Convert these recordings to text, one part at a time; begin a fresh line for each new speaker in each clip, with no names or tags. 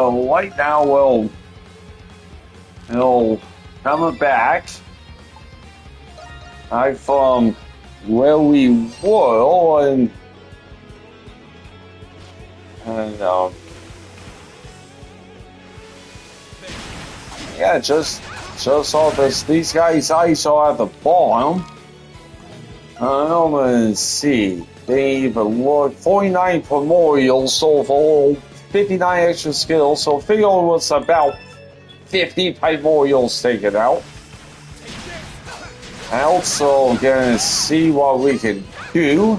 Right now, we'll coming back. From where we were, and yeah, just saw this. These guys I saw at the bottom. Let's see. They've awarded 49 memorials, so for 59 extra skills. So figure it was about 50 memorials taken out. Also gonna see what we can do.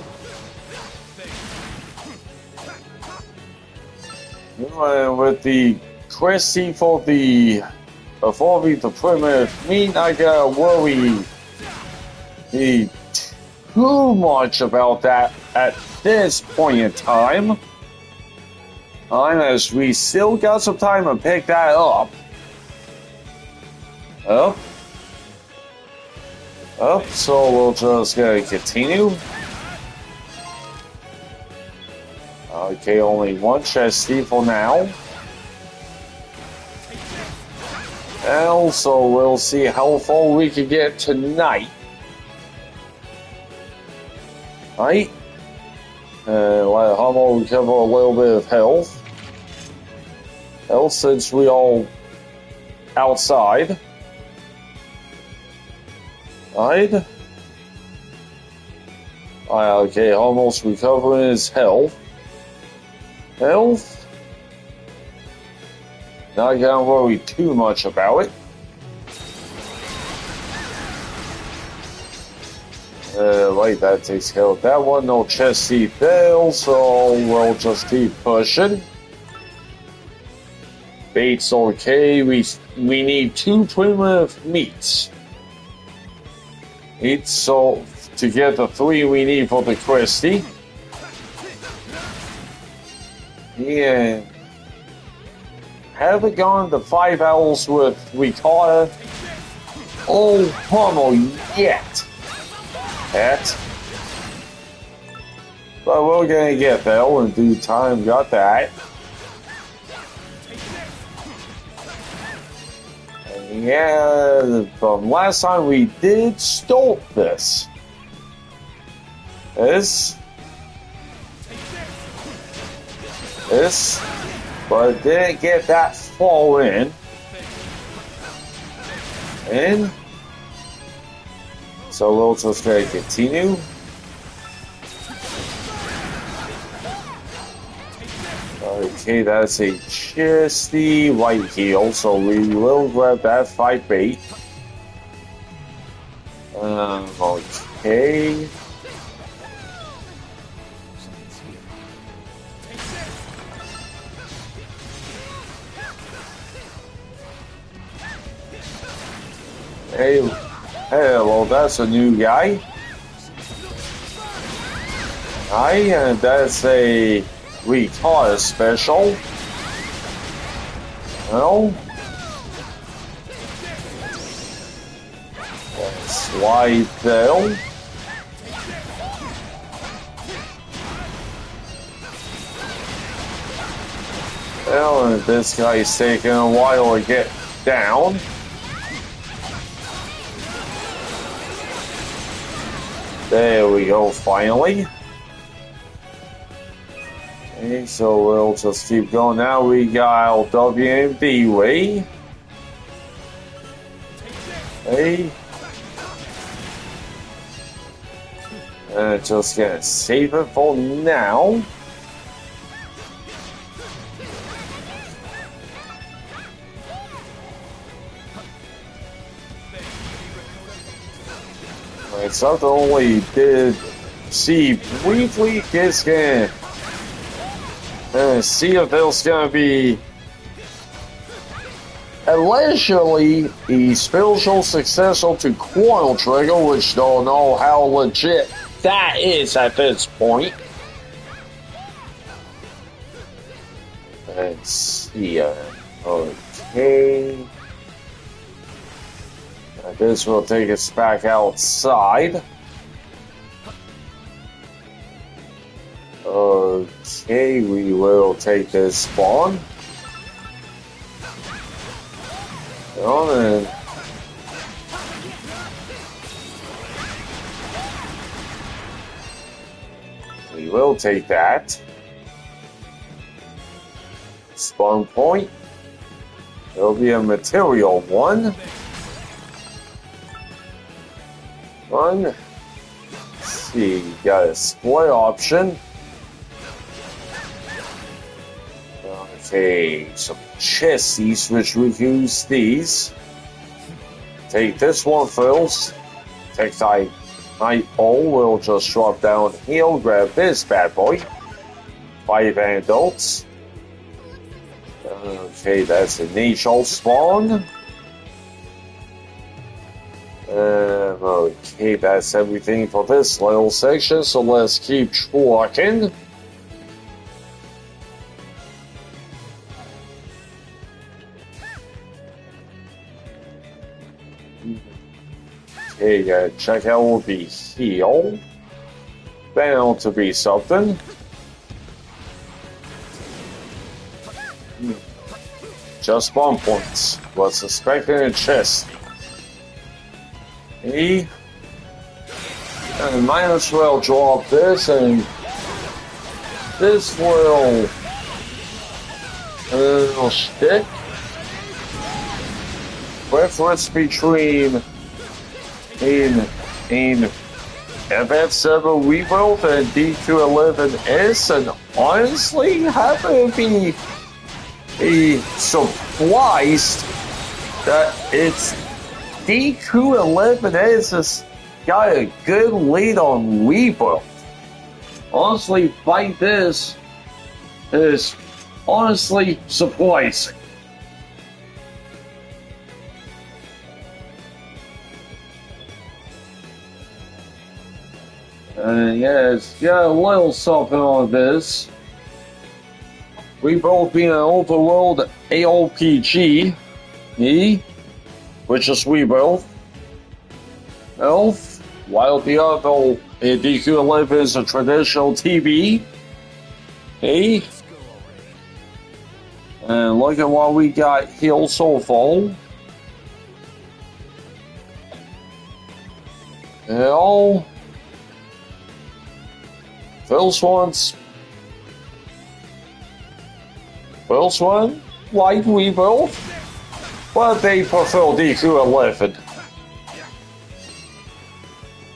With the Christie for the primitive meat, I gotta worry too much about that at this point in time. As we still got some time to pick that up. So we'll just gonna continue. Okay, only one chesty for now. And also, we'll see how far we can get tonight. Right? Let Hummel recover a little bit of health. Since we all outside. Right? Okay, almost recovering his health. Not gonna worry too much about it. Right, that takes care of that one. No chesty fail, so we'll just keep pushing. Bait's okay. We need 2 primitive meats. So to get the 3 we need for the Christie. Yeah. Haven't gone to 5 hours with Ricotta. Oh, Hummel yet. But we're gonna get there in due time. Got that. And yeah, from last time we did stop this. But it didn't get that far in. So we'll just gonna continue. Okay, that's a chesty right heel, so we will grab that fight bait. Okay. Hey, well, that's a new guy. And that's a retard special. Well, slide there. Well, and this guy's taking a while to get down. There we go, finally. Okay, so we'll just keep going. Now we got our WMD way. Okay. And just gonna save it for now. Something only did see briefly is gonna see if there's gonna be allegedly a spiritual successor to Chrono Trigger, which don't know how legit that is at this point. Let's see. Okay. This will take us back outside. Okay, we will take this spawn. Well, then. We will take that. Spawn point. It'll be a material one. Let's see, got a square option. Okay, some chesties, which we use these. Take this one first. Take night pole, we'll just drop down here, grab this bad boy. 5 adults. Okay, that's a initial spawn. Okay, that's everything for this little section, so let's keep trucking. Okay, check out will be heal. Bound to be something. Just spawn points. What's expected in a chest? E. And might as well drop this, and this will stick. Reference between in FF7 Rebuild and D211S, and honestly, happen to be surprised that it's D211S has got a good lead on Rebuild. Honestly, fight this is honestly surprising. Yes, got a little something on this. Rebuild being an overworld AOPG, which is Rebuild. Elf, while the other DQ11 is a traditional TV. And look at what we got here so far. Well, first one, light Rebuild, but they prefer DQ11.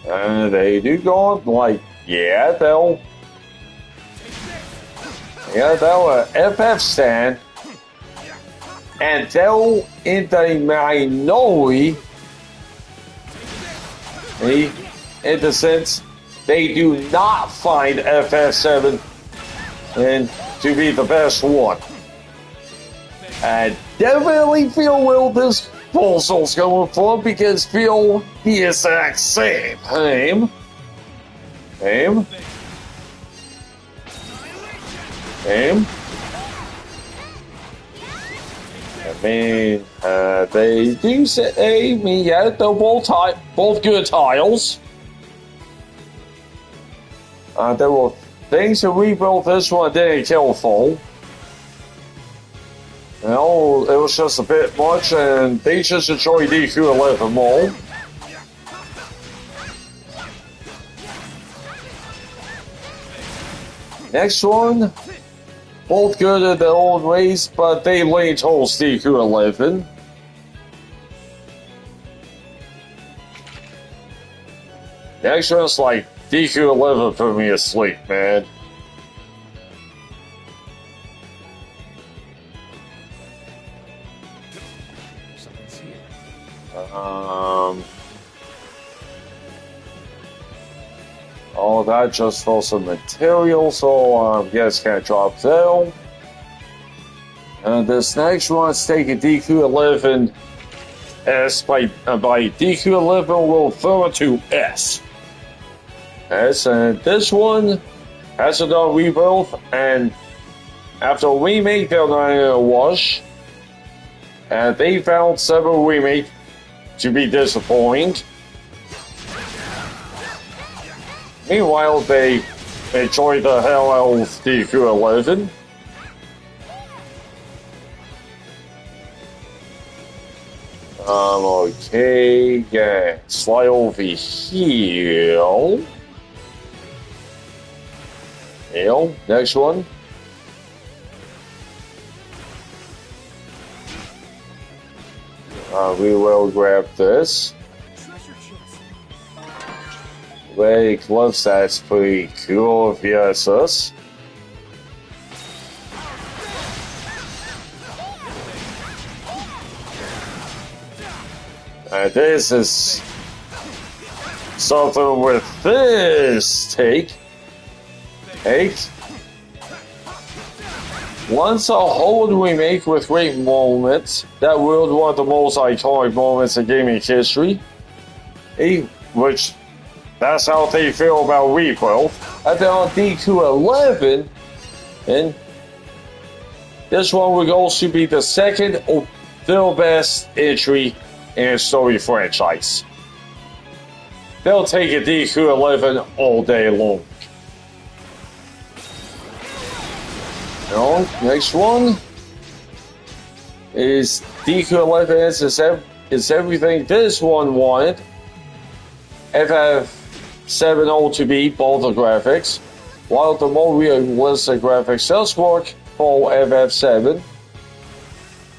And they do go like, they'll FF stand, and they'll in the minority, in the sense they do not find FF7 and to be the best one. I definitely feel where this proposal's going for, because feel the exact same. Aim. I mean, they do say, they're both good tiles. There were things to rebuild this one didn't kill full. Well, it was just a bit much, and they just enjoy DQ11 more. Next one, both good in their own ways, but they lean towards DQ11. Next one's like DQ11 put me asleep, man. All that just for some material, so yes, can't drop down. And this next one's taking DQ11 S by DQ11 will throw it to S. Yes, and this one has a done rebuild, and after a remake, they're going to wash. And they found several remakes to be disappointing. Meanwhile, they enjoy the hell out of DQ11. Okay, yeah, slide over here. Next one. We will grab this. Very close, that's pretty cool if you ask us. And this is something with this take. Once a hold we make with great moments, that was one of the most iconic moments in gaming history. Which, that's how they feel about Repo. And then on DQ11, and this one would also be the second or best entry in a story franchise. They'll take a DQ11 all day long. Next one is DQ11 is everything this one wanted. FF70 to be both the graphics, while the more realistic graphics does work for FF7.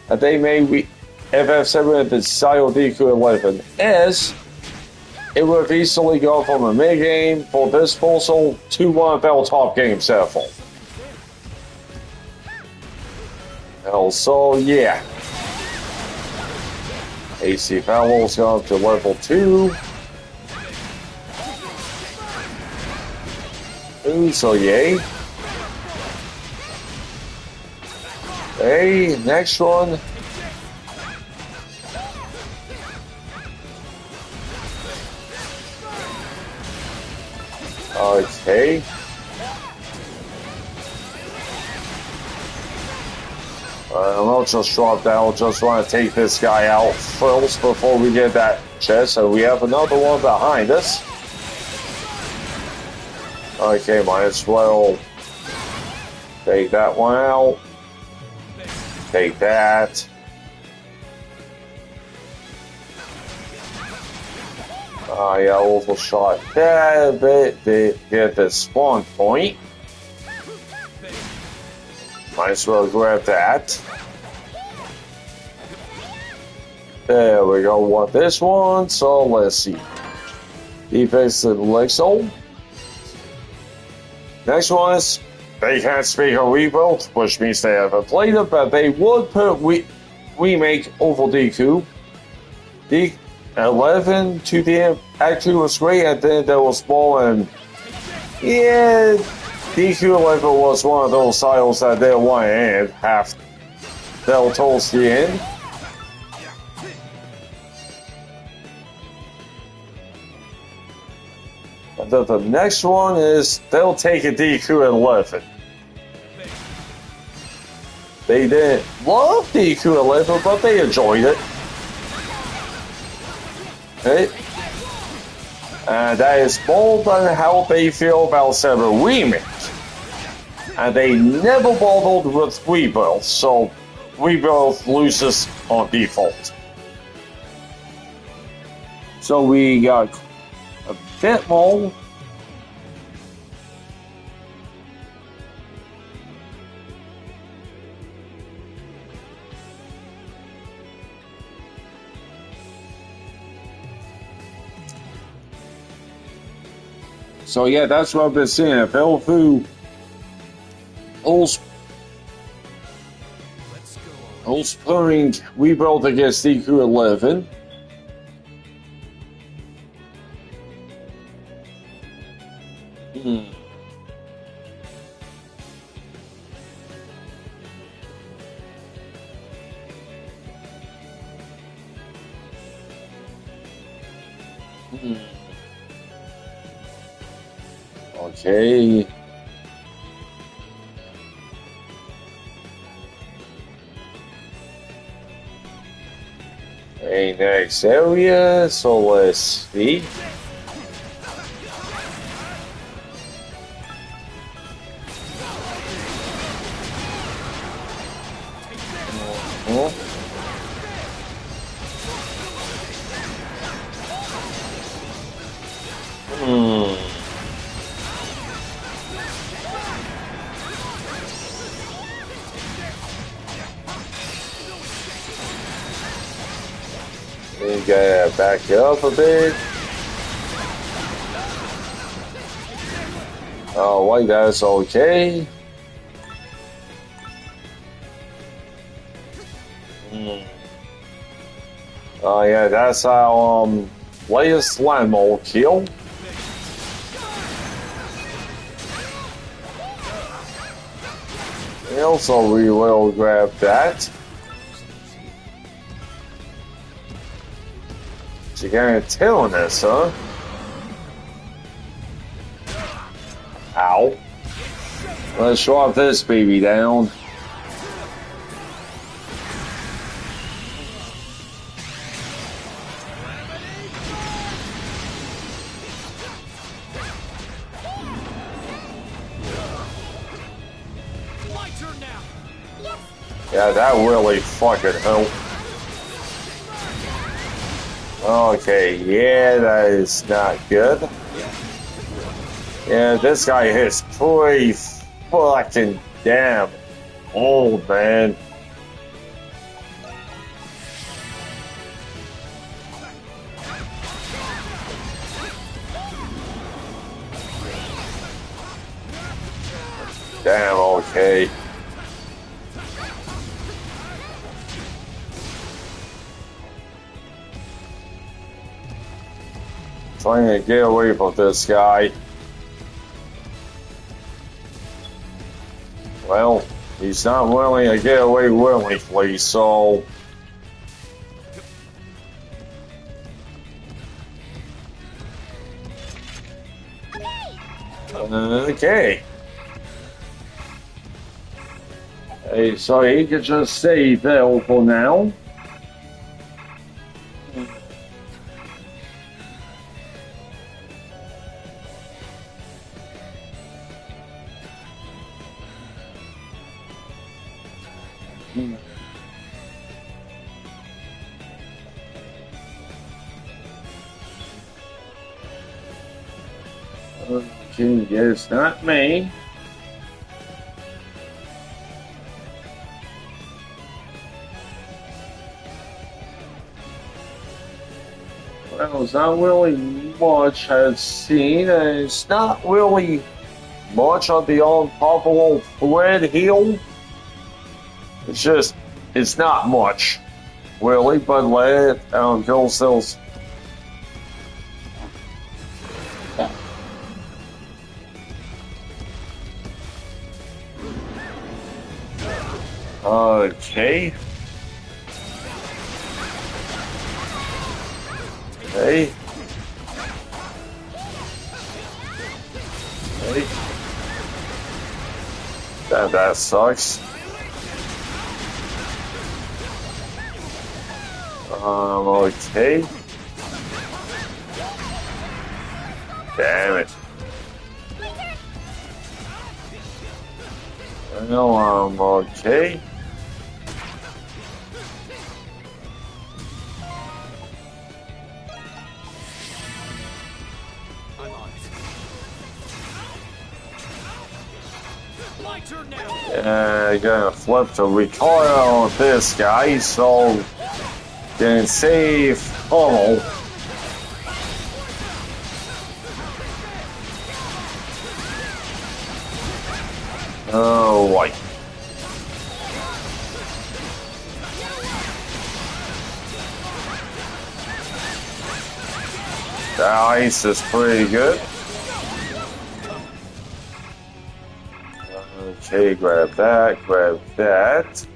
And they made FF7 the style DQ11 as it would have easily gone from a mid game for this console to one of their top games ever. Also, yeah. AC Palos gone to level 2. So yay. Hey, next one. Okay. I'll just drop down. Just want to take this guy out first before we get that chest. So we have another one behind us. Okay, might as well take that one out. Take that. Yeah, overshot that a bit to get the spawn point. Might as well grab that. There we go. Want this one? So let's see. Defensive Lexo. Next one is they can't speak on rebuild, which means they haven't played it, but they would put remake over DQ. D11 to the end actually was great, and then there was more, and yeah, DQ11 was one of those titles that they want to end half they'll towards the end. And then the next one is they'll take a DQ11. They didn't love DQ11, but they enjoyed it. Okay. And that is more than how they feel about 7 Remake. And they never bothered with Rebuild, so Rebuild loses on default. So we got a bit more. So yeah, that's what I've been seeing. If Elfu playing Rebuild against DQ11. Okay. Okay, next area, so let's see. You gotta back it up a bit. Oh, wait, that's okay. Oh, yeah, that's our latest landmark kill. Also, we will grab that. You gonna tell this, huh? Ow. Let's drop this baby down. Yeah, that really fucking helped. Okay, yeah, that is not good. Yeah, this guy is pretty fucking damn old, man. Damn, okay. Trying to get away from this guy. Well, he's not willing to get away willingly, so... Okay. Hey, so he can just stay there for now. Okay, yes, not me. Well, it's not really much I've seen, and it's not really much on the unpopular thread here. It's just, it's not much, really, but let it go cells. Okay. Hey. Hey. That sucks. Okay. Damn it. No, okay. Gonna flip the recoil on this guy, so can save funnel. Oh, white. The ice is pretty good. Okay, grab that, grab that.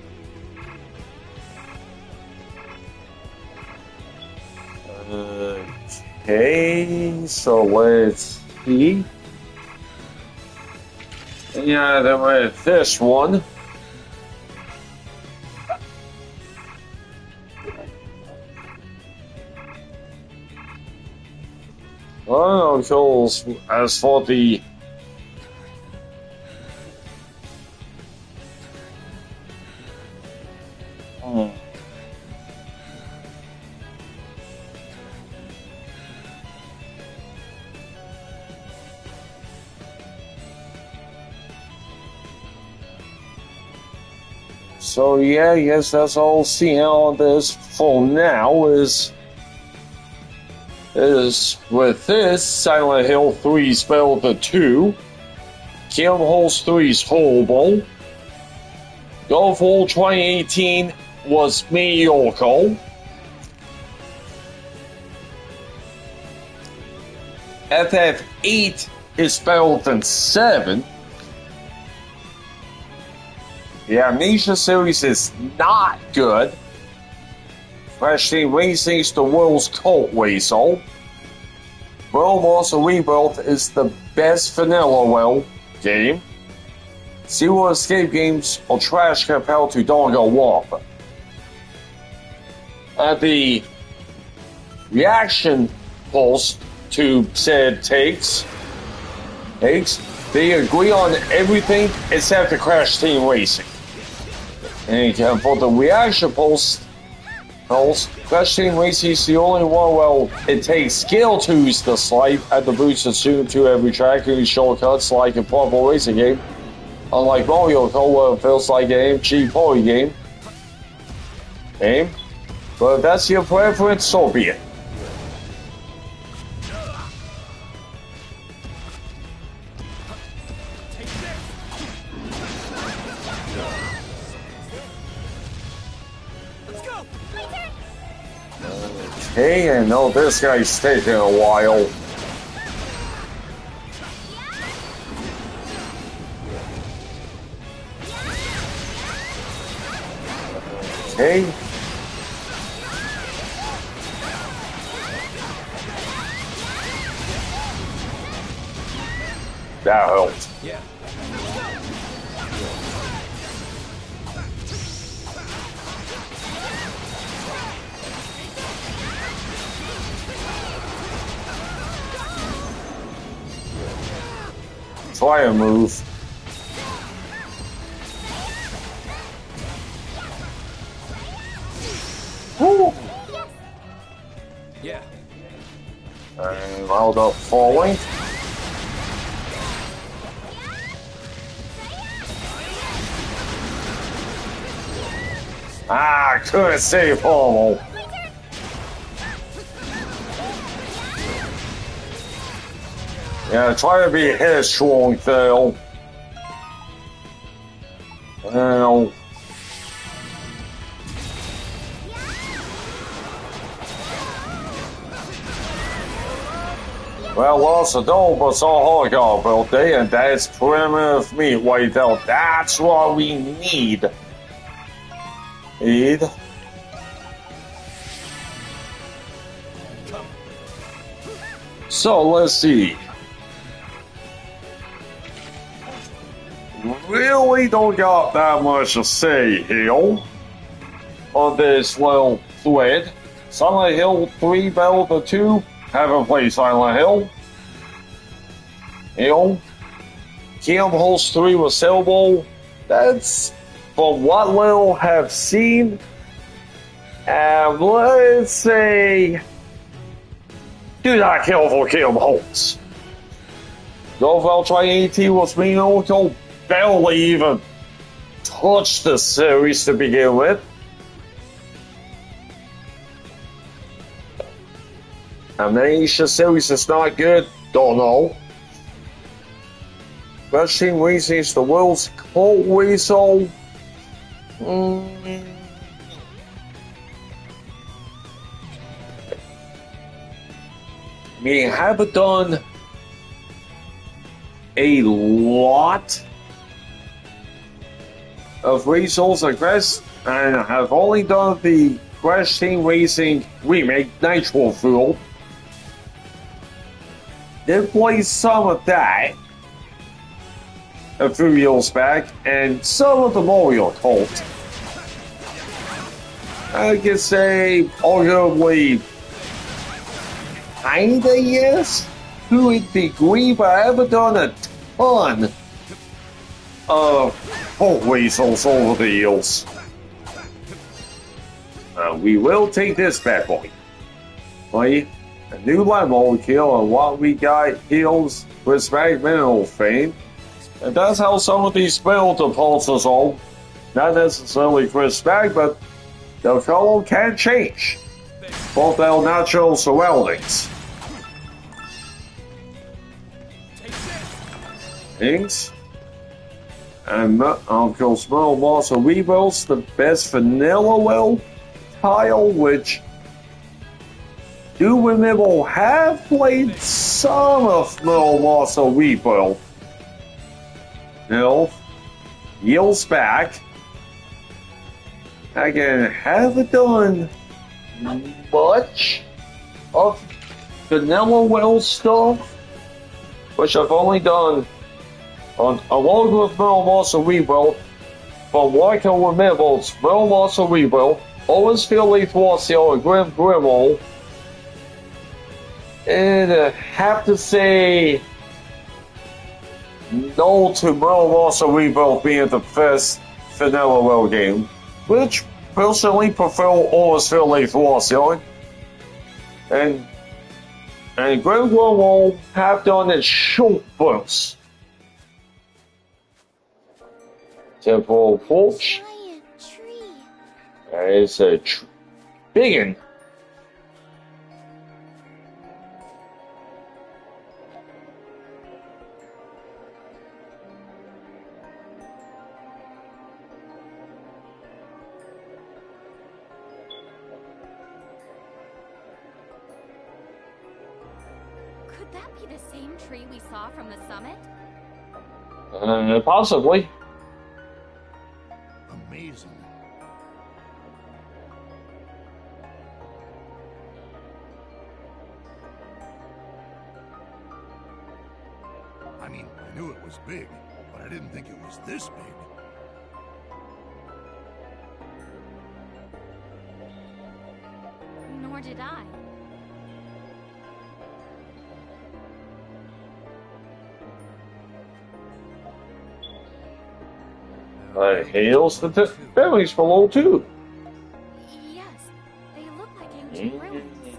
Okay, so let's see. Yeah, then with this one. Well, so as for the so yeah, yes, that's all seeing on this for now is is with this Silent Hill 3 spell the 2, Kim Holds 3's Horrible, Godfall 2018 was mediocre, FF8 is better than 7, the Amnesia series is not good, Crash Team Racing is the world's cult racer, World Monster Rebirth is the best vanilla world game, Zero Escape games are trash compared to Danganronpa. At the reaction post to said takes, they agree on everything except the Crash Team Racing. And for the reaction post, Crash Team Racing is the only one where it takes skill to use the slide at the boost assumed to every track and shortcuts like a proper racing game. Unlike Mario Kart, where it feels like an MG party game. But if that's your preference, so be it. Okay, I know this guy's taking a while. Okay. That helped. Yeah. Try a move. Woo. Yeah. And round up falling. Couldn't save Homo. Yeah, try to be headstrong, Phil. Well, lots of Dolphins on Hoggar birthday, and that's primitive meat right there. That's what we need. So let's see. Really don't got that much to say here on this little thread. Silent Hill 3 Battle the 2. Haven't played Silent Hill. Kim Holds 3 with Sailboat. That's from what little have seen. And let's say, do not kill for Kim Holds. Godfall 2018 was mediocre. Barely even touched the series to begin with. Amnesia series is not good, don't know. Crash Team Racing is the world's cult racer. We haven't done a lot of racers, I guess, and have only done the Crash Team Racing remake, Nitro Fuel. Did play some of that a few years back, and some of the Mario Kart. I could say, arguably, kinda yes, to a degree, but I haven't done a ton of Kart racers over the years. We will take this bad boy. Play a new level kill on what we got heals with Mag Mineral fame. And that's how some of these build pulses are. Not necessarily Chris Mag, but the color can change. Both their natural surroundings. Inks. And of course, Merle Moss and Weebel's the best vanilla well tile, which do remember have played some of Merle Moss and Weebel. No, years back. Again, haven't done much of vanilla well stuff, which I've only done along with Merle Moss and Weebel. From what I can remember, it's Merle Moss and Weebel, always Philly Thwartsdale and Grim Grimmel. And I have to say no to Merle Moss and Weebel being the first vanilla well game, which personally prefer always Philly Thwartsdale. And Grim Grimmel have done it short bursts. Temple Porch. It's a big one.
Could that be the same tree we saw from the summit?
Possibly.
Amazing. I mean, I knew it was big, but I didn't think it was this big.
Nor did I.
Hails the berries below too.
Yes, they look like ancient ruins.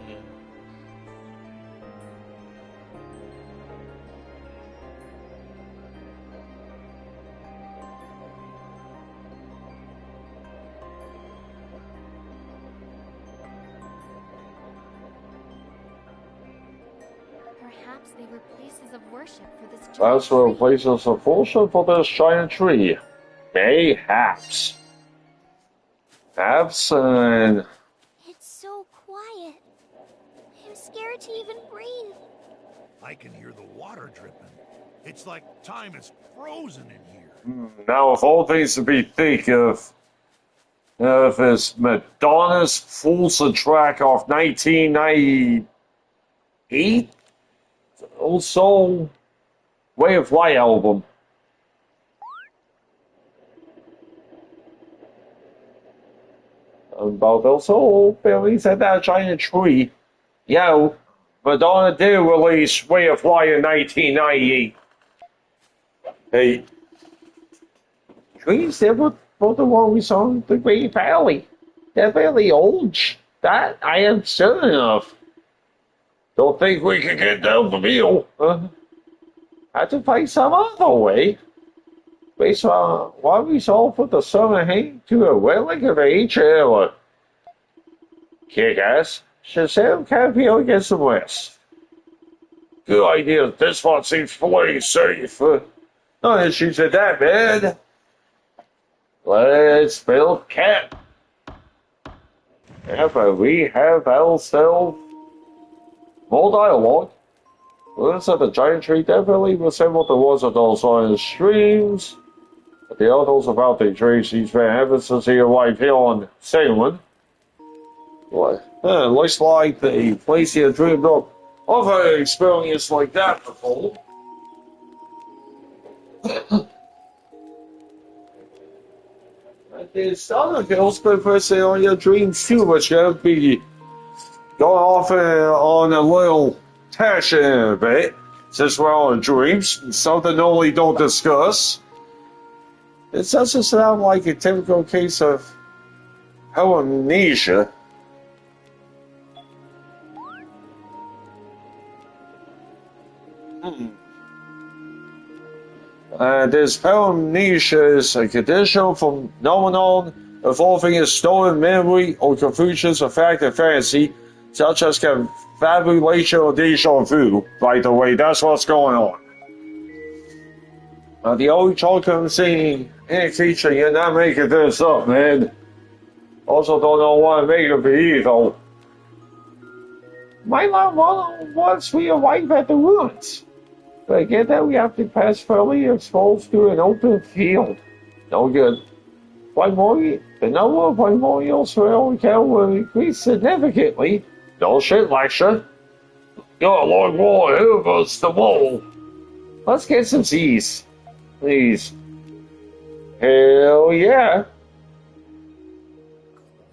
Perhaps they were places of worship for this giant
That's where
tree.
places of worship for this giant tree. Mayhaps. Perhaps,
It's so quiet. I'm scared to even breathe.
I can hear the water dripping. It's like time is frozen in here.
now of all things to be think of is Madonna's full soundtrack of 1998 or so Way of Life album. About also berries at that giant tree. Yeah, Madonna did release Way of Life in 1998. Hey, trees that were for the one we saw in the Great Valley. They're very old. That I am certain of. Don't think we can get down from here. Had to find some other way. Based on what we saw for the summer heat to a relic of each era. Kick-ass. Shazam can't be against the West. Good idea. This one seems fully safe. No issues with that, man. Let's build camp. But we have ourselves more dialogue. Looks like the giant tree definitely resembled the ones of those on the streams. But the others about the trees he's been ever since he arrived here on Salem. What? Looks like the place he had dreamed of an experience like that before. There's other girls focusing on your dreams too, but you'll be going off on a little tangent a bit, since we're on dreams, something normally don't discuss. It doesn't sound like a typical case of amnesia. This amnesia is a conditional phenomenon involving a stolen memory or confusions of fact and fantasy, such as confabulation or deja vu. By the way, that's what's going on. The only chocolate saying any feature, you're not making this up, man. Also don't know what to make of it either. My mom once we arrive at the ruins. But again that we have to pass fairly exposed to an open field. No good. The number of primordials for account will increase significantly. No shit, lecture. Got a lot more ahead of us, the mole. Let's get some seeds. Please. Hell yeah.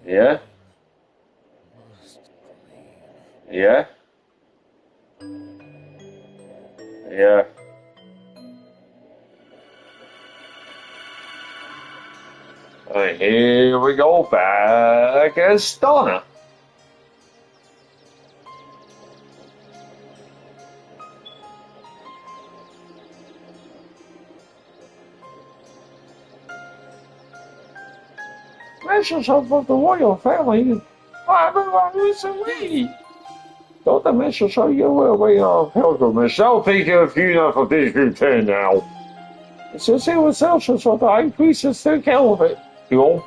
Yeah. Yeah. Yeah. Here we go back as Donna. Mentions of the royal family. Recently. Don't the mention show you a way of pilgrimage? I'll take a few enough of these group 10 now. Since it was Celsius of the high priestess to Calvin. Cool.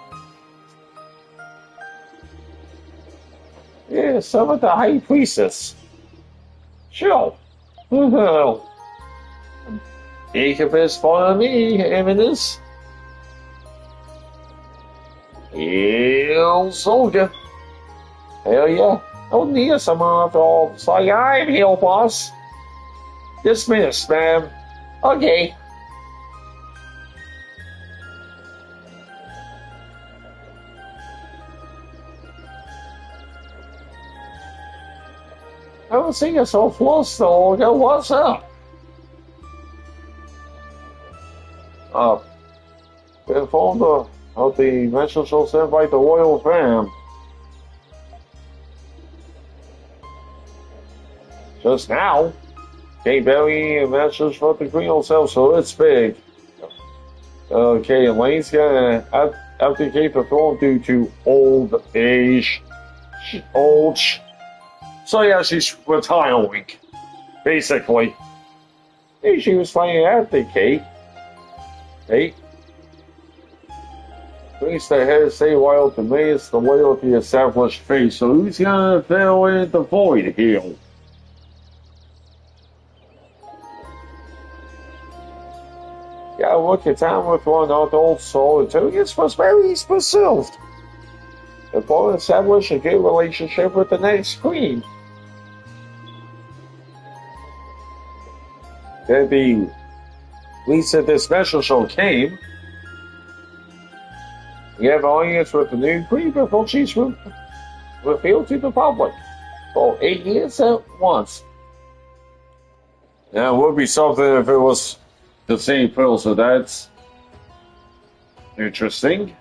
Yeah, some of the high priestess. Sure. You can best follow me, Eminence. Hail soldier. Hell yeah. Don't need someone after all. So I'm here, boss. Dismiss, ma'am. Okay. I don't see you so close though. What's up? Informed of the message sent by the royal fam. Just now, came very a message from the queen herself, so it's big. Okay, Elaine's gonna abdicate the throne due to old age. So yeah, she's retiring, basically. Hey, she was trying to abdicate. Hey. Please the head of state while to me it's the way of the established face. So who's gonna fill in the void here? Gotta look at time with one adult soul intelligence was very specific. The boy established a good relationship with the next queen. Then the least of this special show came. We have audience with the new queen before she's revealed to the public. For 8 years at once. Now, it would be something if it was the same pill, so that's interesting.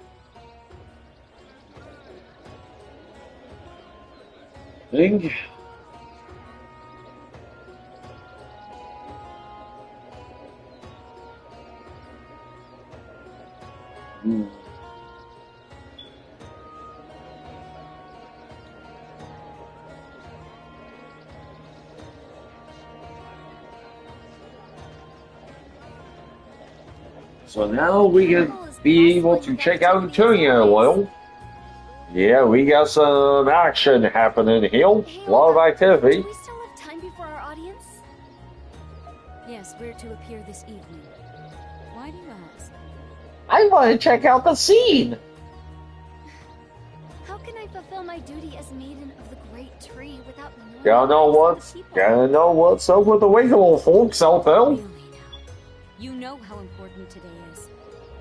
Thing. So now we can be able to check out Tunia a little. Yeah, we got some action happening here. A lot of activity.
Do we still have time before our audience? Yes, we're to appear this evening. Why do you ask?
I want to check out the scene.
How can I fulfill my duty as maiden of the great tree without knowing
Gotta know what's up with the regular folks out there.
Really now. You know how important today is.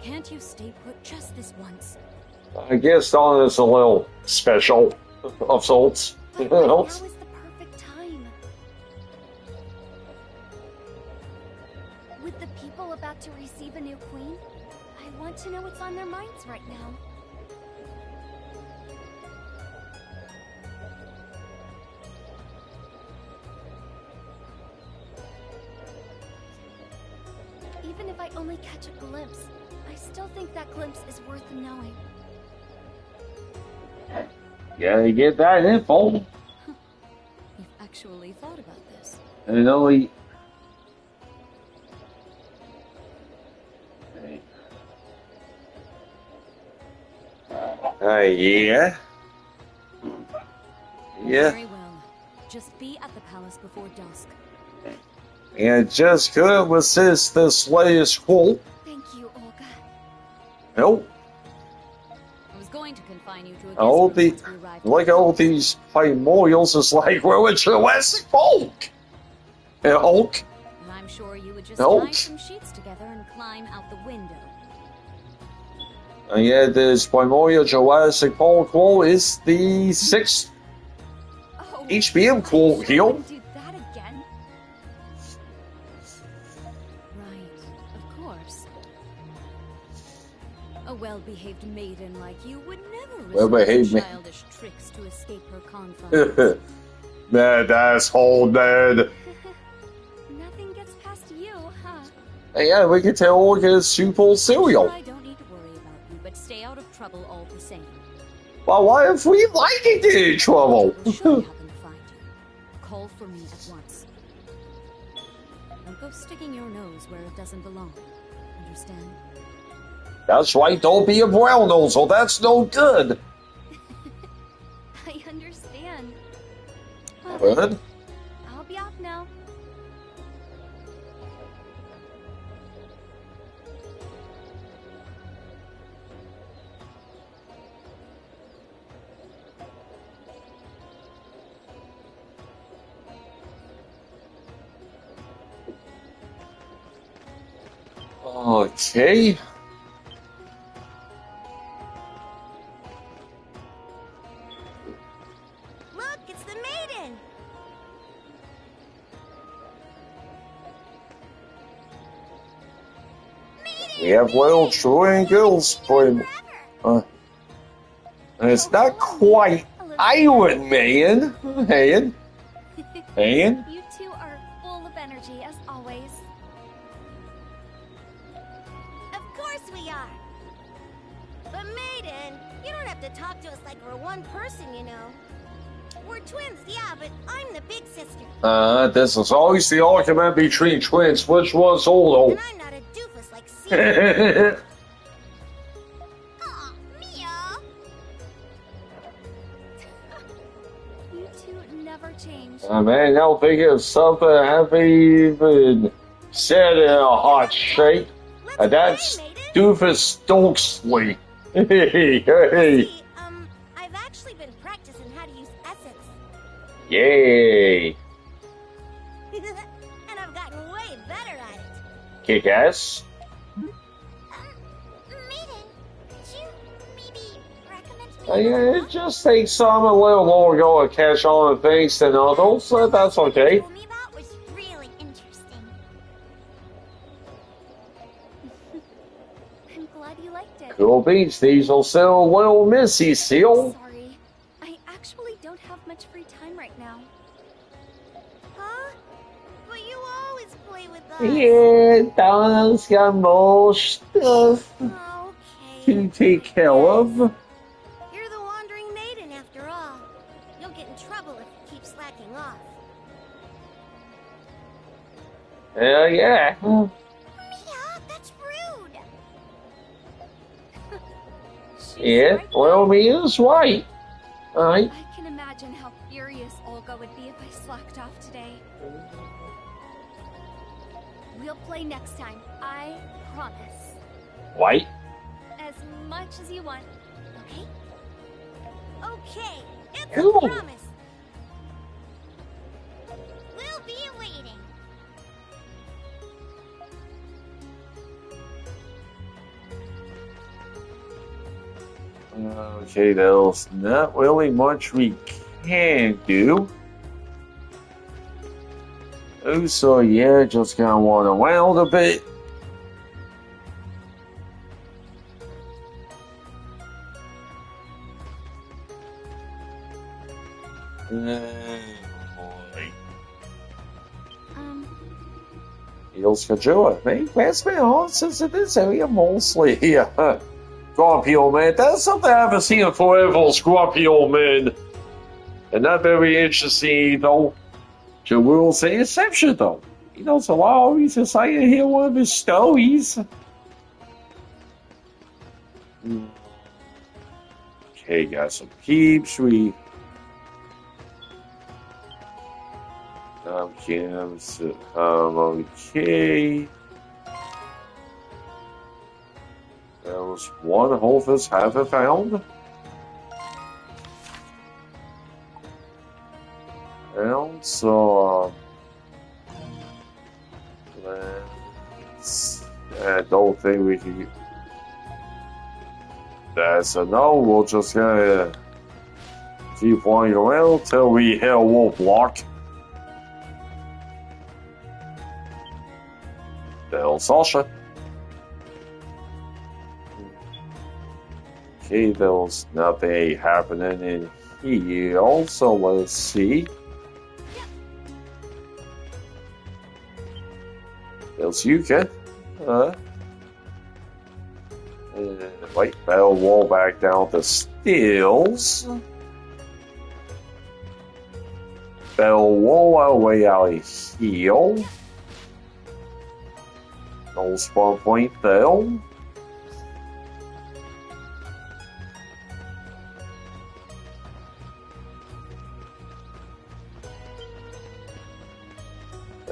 Can't you stay put just this once?
I guess Donna is a little special of sorts.
But right now is the perfect time. With the people about to receive a new queen, I want to know what's on their minds right now. Even if I only catch a glimpse, I still think that glimpse is worth knowing.
Yeah, you get that info.
You've actually thought about this.
And only Yeah. Yeah.
Very well. Just be at the palace before dusk.
And just couldn't resist this latest quote.
Thank you, Olga.
Nope.
I was going to confine you to a guest
All
room
the
once we arrived.
like all these primordials is like we're a Jurassic Hulk. Hulk.
And I'm sure you would just
Nope.
tie some sheets together and climb out the window.
And yeah, this primordial Jurassic Hulk quote is the 6th
Oh,
HBM quote here.
do that again? Right, of course. A well-behaved maiden like you would never
Well-behaved
resort to
ma-
childish tricks to escape her confines.
Mad asshole, Ned.
Nothing gets past you, huh?
And yeah, we can tell Olga is super cereal.
I don't need to worry about you, but stay out of trouble all the same.
But what if we like to get in trouble?
We'll surely happen to find you. Call for me at once. Don't go sticking your nose where it doesn't belong. Understand?
That's right, don't be a brown nose, or that's no good.
I understand. Well,
Good.
I'll be off now.
Okay.
Look, it's the maiden.
We have little triangles for him. And it's not quite Iron Man. Man. Man.
You two are full of energy, as always. Of course we are. But maiden, you don't have to talk to us like we're one person, you know. We're twins, yeah, but I'm the big sister.
This is always the argument between twins. Which one's older?
And I'm not a doofus like Caesar. Aw, Mia.
You two never change.
Man, I'll think of something haven't even said in a hot shake.
Let's
And that's
play, maiden.
Doofus Stokesley. Hey.
See, I've actually been practicing how to use essence.
Yay.
And I've gotten way better at it.
Kick ass.
Maiden, could you maybe recommend me?
It just takes some a little longer to catch on to things than others, so that's okay.
Told me about was really interesting.
I'm glad you liked it.
Cool beans, these will still a little missy, seal.
Sorry. I actually don't have much free time right now.
Huh? But you always play with us.
Yeah, Donna's got more stuff
Okay.
to take care of.
You're the wandering maiden after all. You'll get in trouble if you keep slacking off.
Yeah.
Mia, that's rude.
She's
Yeah,
right.
well, me is right. Alright.
I can imagine how furious Olga would be if I slacked off today. We'll play next time. I promise.
White.
As much as you want. Okay?
Okay, it's
Cool.
a promise. We'll be waiting.
Okay, there's not really much we can do. Oh, so yeah, just gonna run around a bit. Boy. Feels for joy. Man, that's been on since in this area mostly here. Grumpy old man. That's something I haven't seen in forever, grumpy old man. And not very interesting, though. The rules the exception, though. He knows a lot of reasons I can hear one of his stories. Okay, got some peeps. We cams. Okay. There was one Holfus haven't found. And so I don't think we can. That's a no. We'll just gonna keep walking around till we hit a wolf block. Del Sasha. Okay, there's nothing happening in here. Also, let's see. There's Yuka. Wait, that'll roll back down the stills. That'll roll our way out of here. No spawn point there.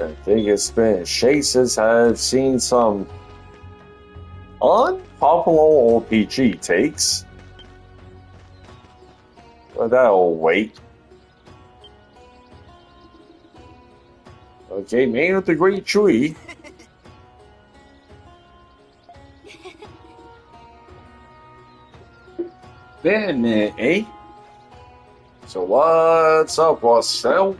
I think it's been chases. I've seen some unpopular RPG takes. But that'll wait. Okay, man of the great tree. Then, eh? So what's up, what's now?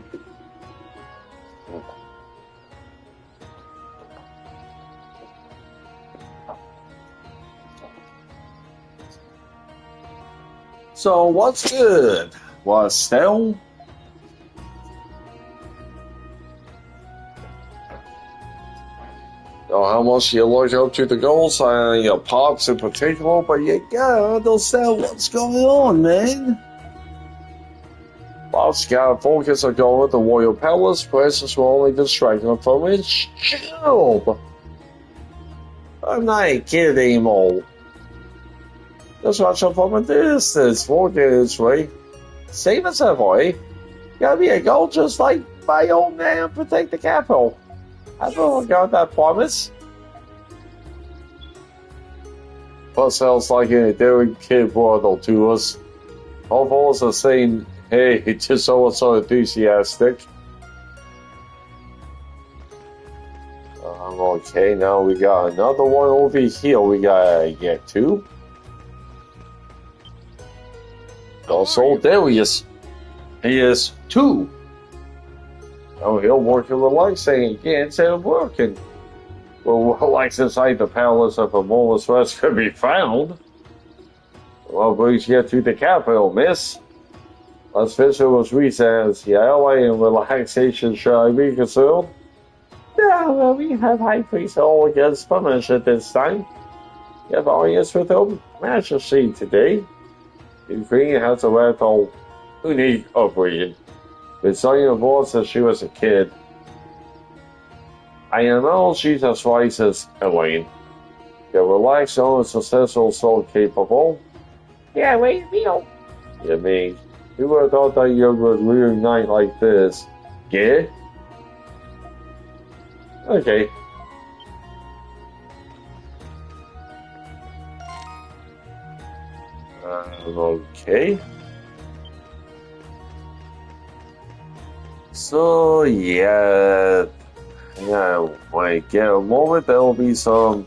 So what's good? What's new? Know how much you look up to the goals and your pops in particular, but you gotta understand what's going on, man. Pops gotta focus on going to Royal Palace. Presses will only distract him from his job. I'm not a kid anymore. Just watch him from a distance, walking his way. Same as ever, eh? Gotta be a goal just like my old man protect the capital. I don't got that promise. What sounds like a daring kid brother to us. All of us are saying, hey, it's just so enthusiastic. Okay, now we got another one over here we gotta get to. Also, there he is. He is two. Oh, he'll work with relaxing again instead of working. Well, relax inside the palace if a moment's rest could be found. Well, please get to the capital, miss. Let's visit with reasons. The ally and relaxation shall I be concerned? Yeah, well, we have high priest all against permission this time. We have audience with her majesty today. The queen has a rather unique upbringing. Been studying the board since she was a kid. I know she's as wise as Elaine. You're relaxed, and successful, so capable. Yeah, wait, Neil. You mean, you would have thought that you would reunite like this. Yeah? Okay. Okay. So, yeah, when I get a moment, there will be some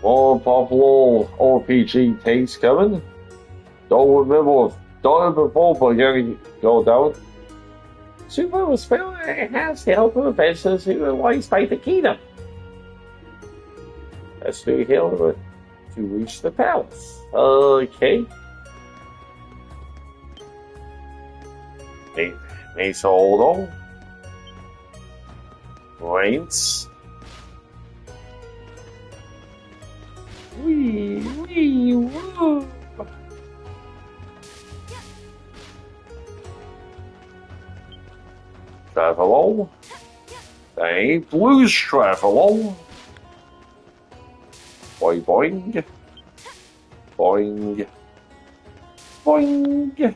more popular RPG takes coming. Don't remember if done it before, but gonna go down. Super was found and has to help the adventurers who are wise by the kingdom. Let's do here to reach the palace. Okay. Mace hold on. Points. Wee, woo. Travel. That ain't blues travel. Boing, boing. Boing, Boing.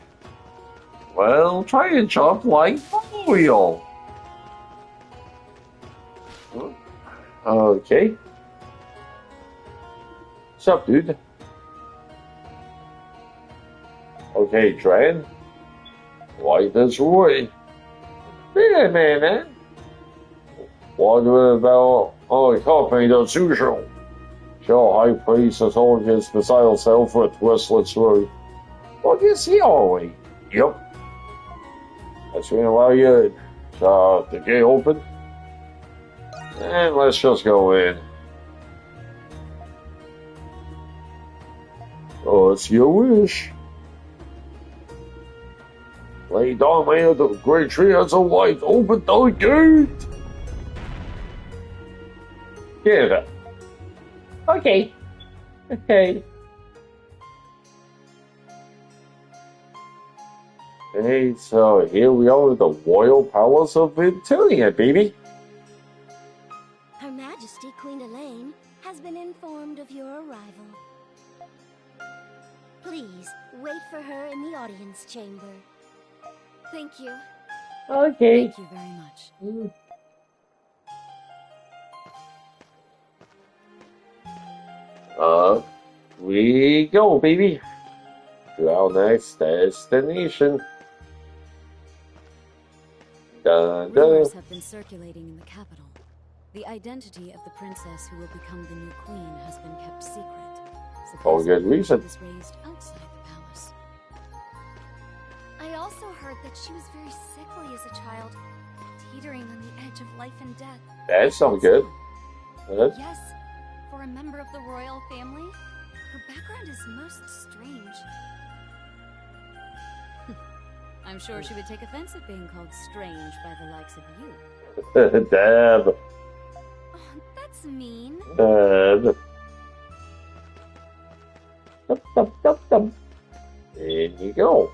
Well, try and jump like Mario. Okay. What's up, dude? Okay, Dran. Right this way. Yeah, man. What about company the usual? Sure, high priest has organs beside herself for a twistless through. Well, yes, he always. Yep. That's gonna allow you in. So, the gate open. And let's just go in. Oh, it's your wish. Lay down, man, the great tree has a light. Open the gate. Give it. Okay. Okay. Okay, so here we are at the Royal Palace of Vintilia, baby.
Her Majesty Queen Elaine has been informed of your arrival. Please, wait for her in the audience chamber. Thank you.
Okay.
Thank you very much.
We go, baby. To our next destination. Dun, dun.
Rumors have been circulating in the capital. The identity of the princess who will become the new queen has been kept secret.
For good reason.
She was raised outside the palace.
I also heard that she was very sickly as a child, teetering on the edge of life and death.
That's not good.
Yes, for a member of the royal family, her background is most strange.
I'm sure she would take offense at being called strange by the likes of you.
Dab.
Oh, that's mean.
Dab. Dup, dup, dup, dup. In you go.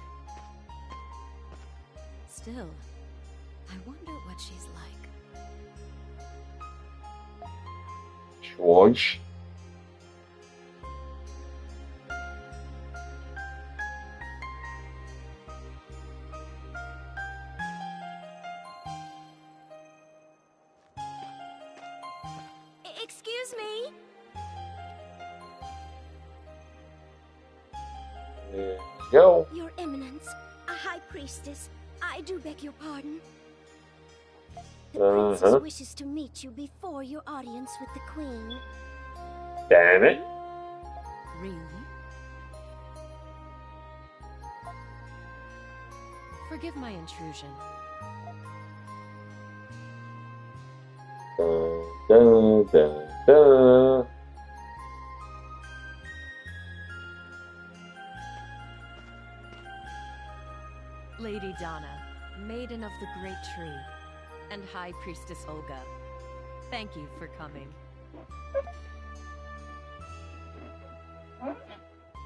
Still, I wonder what she's like.
George.
Excuse me?
There you go.
Your Eminence, a high priestess, I do beg your pardon. The princess wishes to meet you before your audience with the queen.
Damn it.
Really?
Forgive my intrusion.
Dun, dun, dun, dun.
Lady Donna, Maiden of the Great Tree, and High Priestess Olga, thank you for coming.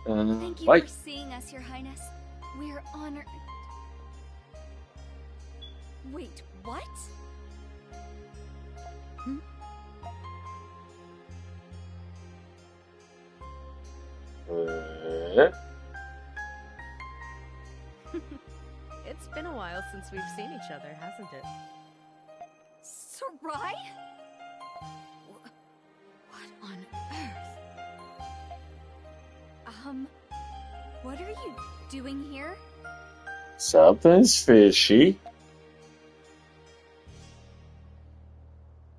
Thank you
Bye.
for seeing us, Your Highness. We're honored. Wait, what?
It's been a while since we've seen each other, hasn't it?
Sarai?
What on earth?
What are you doing here?
Something's fishy.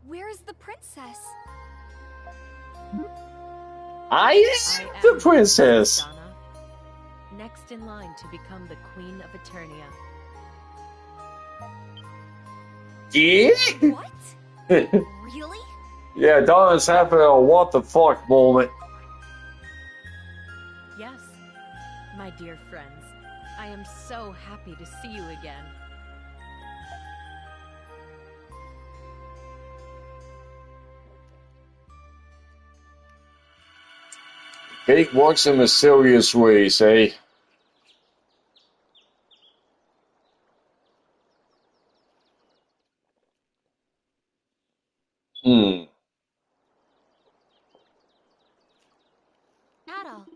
Where's the princess?
I am
I
the
am
princess.
Donna, next in line to become the Queen of Eternia.
Yeah.
What? Really?
Yeah, Donna's having a what the fuck moment.
Yes, my dear friends, I am so happy to see you again.
Fate works in mysterious ways, eh?
Not all.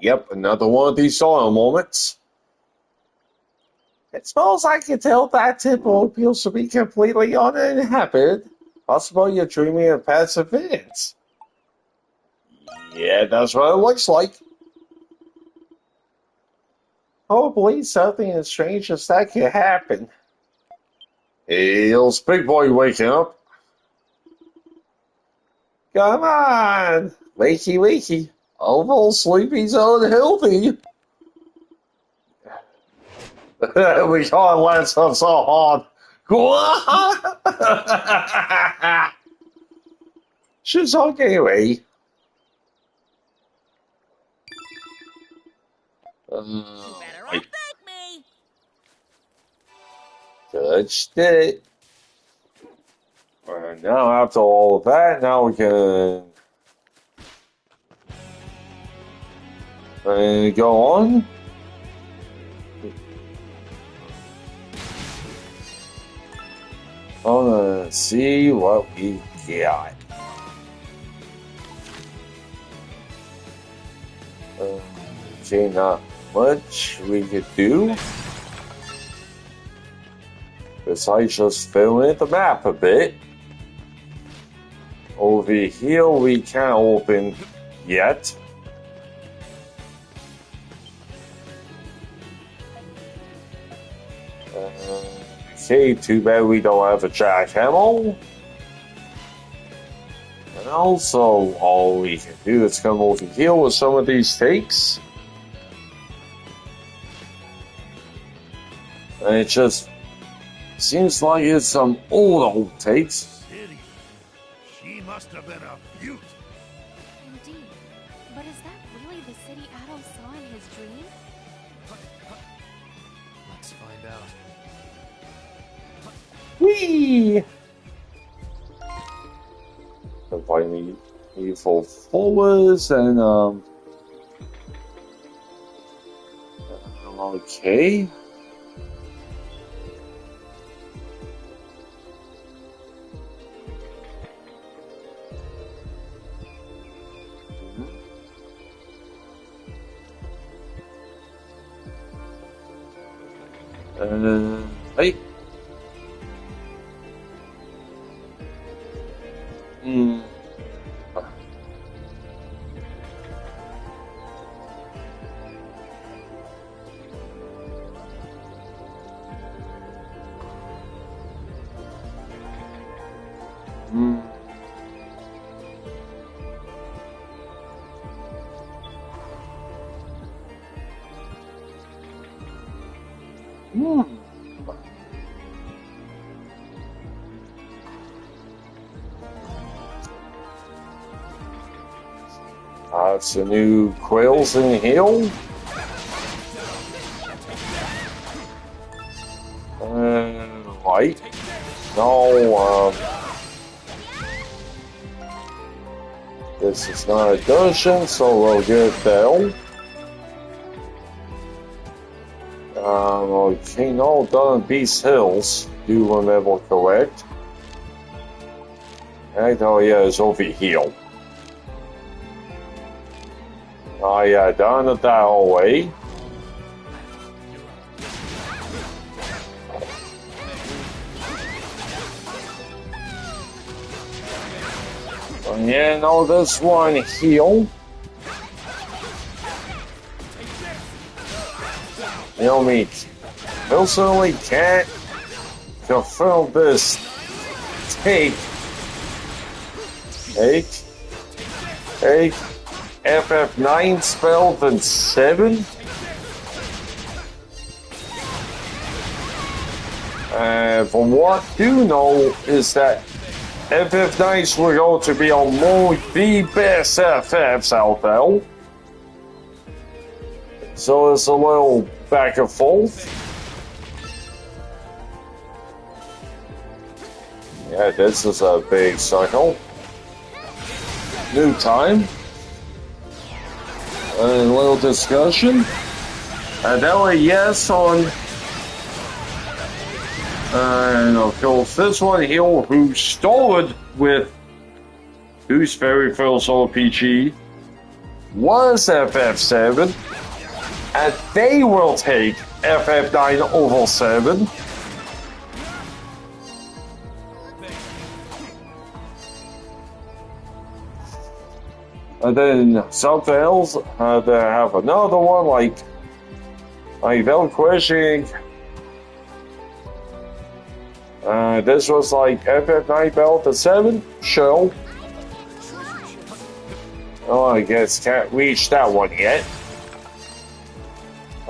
Yep, another one of these soil moments. It smells I can tell that temple appears to be completely uninhabited. Possible you're dreaming of past events. Yeah, that's what it looks like. Hopefully something as strange as that could happen. Here's Big Boy waking up. Come on! Wakey, wakey. Although sleepy's unhealthy. We can't let stuff so hard. She's okay, anyway.
Better
Wait.
thank me.
Touched it. And now after all of that, now we can go on. Let's see what we got. Okay, not much we could do. Besides just fill in the map a bit. Over here we can't open yet. Okay, too bad we don't have a jackhammer. And also, all we can do is come over here with some of these takes. And it just seems like it's some old takes.
City. She must have been a beaut.
Indeed. But is that really the city Adol saw in his dream?
Let's find out.
Whee! And finally, evil forwards and okay. Hey. That's the new quails in here. Right. No, this is not a dungeon, so we'll get there. Okay, no, done Beast Hills, do remember correct. Oh yeah, it's over here. Oh yeah, down the dial way. And yeah, no, this one here. You know me, personally can't confirm this take FF9 spelled in 7. From what I do know is that FF9s were going to be on more the best FFs out there. So it's a little back and forth. Yeah, this is a big cycle. New time. A little discussion. And that was yes on. And of course, this one here who started with who's very first RPG. was FF7, and they will take FF9 over 7. And then something else, they have another one like Velquishing. This was like FF9 belt at 7, show. Oh, I guess can't reach that one yet.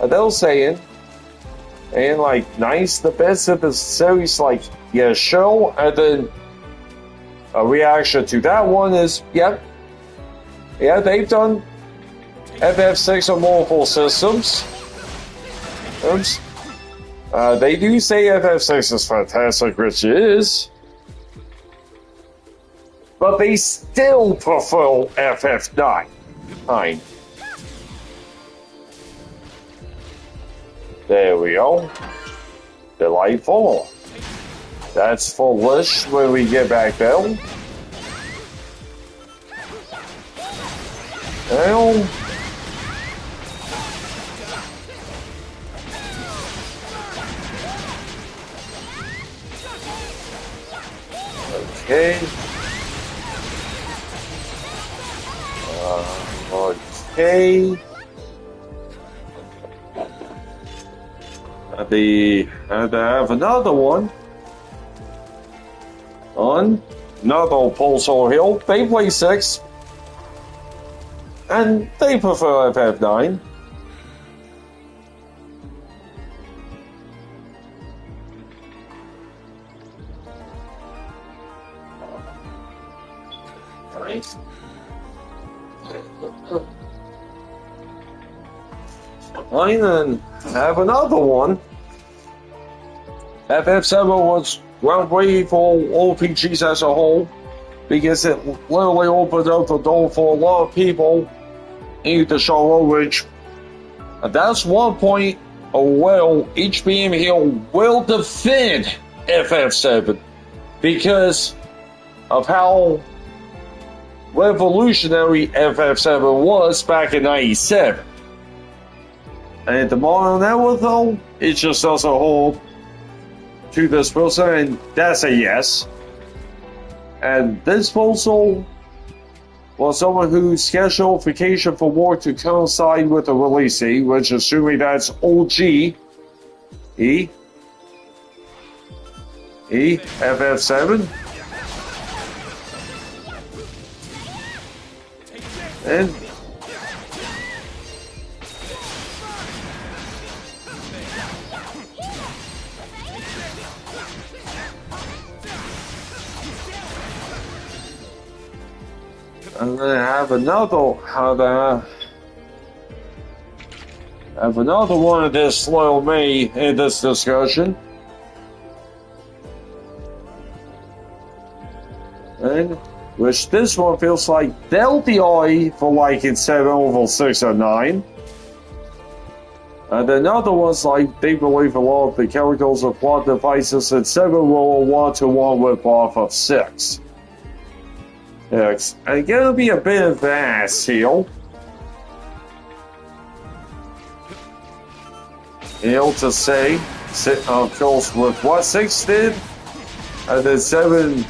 They're saying, and like nice, the best of the series, like yeah, show, and then a reaction to that one is yeah, they've done FF6 on multiple systems. Oops. They do say FF6 is fantastic, which it is. But they still prefer FF9. Fine. There we go. Delightful. That's foolish when we get back there. Well. Okay. Okay. And I have another one on another Pulsar Hill. They play 6, and they prefer FF9. Nice. I then have another one. FF7 was groundbreaking for RPGs as a whole because it literally opened up the door for a lot of people in the genre, which and that's one point where HBM here will defend FF7 because of how revolutionary FF7 was back in 97. And the modern era, though, it just doesn't hold to this person, and that's a yes. And this proposal was someone who's scheduled vacation for work to coincide with the release date, which assuming that's OG, FF7. And I'm gonna have another one of this little me in this discussion. And which this one feels like LDI for like in 7 over 6 or 9. And another one's like they believe a lot of the characters are plot devices and 7 will a 1-to-1 rip off of 6. It's gonna be a bit of ass here. To say, of course, with what 6 did, and then 7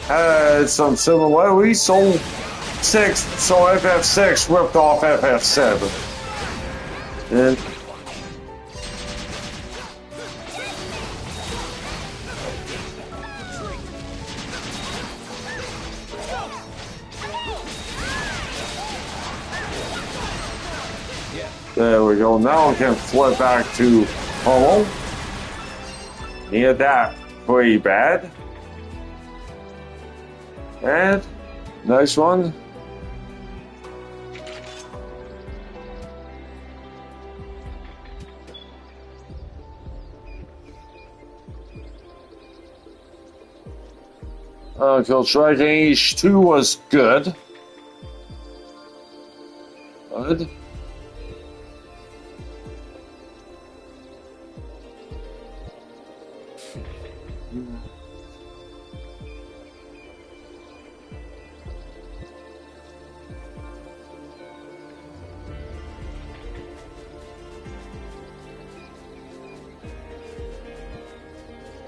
had some similarities, so FF6 ripped off FF7. And there we go. Now we can flip back to Hollow. Near that, pretty bad. And nice one. Coach Dragon Age 2 was good. Good.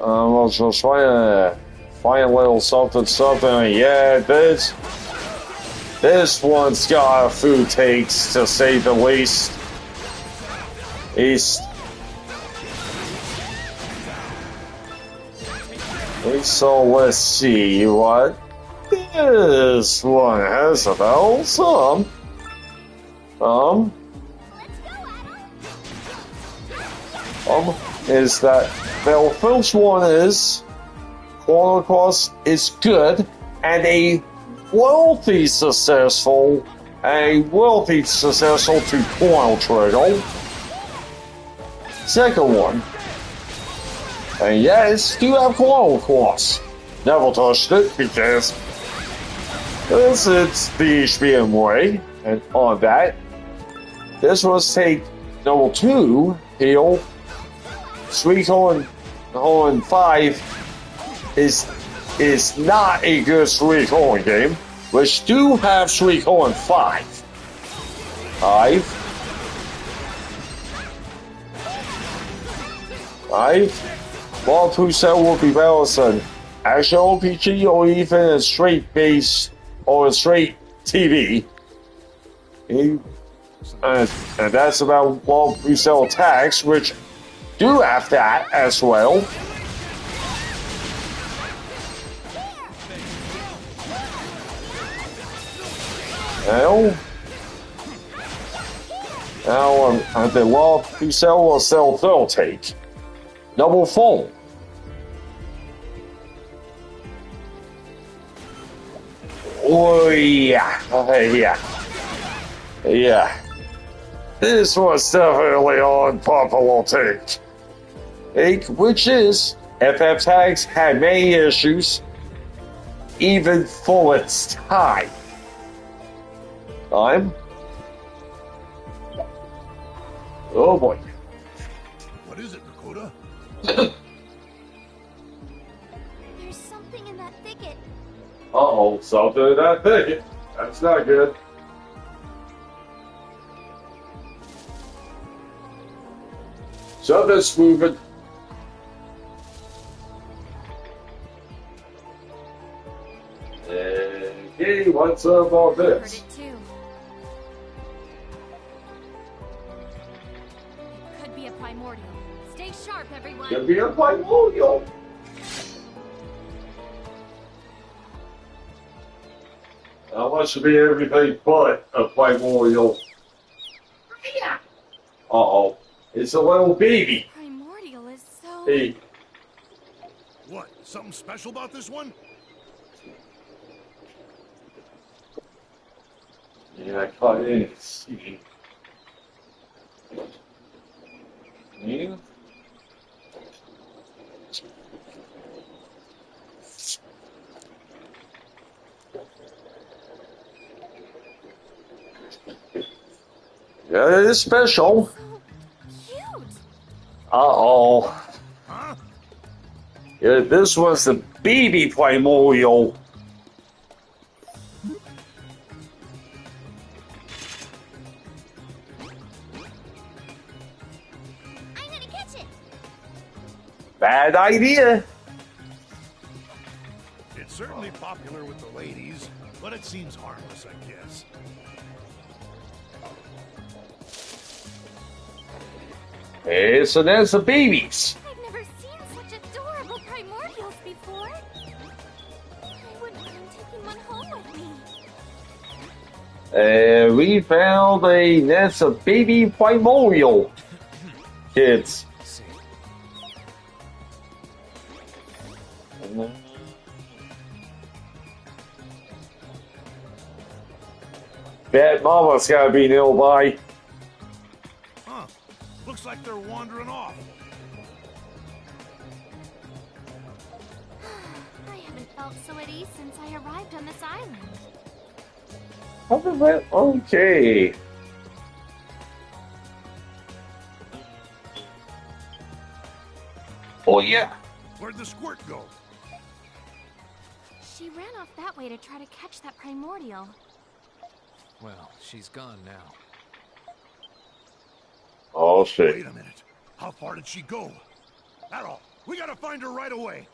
We'll just find a little something, something. Yeah, this one's got a few takes, to say the least. So let's see what this one has about. Is that the first one is Chrono Cross is good and a wealthy successful to Chrono Trigger. Second one, and yes, do have Chrono Cross. Never touched it because it's the HBM way, and on that, this was take number 2 here. Sweet Corn 5 is not a good Sweet Corn game, which do have Sweet Corn 5. Bob Hussein will be better than action RPG or even a straight base or a straight TV. And that's about Bob Hussein attacks, which do have that as well. Now, the Bob Hussein will sell third take. Number 4. Oh yeah. This was definitely on popular take, which is FF Tags had many issues, even for its time. Oh boy.
What is it, Dakota?
There's something in that thicket.
Uh-oh, something in that thicket. That's not good. Something's moving. Hey, what's up on
Heard
this?
it too. It could be a primordial. Stay sharp, everyone.
Could be a primordial. That wants to be everything but a primordial. Uh-oh. It's a little baby.
Primordial is so...
Hey.
What? Something special about this one?
Yeah, I caught in and see. Yeah. Yeah, it is special.
So cute.
Uh-oh.
Huh?
Yeah, this was the baby primordial.
I'm gonna catch it.
Bad idea.
It's certainly popular with the ladies, but it seems harmless, I guess.
Hey, so there's the babies.
I've never seen such adorable primordials before. I wouldn't mind taking one home with me.
We found a nest of baby primordial kids. Bad mama's gotta be nearby.
Huh. Looks like they're wandering off.
I haven't felt so at ease since I arrived on this island.
Okay. Oh yeah.
Where'd the squirt go?
She ran off that way to try to catch that primordial.
Well, she's gone now.
Oh shit.
Wait a minute. How far did she go? Arrow, We gotta find her right away.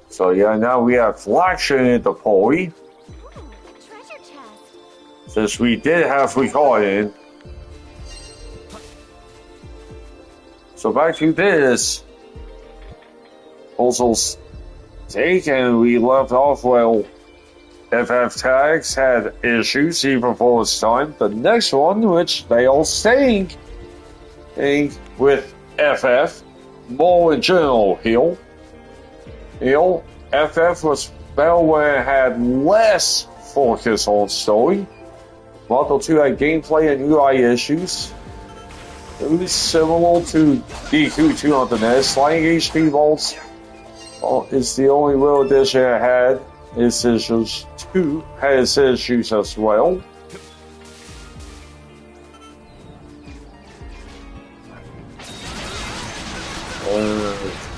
So yeah, now we have flashing in the pole.
Treasure chest.
Since we did have recording. So back to this. Puzzles taken, we left off, well, FF tags had issues even for this time. The next one, which they all staying with FF, more in general here. FF was better when it had less focus on story. Model 2 had gameplay and UI issues. It was similar to DQ2 on the NES. Sliding HP vaults is the only real addition it had. Its issues too has issues as well.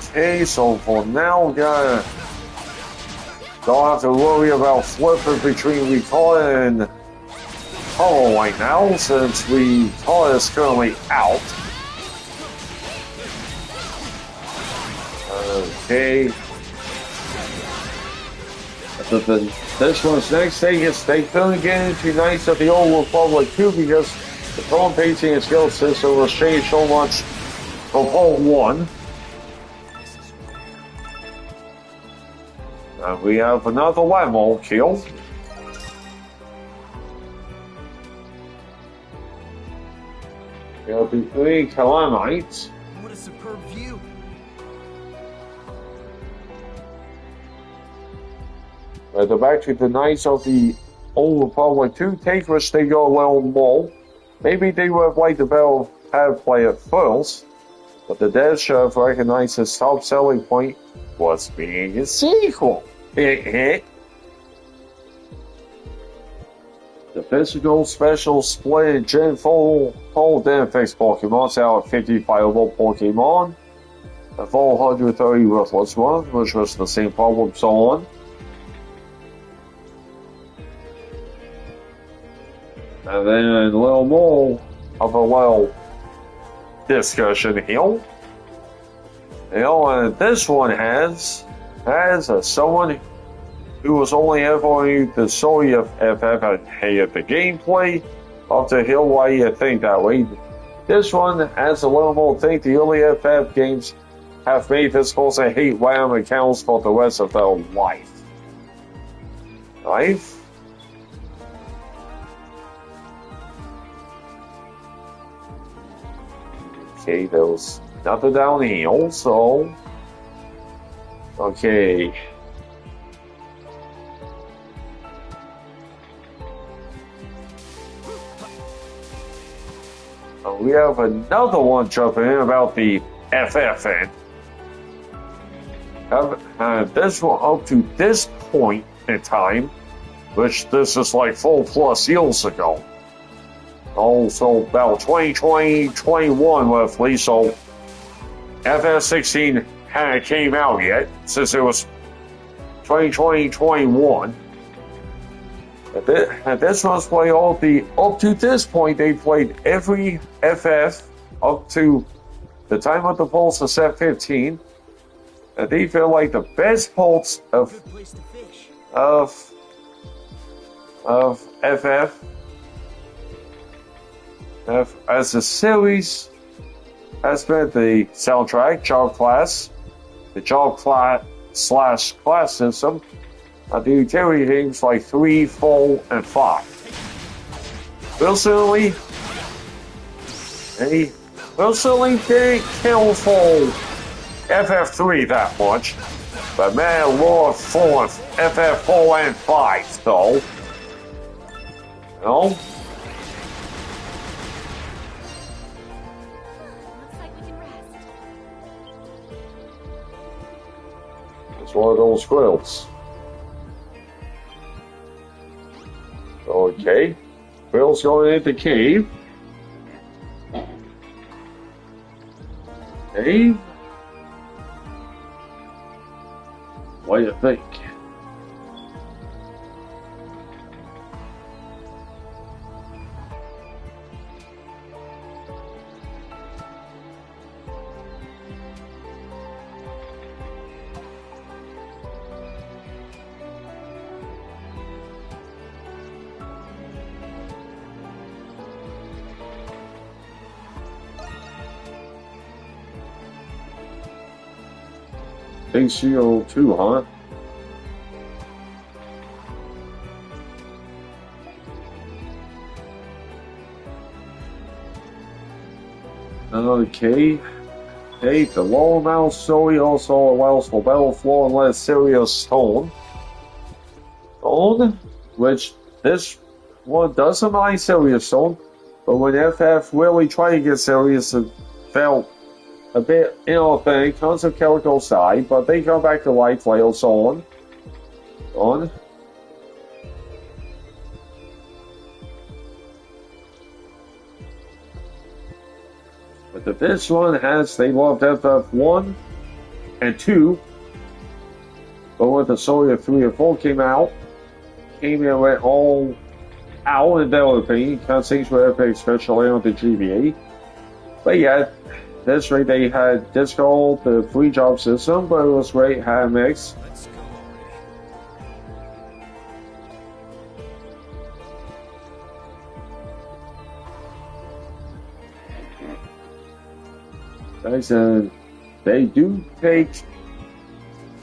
Okay, so for now, don't have to worry about flipping between recording and color right now, since color is currently out. Okay. This one's next thing is they couldn't get into Knights of the Old Republic 2 because the tone pacing and skill system was changed so much from Part 1. And we have another Lamo kill. There'll be 3 Calamites.
What a superb view.
The back to the Knights of the Old Republic 2 take which they go a little more. Maybe they would have liked to have play it first, but the devs should have recognized his top selling point was being a sequel. The physical special split Gen 4 whole didn't fix Pokemon out of 50 fireable Pokemon, and 430 worthless ones, which was the same problem so on. And then a little more of a little discussion here. And this one has someone who was only ever the story of FF and hated the gameplay of the hill. Why you think that way? This one has a little more think the early FF games have made this person hate WAM accounts for the rest of their life. Okay, there was nothing down here, so... Okay. We have another one jumping in about the FFN. This one up to this point in time, which this is like 4+ years ago. Also about 2020, 21 roughly, so FF16 hadn't came out yet, since it was 2020, 21. And this one's played up to this point, they played every FF up to the time of the pulse of set 15. And they feel like the best pulse of FF as a series has been the soundtrack, job class, the job class / class system, and the utility games like 3, 4, and 5. Personally, didn't kill for FF3 that much, but man, Lord for FF4 and 5 though. You know? It's one of those grills. Okay. Grill's going into the cave. Cave? What do you think? HCO2, huh? Okay. Okay, the low amount story also allows for battle floor and less serious stone. Stone, which this one doesn't mind serious stone, but when FF really tried to get serious, it felt a bit inauthentic. Tons of chemicals died, but they come back to life later on. But this one has, they loved FF1 and 2, but when the Soldier 3 and 4 came in and went all out in developing, cutscenes were epic, especially on the GBA. But yeah, this way they had Disco, the free job system, but it was great, had a mix.
Let's go already.
They do take.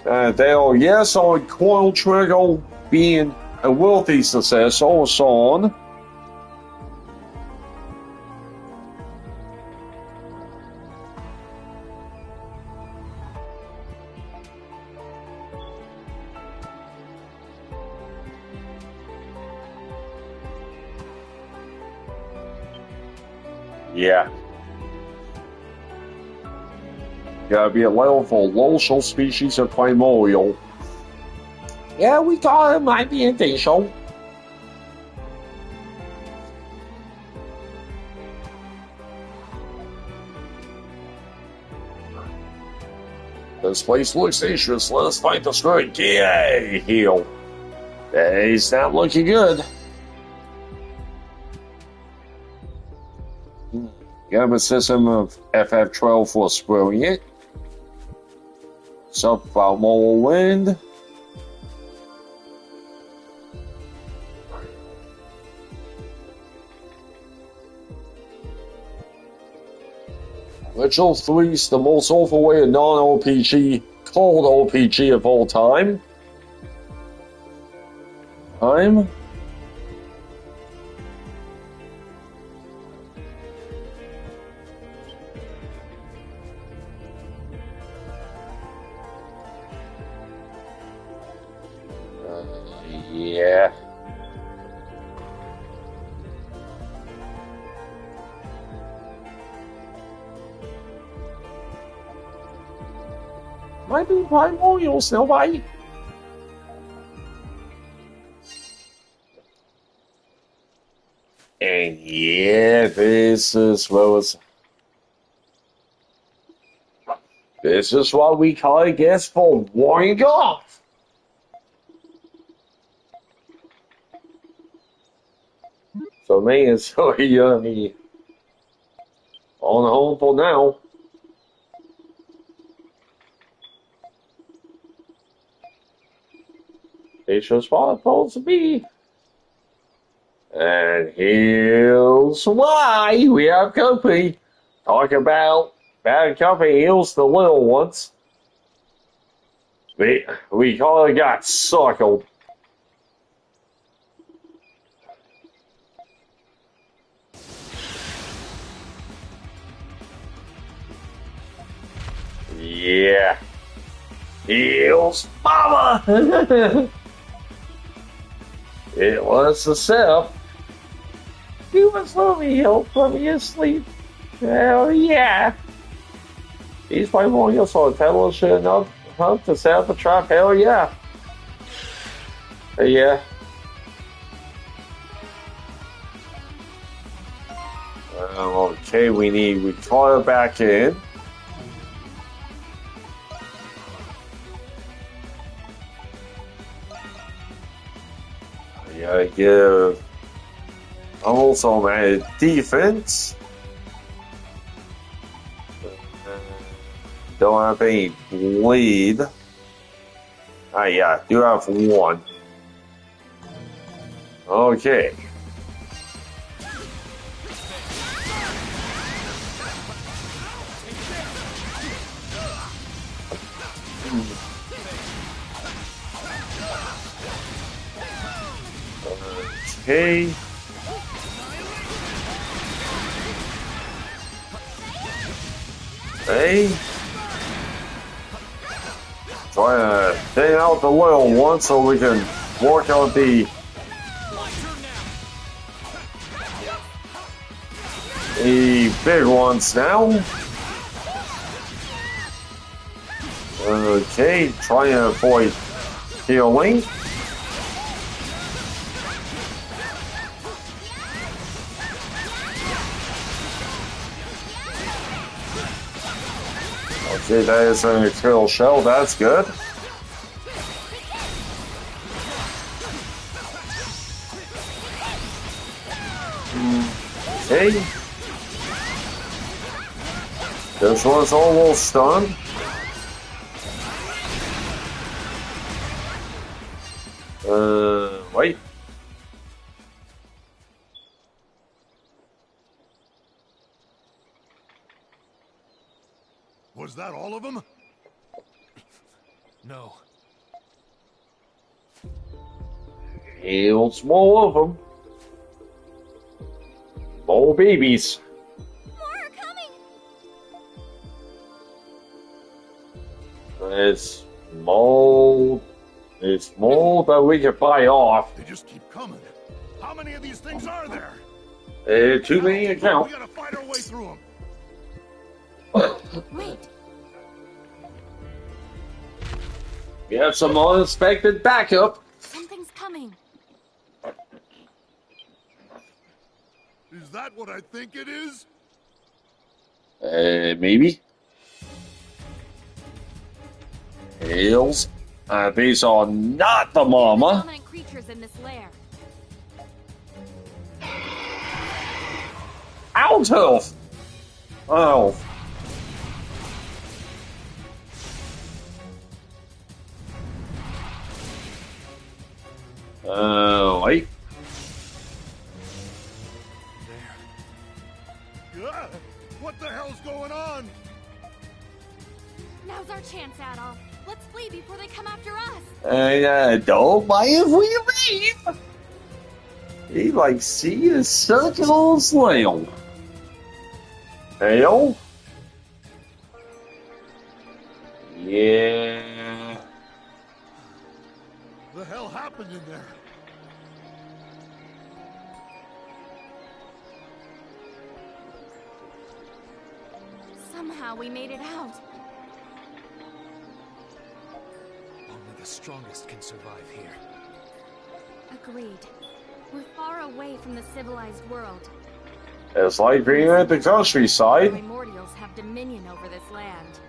They are yes on Coil Trigger being a wealthy success, also on. Yeah. Gotta be a level for local species of primordial. Yeah, we thought it might be a dinosaur. This place looks dangerous. Let us fight the squid. Yay! Heal. It's not looking good. Gamma system of FF12 was brilliant. Subthermal wind. Ritual 3 is the most overweighted non-RPG called RPG of all time. Yeah. Might be primordials, nobody. And yeah, this is what we call a guess for warning off. For me, it's really yummy. On home for now. It's just what it's supposed to be. And here's why we have company. Talk about bad company heals the little ones. We call it got suckled. Yeah. Heals mama. It was a setup. He was loving help from his sleep. Hell yeah. He's primordial, so a pedal should enough to set up a trap. Hell yeah. Yeah. Okay, we call it back in. I give also my defense. Don't have any bleed. Yeah, do have one. Okay. Okay. Hey. Try to take out the little one so we can work on the big ones now. Okay, try to avoid healing. Okay, that is a kill shell, that's good. Okay. This one's almost done. Wait.
Was that all of them?
No.
Here's more of them. More babies.
More are coming.
It's more that we can buy off.
They just keep coming. How many of these things are there?
Too many to count.
We gotta fight our way through them.
Wait,
We have some unexpected backup.
something's coming.
Is that what I think it is?
Maybe. Hills. These are not the mama.
Dominant creatures in this lair.
Out of. Oh. Wait.
Ah, what the hell's going on?
Now's our chance, Adolf. Let's flee before they come after us.
Don't mind if we leave. He likes seeing circles now. Hell? Yeah.
The hell happened in there?
Somehow we made it out.
Only the strongest can survive here.
Agreed. We're far away from the civilized world.
It's like being at the countryside.
Primordials have dominion over this land.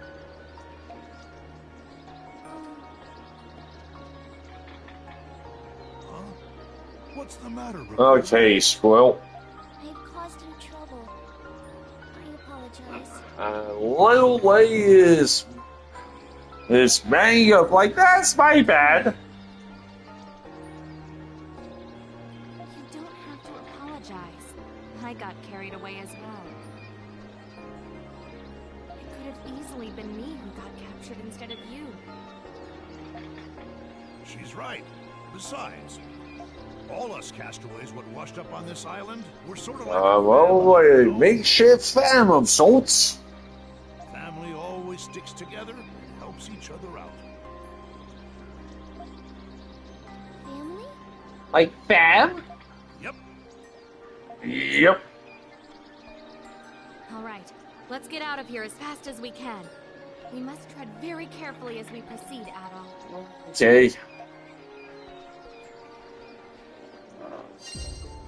Huh? What's the matter, Rebecca?
Okay, Squill.
I've caused you trouble. I apologize.
Little Lay is banging up like that's my bad.
You don't have to apologize. I got carried away as well. It could have easily been me who got captured instead of you.
She's right. Besides, all us castaways what washed up on this island were sort of like
Well, a makeshift fam of sorts.
family always sticks together and helps each other out.
Family?
Like fam?
Yep.
Yep.
All right, let's get out of here as fast as we can. We must tread very carefully as we proceed, Adolf.
Okay.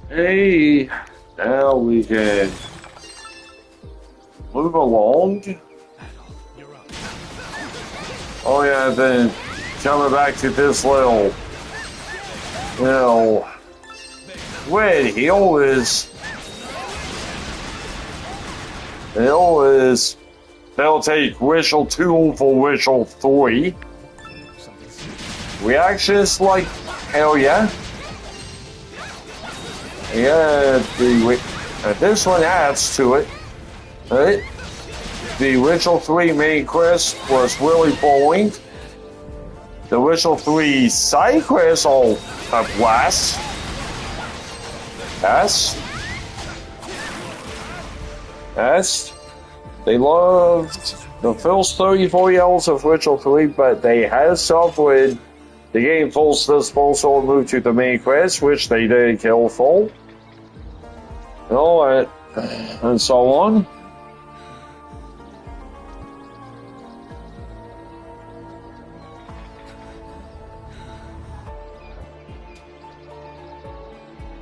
Hey, now we can move along.
You're up.
Oh yeah, then coming back to this little, red hill is, they'll take Whistle 2 for Whistle 3. Reactions like, hell yeah. Yeah, this one adds to it. Right? The Whistle 3 main quest was really boring. The Whistle 3 side quests are a blast. Yes. Yes. They loved the first 34 hours of Ritual 3, but they had stuff when the game forced this also moved to the main quest, which they didn't kill for. And so on.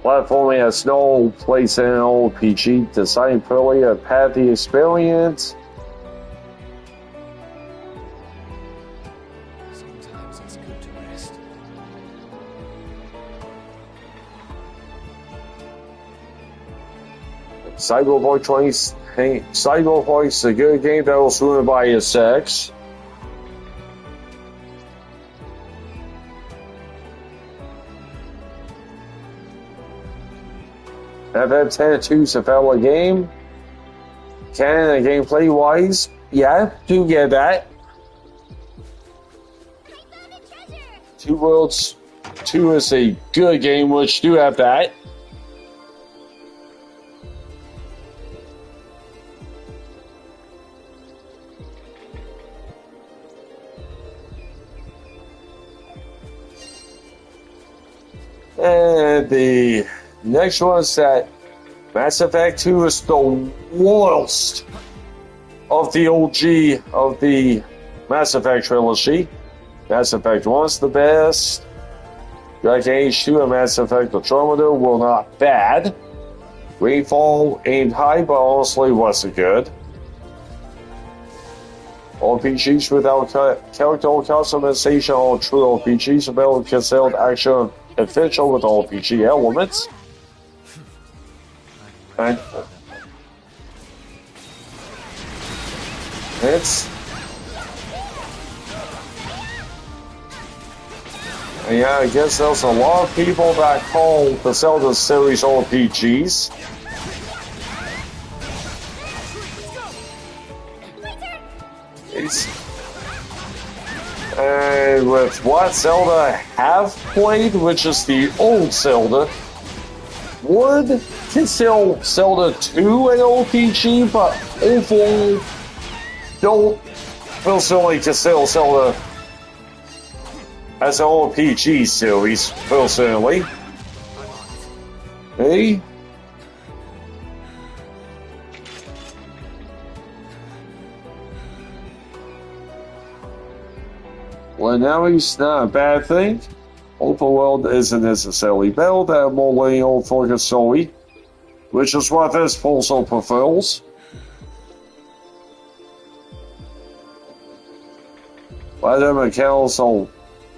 Platforming has no place in an RPG, designed purely to pad the experience.
Sometimes it's good to rest.
Cyberpunk's a good game that was ruined by its sex. FF10 is a valid game. Canon and gameplay wise, yeah, do get that. Two Worlds 2 is a good game, which do have that. And the next one is that Mass Effect 2 is the worst of the OG of the Mass Effect trilogy. Mass Effect 1 is the best. Dragon Age 2 and Mass Effect Andromeda were not bad. Rainfall aimed high, but honestly wasn't good. RPGs without character customization are true RPGs, about considered action adventure with RPG elements. And it's yeah, I guess there's a lot of people that call the Zelda series RPGs. And with what Zelda have played, which is the old Zelda, would consider Zelda 2 an RPG, but overall don't personally consider Zelda as an RPG series, personally. Hey? Well, now it's not a bad thing. Open world isn't necessarily better than a more linear focused story, which is what this also fulfills. Whether mechanics are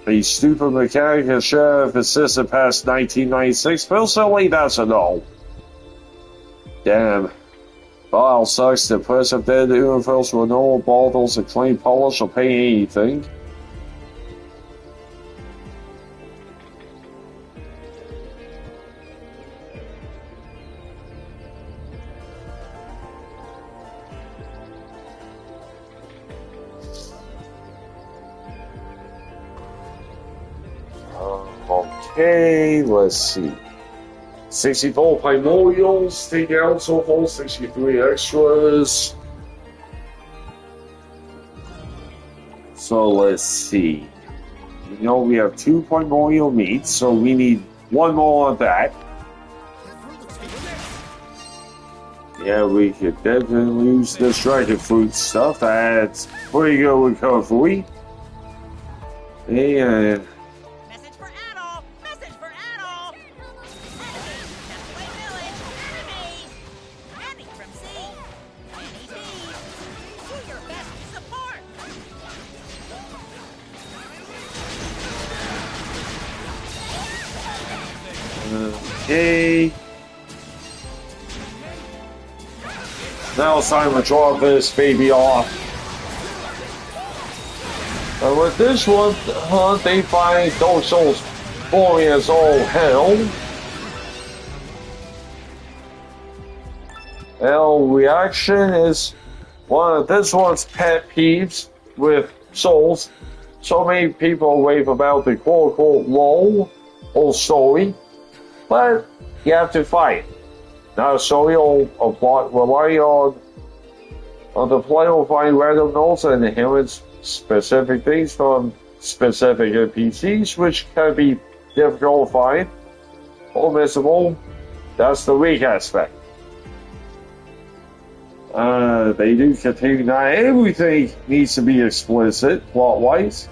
a stupid mechanic and should have existed past 1996, personally, that's a no. Damn. Well, sucks the present day the universe with no bottles of clean polish or paint anything. Okay, let's see. 64 primordials, take out so far, 63 extras. So let's see. You know, we have 2 primordial meats, so we need 1 more of that. Yeah, we could definitely use this dragon fruit stuff. That's pretty good recovery. And okay. Now it's time to drop this baby off. And with this one, they find Dark Souls boring as all hell. Well, reaction is one of this one's pet peeves with Souls. So many people rave about the quote-unquote role or story. But you have to fight. Now, so you'll rely on the player will find random notes and inherit specific things from specific NPCs, which can be difficult to find or missable. That's the weak aspect. They do continue. Not everything needs to be explicit plot-wise.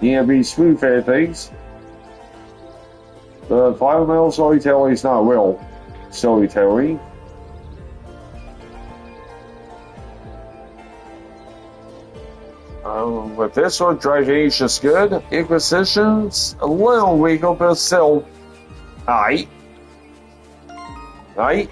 You can be spoon-fed things. The fundamental storytelling is not real storytelling. With this one, Dragon Age is good. Inquisition's a little weaker, but still, aight. Aight.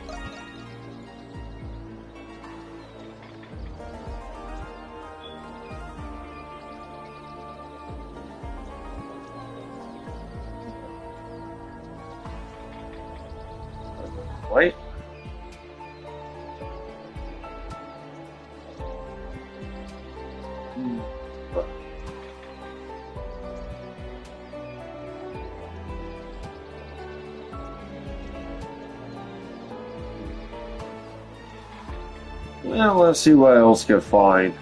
Wait. Well, let's see what else we can find.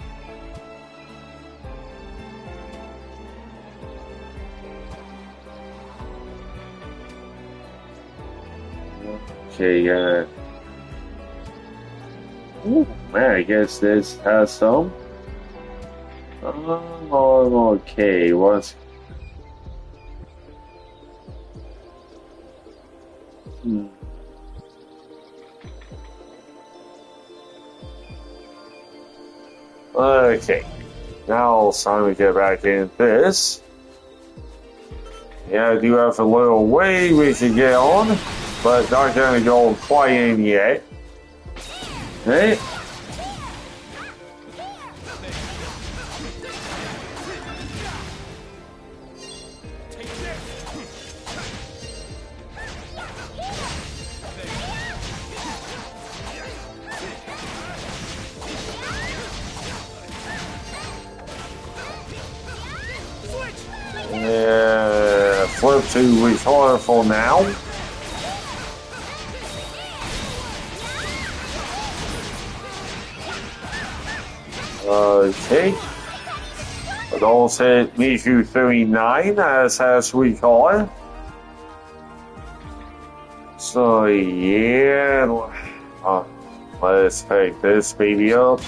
Okay, ooh, man, I guess this has some. Okay, what's... Okay, now it's time to get back in this. Yeah, I do have a little way we can get on, but not gonna go quite in yet. Hey. Flip to recover for now. Okay. But also hit Miku 39 as we call it. So yeah, let's pick this baby up.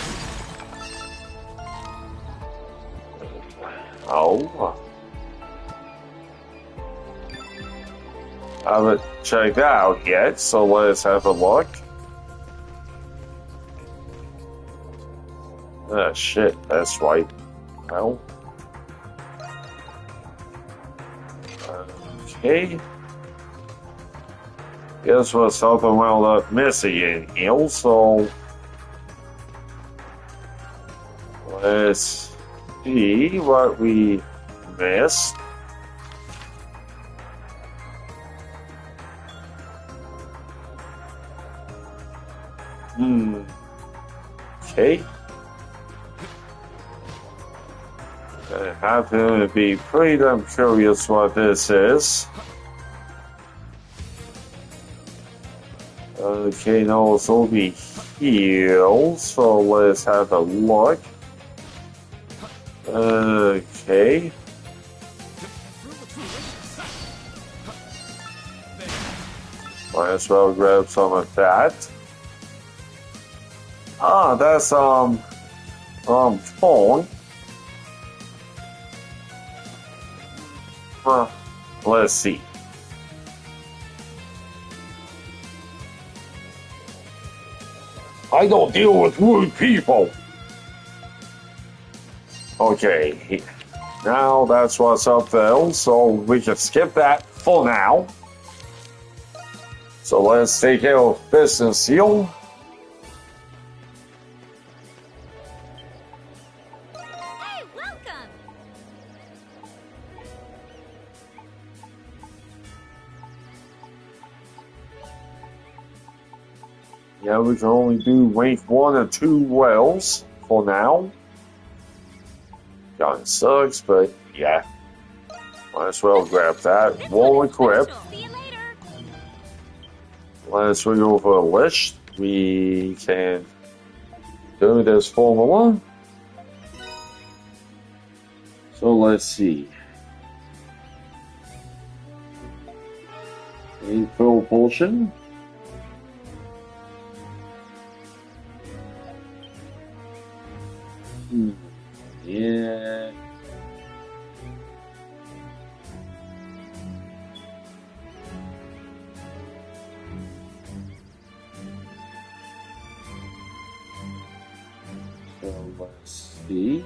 Oh. I haven't checked that out yet, so let's have a look. Ah, shit, that's right. Well. Okay. Guess what, something wound up missing in here, so... let's see what we missed. Okay. I happen to be pretty damn curious what this is. Okay, now it's over here, so let's have a look. Okay. Might as well grab some of that. Ah, that's phone. Let's see. I don't deal with rude people. Okay, now that's what's up there, so we can skip that for now. So let's take care of business here. Yeah, we can only do rank 1 or 2 wells for now. Kinda sucks, but yeah. Might as well grab that. Wall equip. Let's read over a list. We can do this formula. So let's see. A full potion. Yeah. So let's see.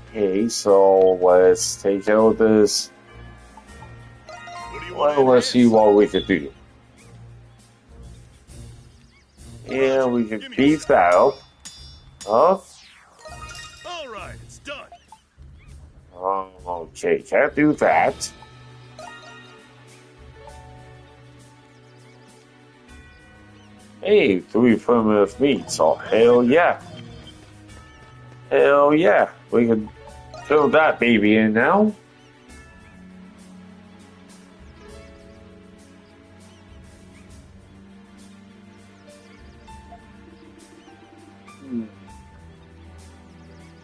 Okay, so let's take out this.
What do you
Well,
want?
let's see what we could do. Yeah, we can beef that up. Huh?
All right, it's done.
Okay, can't do that. Hey, 3 primitive meats. Oh, hell yeah. Hell yeah. We can fill that baby in now.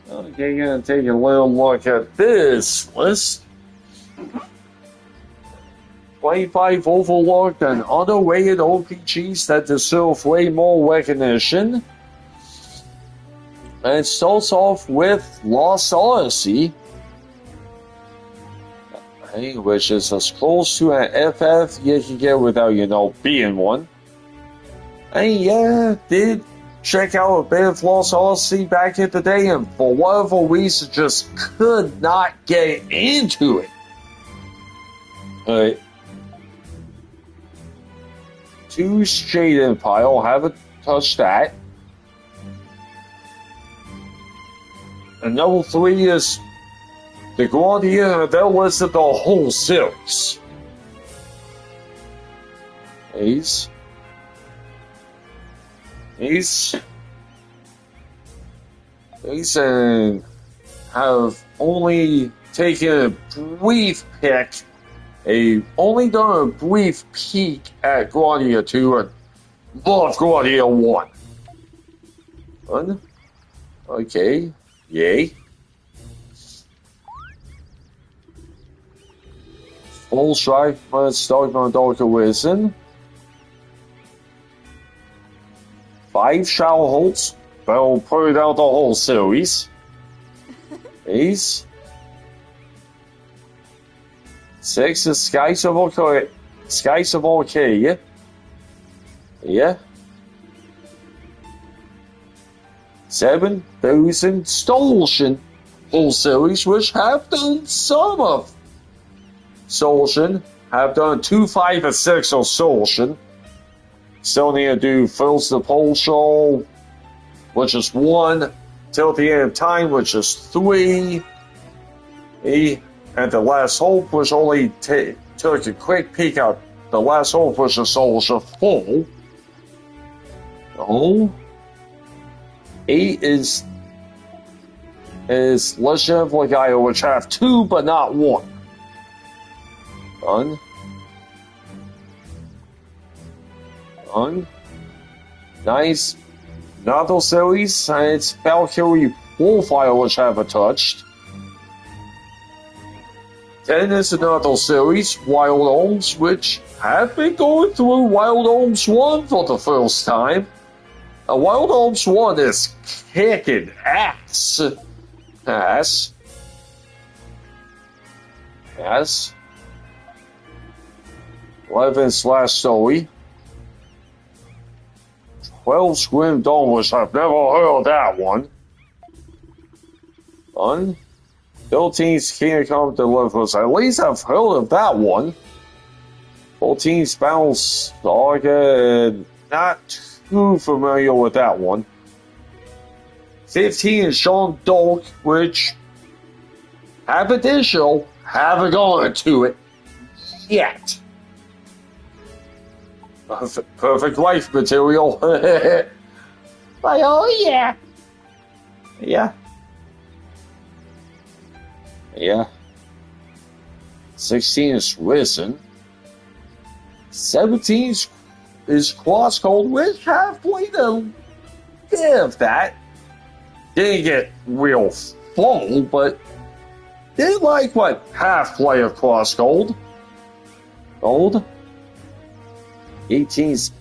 Okay, gonna take a little look at this list. 25 overlooked and underrated RPGs that deserve way more recognition. And it starts off with Lost Odyssey, which is as close to an FF you can get without, being one. And yeah, did check out a bit of Lost Odyssey back in the day, and for whatever reason, just could not get into it. Alright. 2 Shade Empire, haven't touched that. And number 3 is the Guardian, and that listed the whole series. These have only taken a brief only done a brief peek at Guardian 2 and loved Guardian 1. Fun. Okay. Yay. Full Strike, Stark on Darker Risen. 5 Shower Holds, that will put out the whole series. These. 6 is Skies of Arcadia. Yeah. 7, those in Stoltion whole series, which have done some of Stoltion, have done 2, 5, and 6 of Stoltion. Still need to do Fills the Pole Show, which is 1, Till the End of Time, which is 3, and The Last Hope, which only took a quick peek at The Last Hope, which is Stoltion 4. Oh. 8 is Legend of Legaia, which have 2 but not 1. Done. 9's Naruto series, and it's Valkyrie Warfire, which I haven't touched. 10 is the Naruto series, Wild Homes, which have been going through Wild Homes 1 for the first time. Wild Homes 1 is kicking ass. 11's Last Story. 12's Grim Dawn, which I've never heard of that one. 13's Kingdom Deliverance, at least I've heard of that one. 14's Battle Saga, not too familiar with that one. 15 is Jean d'Arc, which additional, haven't gone to it yet. Perfect life material. Like, oh yeah. Yeah. Yeah. 16 is risen. 17 is cross cold, which halfway to give that. Didn't get real full, but did like what? Halfway of cross gold. Gold. 18's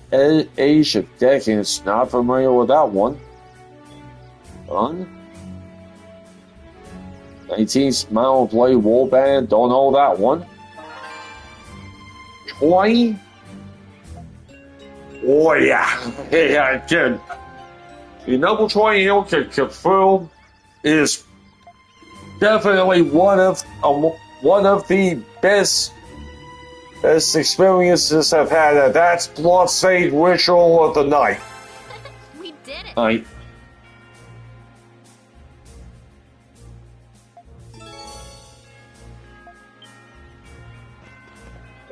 Age of Decadence, not familiar with that one. 19's Mount Blade Warband, don't know that one. 20. Oh yeah, yeah, kid. The number 20 you can confirm is definitely one of the best experiences I've had. That's Bloodstained Ritual of the Night.
We did it.
Night.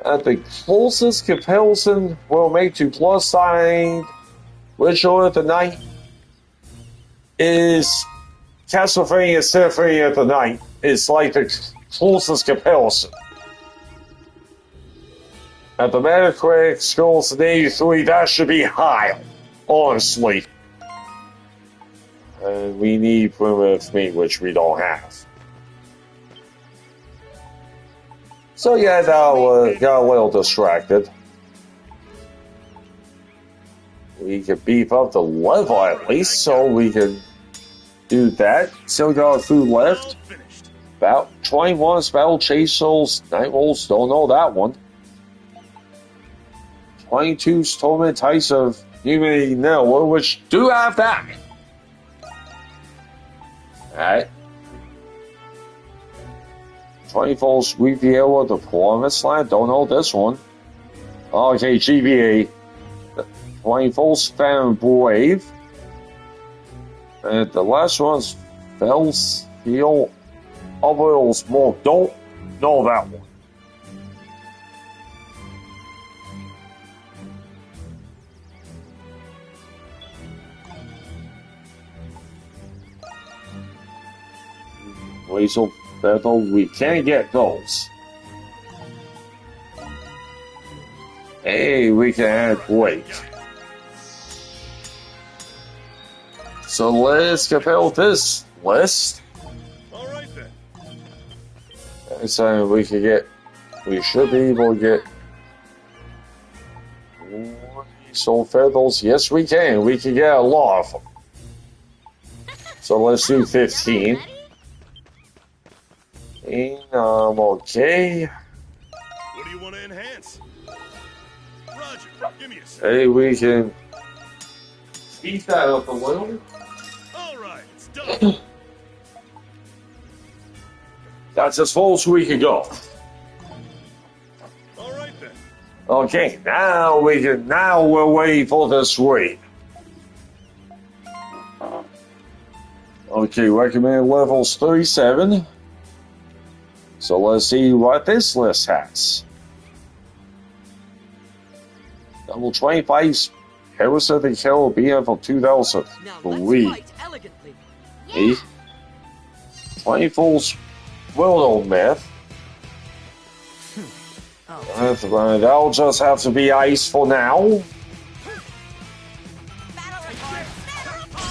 The closest comparison we'll make to Bloodstained Ritual of the Night is Castlevania Symphony of the Night. It's like the closest comparison. At the Metacritic scores an 83, that should be high, honestly. We need Primitive Meat, which we don't have. So yeah, now got a little distracted. We can beef up the level at least, so we can do that. Still got food left. About 21 Battle Chase Souls, Night Rolls, don't know that one. 22's Torment Tice of Humanity Nil, which do have that. Alright. 24's Reveal of the Promised Land, don't know this one. Okay, GBA. 24's Phantom Brave. And the last one's Fells Heal Overall Smoke, don't know that one. Weasel Battle, we can't get those. Hey, we can add weight. So let's compare this list.
Alright then.
And so we should be able to get Weasel Feathers. Yes, we can. We can get a lot of them. So let's do 15. And okay.
What do you want to enhance? Roger, give me a sec.
Hey, we can speed that up a little.
Alright, it's done.
That's as far as we can go.
Alright then.
Okay, now we're waiting for the sweep. Okay, recommended levels 37. So let's see what this list has. Level 25's Heroes of the Caribbean from 2003.
Yeah.
24's World Myth. That'll just have to be ice for now.
Battle report. Battle report.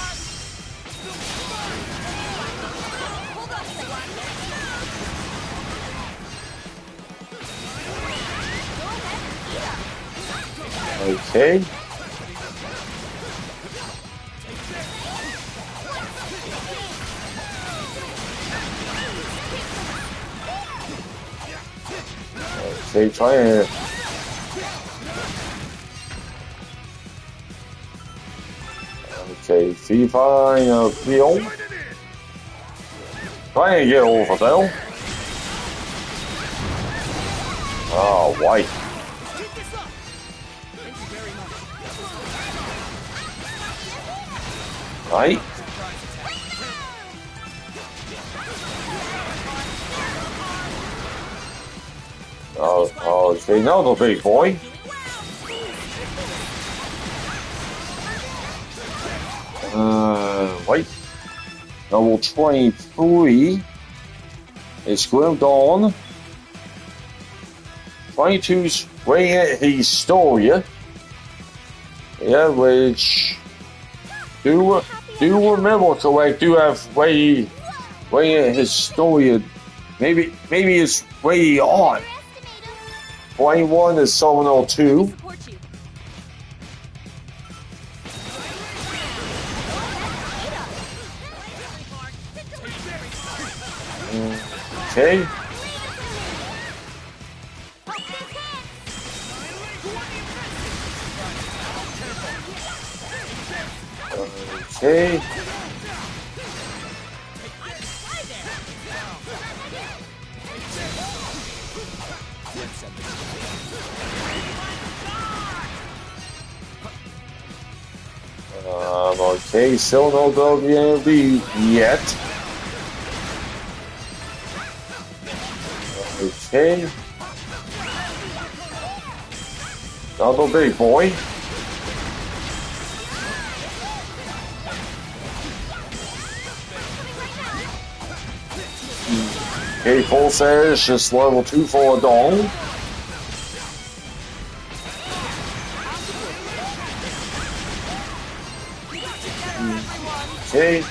Hold on a second. Go ahead and beat 'em.
Okay. Okay, trying to... Okay, FIFA, Peel. Trying to get over there. Oh, white. Right? Okay, now the big boy. Wait. Level 23 is Grim Dawn. 22's Radiant Historia. Yeah, which do remember correct, do have Radiant Historia. Maybe it's way on. 21 is 702. Okay. Okay. Okay, still no WMB yet. Okay. Another big boy. Okay, full says just level 2 for a dong. Okay.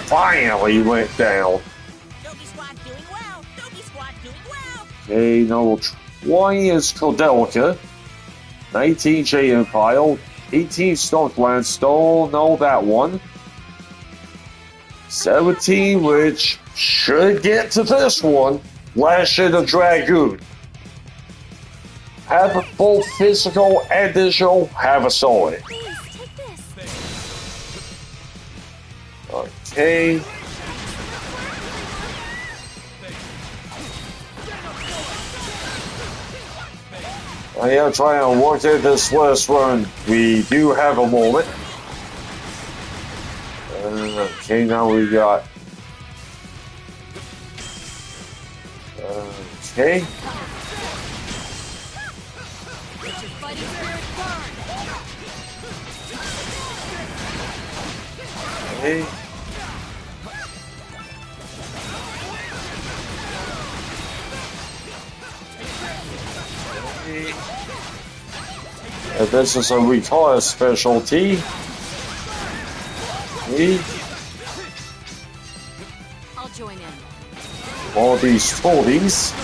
Finally went down. Okay, number 20 is Codelica. 19 J Empire. 18 Stockland. Still know that one. 17, which should get to this one. Lash of the Dragoon. Have both physical and digital. Have a solid. Okay. I am trying to work at this list when we do have a moment. Okay, now we got. Okay. Okay. This is a retire specialty.
I'll join in.
All these toadies.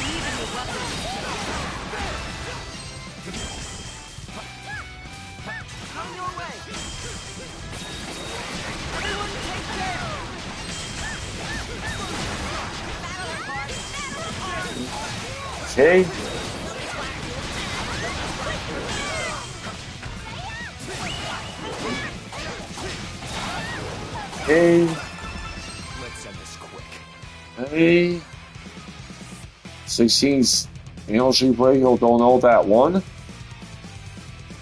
Okay. Okay.
Let's end this quick.
Hey. 16's Energy Radio, don't know that one.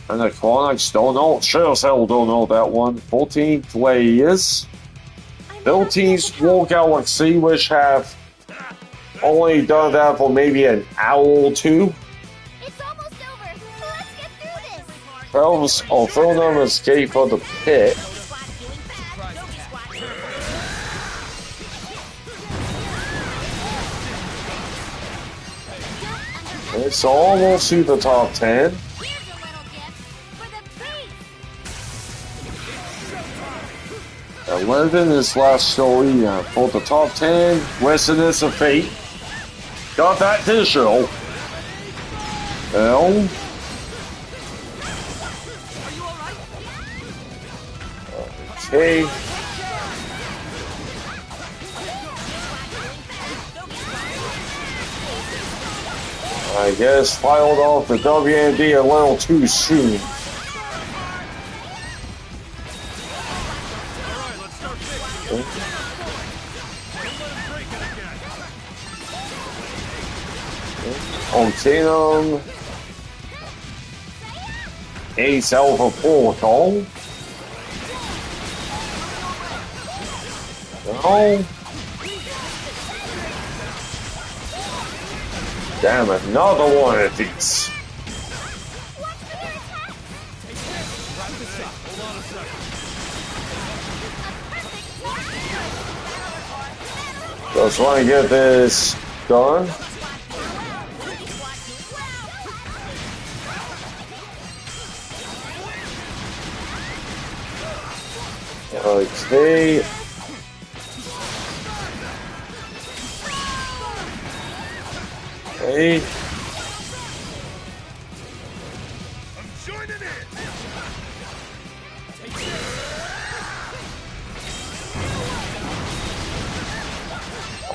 And the Chronics don't know, sure as hell don't know that one. 14 Players. 15's War Galaxy, which have only done that for maybe an hour or two.
It's almost over. Let's get through this.
12's Ophidium Escape from the Pit. It's almost to the top 10.
Here's a little gift for the beast.
11 is last story for the top 10. Resonance of Fate. Got that digital. L. Okay. I guess filed off the WMD a little too soon. Ultinum. Ace Alpha Portal. No. Damn, another one of these. Just want to get this done. Okay. Okay.
I'm joining in.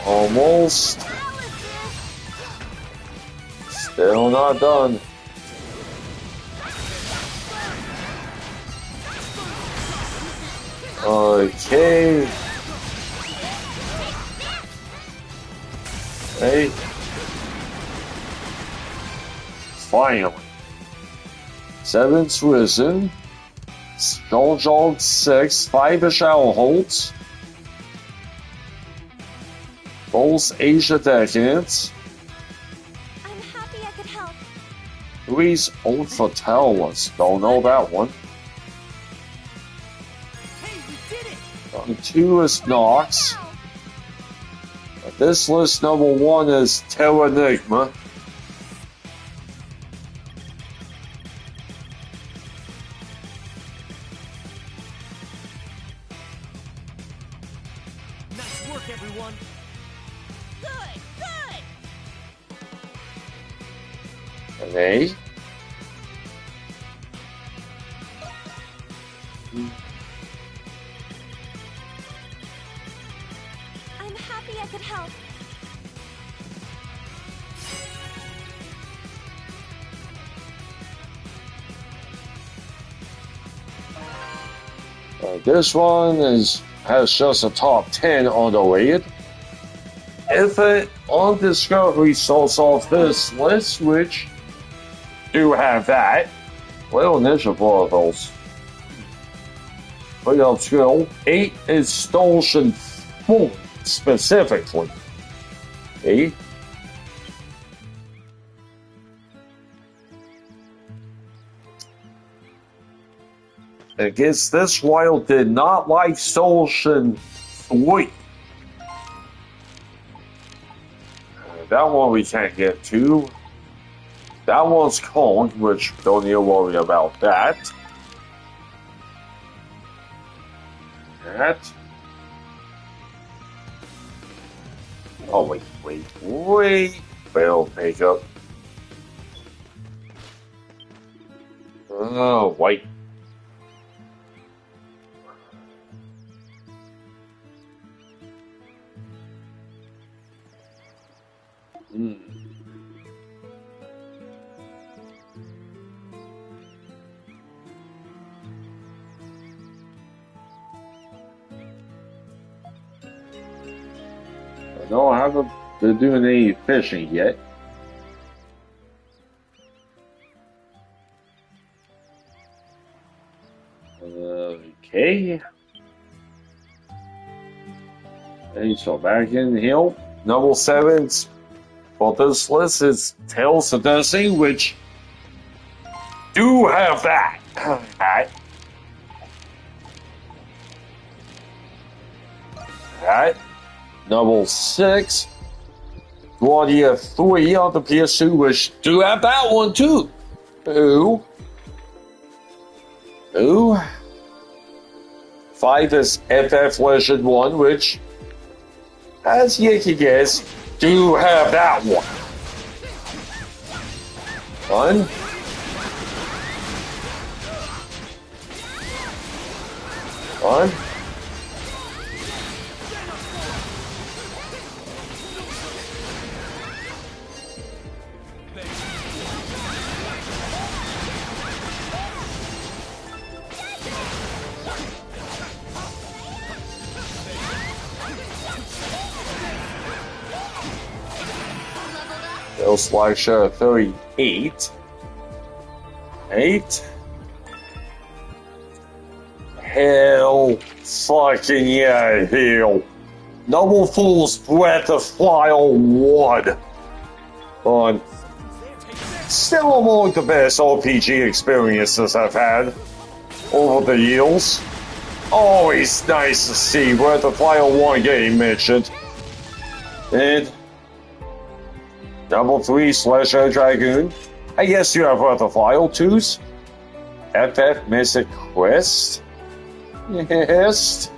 Almost. Still not done. Okay. Hey. Finally. 7's risen. Skulljaw 6. 5 is Shadowholds. Bulls Asia Decadence.
I'm happy I could help.
3's Old Fatalis. Don't know that one.
Hey, we did it!
2 is Nox. This list number 1 is Terranigma.
Nice work, everyone!
Good, good.
An A.
I'm happy I could help.
This one has just a top 10 on the rated. If it on Discovery starts off this list, which do have that, little ninja portals. Pretty obscure. 8 is Stolshan 4 specifically. Okay. I guess this wild did not like Stolshan 3. That one we can't get to. That one's Kong, which don't need to worry about that. That. Oh, wait. Failed makeup. Oh, wait. No, I haven't been doing any fishing yet. Okay. Okay, so back in here. Number 7's for this list is Tales of Destiny, which do have that. Alright. Number 6, Guardia 3 on the PS2, which do have that one too. Ooh. 5 is FF Legend 1, which, as you can guess, do have that one. 1. Slasher 38. 8. Hell fucking yeah, hell. Noble Fool's Breath of File 1. But still among the best RPG experiences I've had over the years. Always nice to see Breath of File 1 getting mentioned. And number 3, Slasher Dragoon. I guess you have Breath of File 2's FF Mystic Quest. Yes.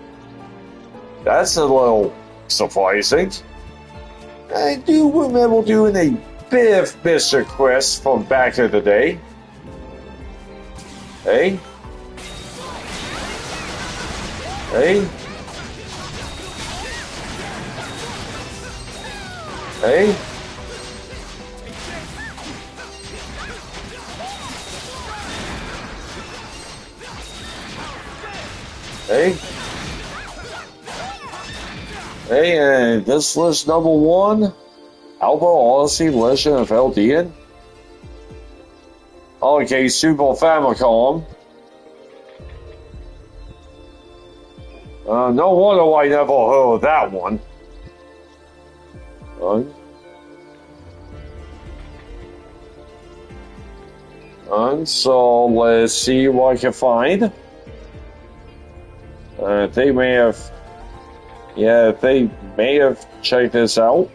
That's a little surprising. I do remember doing a bit of Mystic Quest from back in the day. Hey? Hey? Hey? Hey? Hey, and this list number 1, Alba Odyssey Legend of Eldian. Okay, Super Famicom. No wonder I never heard of that one. And so let's see what I can find. They may have checked this out.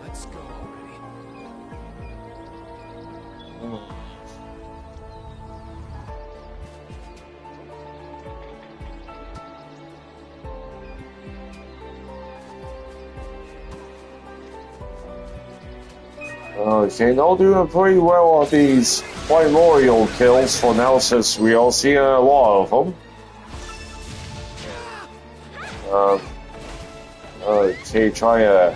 Let's go already.
Okay, now doing pretty well on these primordial kills for now, since we all see a lot of them. Okay, try to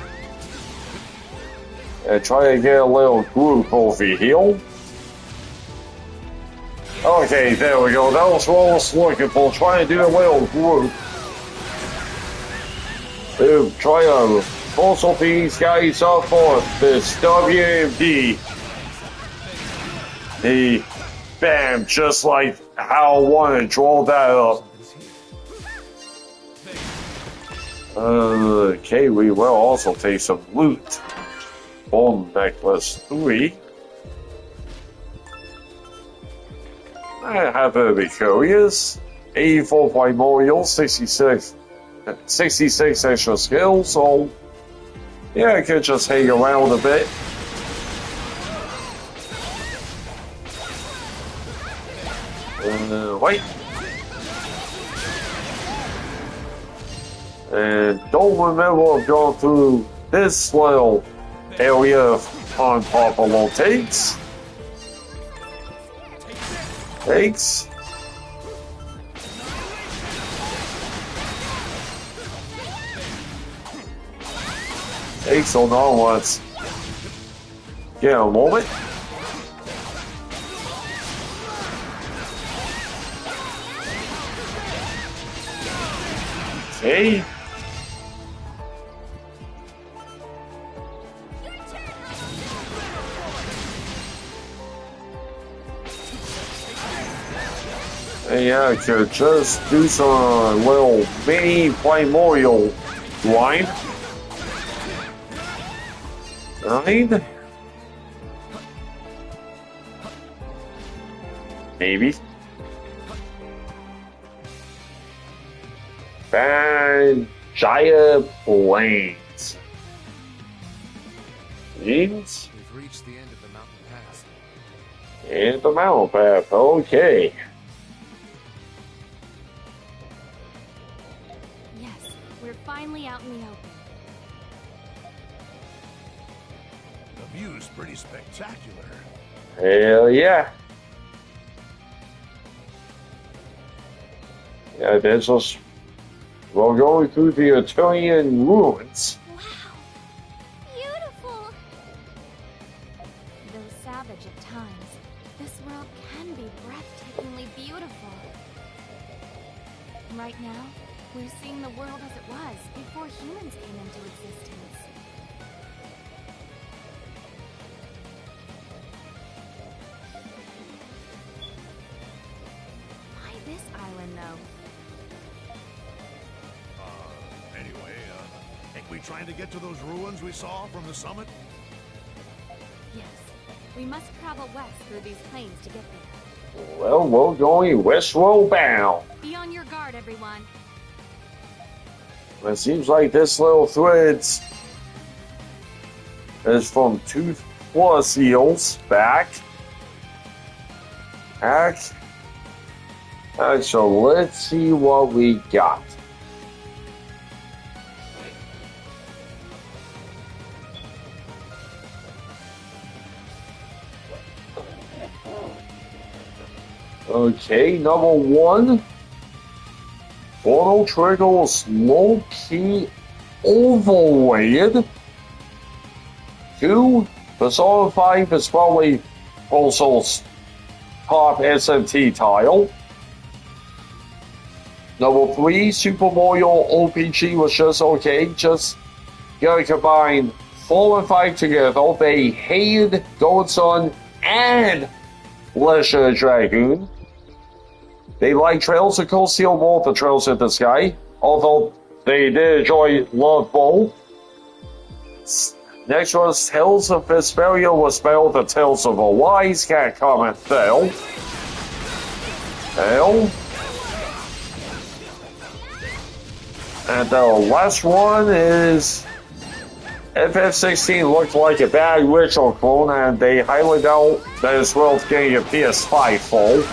get a little group over here. Okay, there we go. That was what I was looking for. Trying to do a little group. Try to puzzle these guys up for this WMD. Bam, just like how I want to draw that up. Okay, we will also take some loot. Bone necklace 3. I have to be curious. 84 primordial, 66 extra skill, so yeah, I could just hang around a bit. Wait. And don't remember going through this little area of unpopular takes. Takes. Takes on all once. Get a moment. Okay. Yeah, I could just do some little mini primordial line. Right? Maybe. Bad giant plains. Means?
We've reached the end of the mountain path.
And the mountain path, okay.
Yes, we're finally out in the open.
The view's pretty spectacular.
Hell yeah. Yeah, there's just, we're going through the Italian ruins.
Wow. Beautiful.
savage at times, this world can be breathtakingly beautiful. Right now, we're seeing the world as it was before humans came into existence. Why this island, though?
Anyway, ain't we trying to get to those ruins we saw from the summit?
Yes, we must travel west through these plains to get there.
Well, we're going westward bound.
Be on your guard, everyone.
It seems like this little thread is from 2+ seals back. Alright, so let's see what we got. Okay, number 1. Photo triggers low-key overlaid. 2. Personifying is probably also top SMT tile. Number 3, Super Mario OPG was just okay. Just gotta combine 4 and 5 together. They hated Golden Sun and Legend of Dragoon. They like Trails of Cold Steel more than Trails in the Sky, although they did enjoy love both. Next was Tales of Vesperia was better than Tales of Arise. Can't comment there. And the last one is FF16 looked like a bad ritual clone, and they highly doubt that it's worth getting a PS5 full.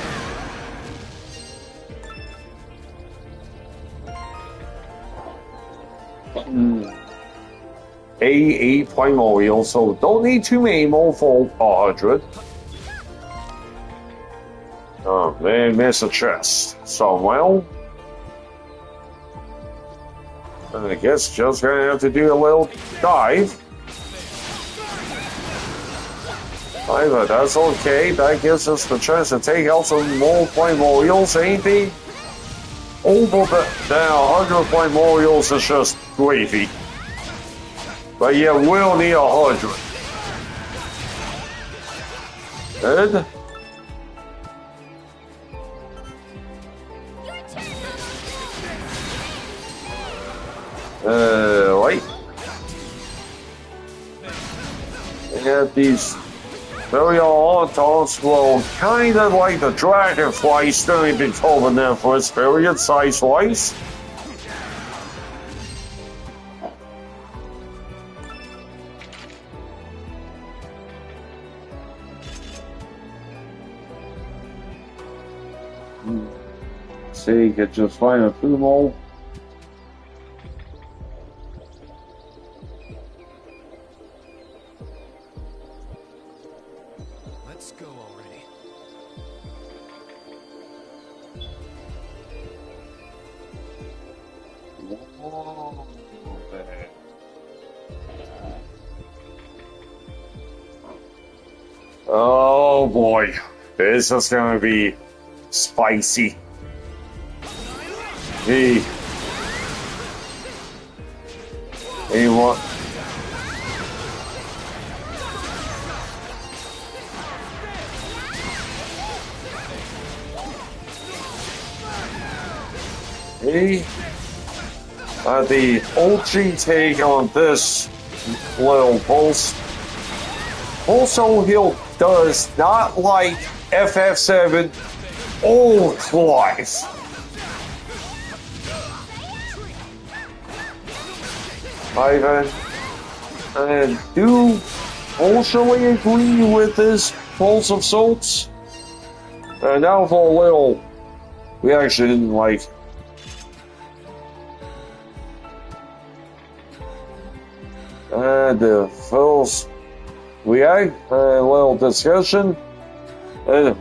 A8 primordial, so don't need too many more for 100. Oh man, missed a chest. So well, I guess just gonna have to do a little dive. But that's okay. That gives us the chance to take out some more primordials. Anything over than 100 primordials is just gravy. But yeah, we'll need 100. Good. Wait. We have these very autons will kind of like the dragonfly still been told them for its period size-wise. See, you could just find a few more.
Let's go already.
Oh boy, this is gonna be spicy. Hey, what? Hey, the OG take on this little pulse. Also, he does not like FF7 or Clive. Ivan, and do also agree with this Pulse of Salts. And now for a little reaction, like. And the first a little discussion in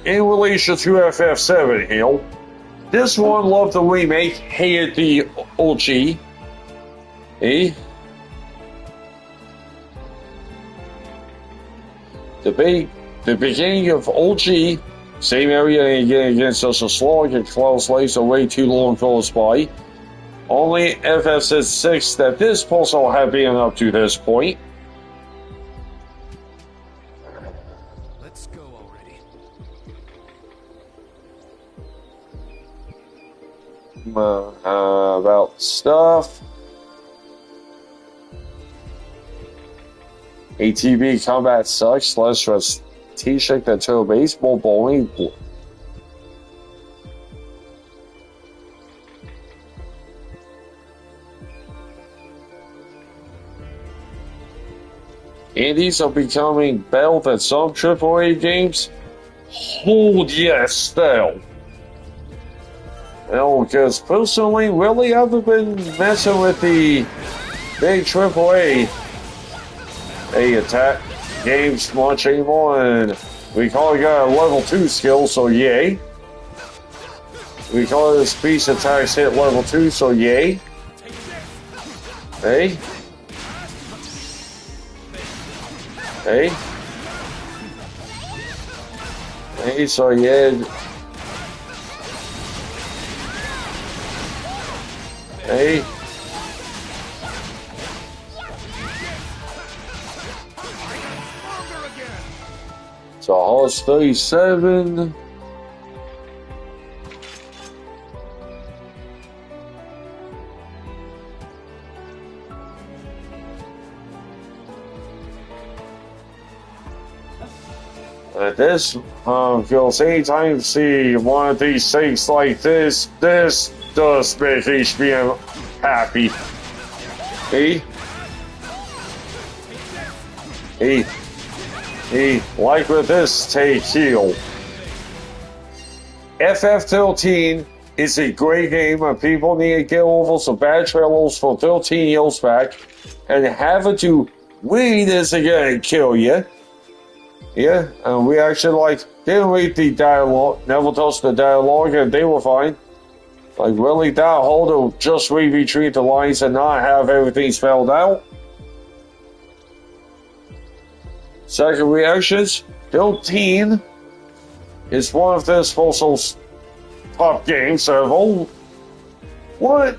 relation to FF7 here. This one loved the remake, hated the OG. the beginning of OG, same area again against us a slog and close lace way too long goes by. Only FF6 that this puzzle have been up to this point.
Let's go already.
About stuff. ATV combat sucks. Less stress. T-shirt that turtle baseball bowling. Indies are becoming belt at some AAA games. Hold yes, though. No, because personally, really haven't been messing with the big AAA attack games much anymore, and we call it got a level 2 skill, so yay. We call it speech attacks hit level 2, so yay. Hey. Hey. Hey, so yeah. Hey. So horse 37. This feels anytime you see one of these things like this does make HBM happy. Hey. Hey. Hey, like with this take heal. FF13 is a great game and people need to get over some bad trailers for 13 years back and having to read this again and kill you. Yeah, and we actually didn't read the dialogue, never touched the dialogue, and they were fine. Really that hard to just read between the lines and not have everything spelled out. Second reactions, 13 is one of this fossils top games ever. Wouldn't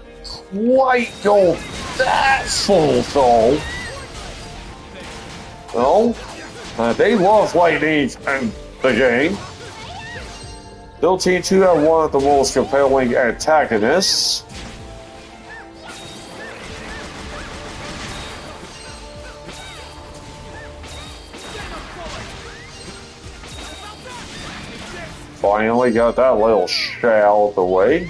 quite go that full though. No, they love lightning in the game. 13 too have one of the most compelling antagonists. Finally got that little shit out of the way.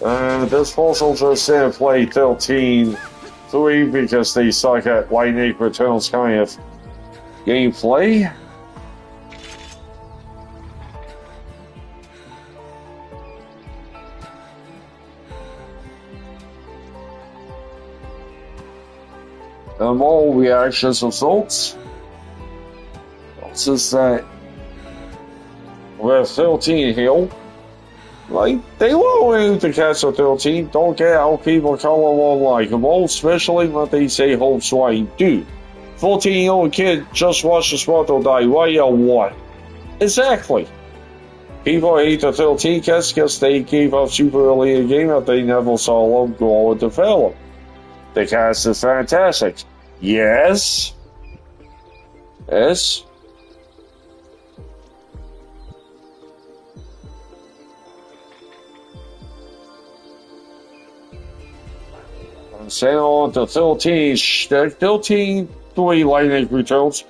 This fossil just didn't play 13-3 because they suck at lightning returns kind of gameplay. More reactions results. It's just that with 13 here, they were to catch a 13. Don't get how people call them unlikable, especially when they say hopes why do. 14-year-old kid just watched his mother die, why or what? Exactly. People hate the 13 kids because they gave up super early in the game and they never saw them grow and develop. The cast is fantastic. Yes. Yes. Saying on the 13 shtick, 13-3 lightning returns.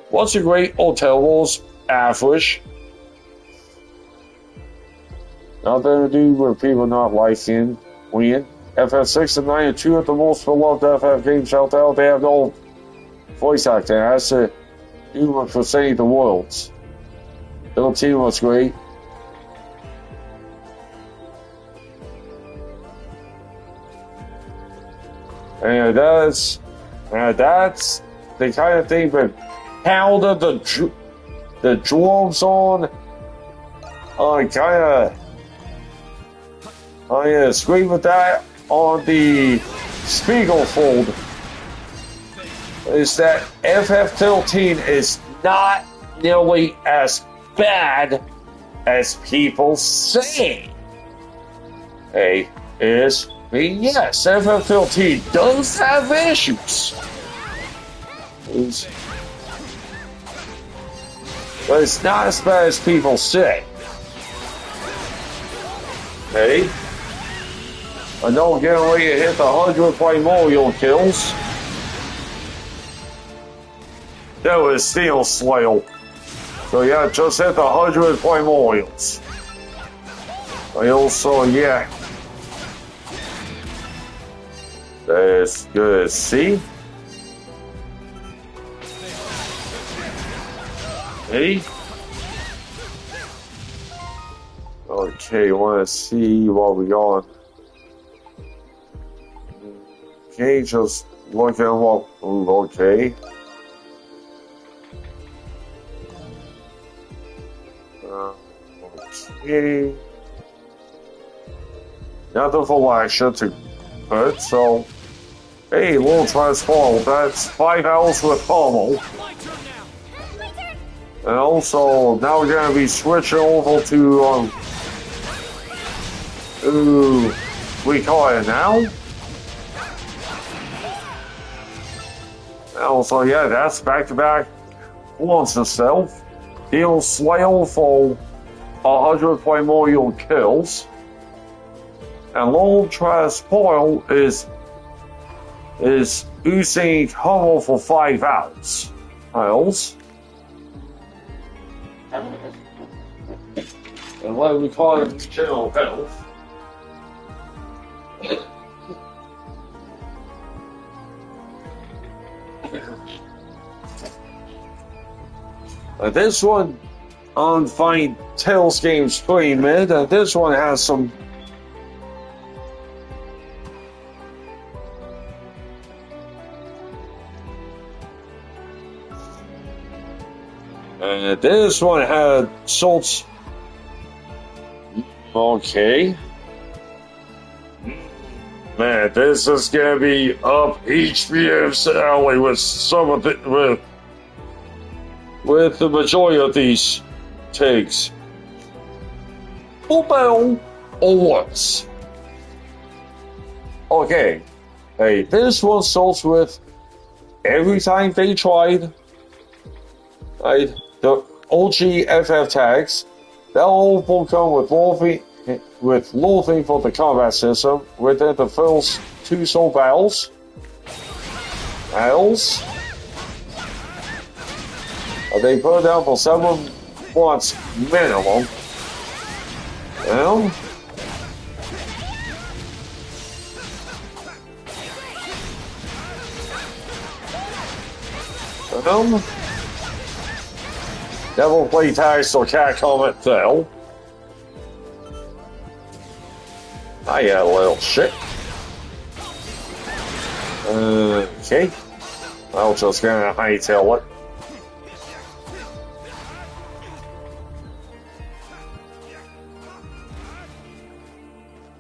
What's a great hotel was average. Nothing to do with people not liking win. FF6 and 9 are two of the most beloved FF games out there. They have no voice acting. It has to do with saying the worlds. 13 was great. And that's the kind of thing that pounded the drums on. Scream with that on the Spiegelfold. is that FF13 is not nearly as bad as people say. Yes, FF13 does have issues. But it's not as bad as people say. I know getting ready to hit the 100 primordial kills. That was Steel Slail. So yeah, just hit the 100 primordials. I also, yeah. That's good. See? Hey? Okay, want to see what we got. Okay, just look at what. Okay. Okay. Nothing for action to put, so. Hey, little transform. That's 5 hours with Pommel. And also, now we're gonna be switching over to, we call it now? Also, yeah, that's back-to-back once itself. He'll slail for 100 primordial kills. And Lone Transportal is using Hummel for 5 hours. And what we call it general health. This one on Fine Tails Games pretty mid, and this one has some. And this one had salts. Okay. Man, this is gonna be up HBM's alley with some of it, with the majority of these takes. Or once. Okay. Hey, this one starts with every time they tried the OG FF tags, that all will come with loathing for the combat system within the first 2 soul battles. They put down for 7 months minimum. Devil play tags so can't comment though. I got a little shit. Okay. I'll just gonna hightail it.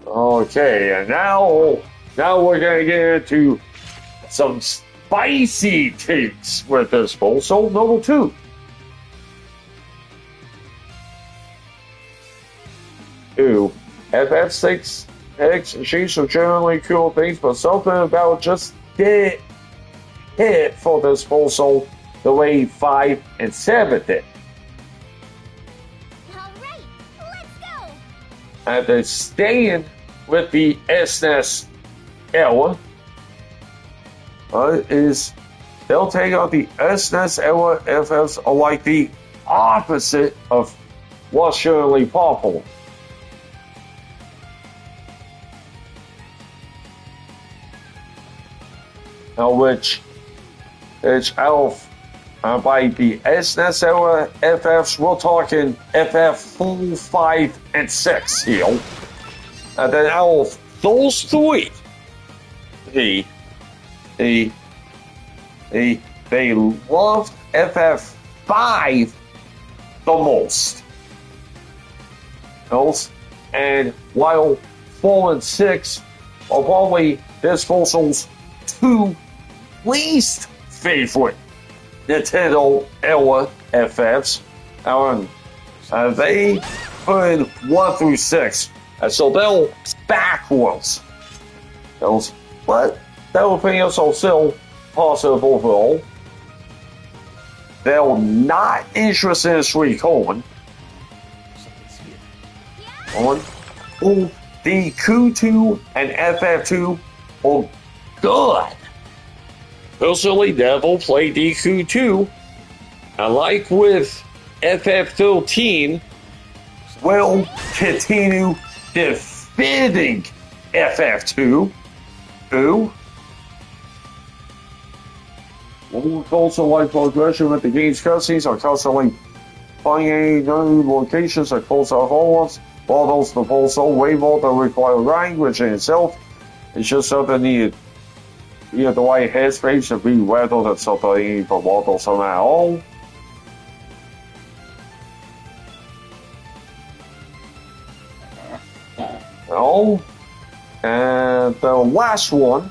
Okay, and now we're gonna get into some spicy takes with this full soul level 2. FF6 X and sheets are generally cool things, but something about just didn't hit for this full soul the way 5 and 7 did.
Alright, let's go!
And they're staying with the SNES era is they'll take out the SNES era FFs are like the opposite of what's generally popular. Which out by the SNES era FFs, we're talking FF 4, 5, and 6 here. And then out of those 3, they loved FF 5 the most. And while 4 and 6 are probably this fossils 2 least favorite Nintendo era FFs. They put in 1 through 6. And so they'll backwards. But everything else are still positive overall. They're not interested in Suicune.
Something's here.
On the Q2 and FF2 are good. Personally, never played the Q2. And like with FF13, will continue defending FF2. Who? Also like progression with the game's cutscenes are constantly finding new locations and closer homes. Models the also way more than require language in itself. It's just something needed. You have the right headspace to be rather than something for models somehow. No. And the last one,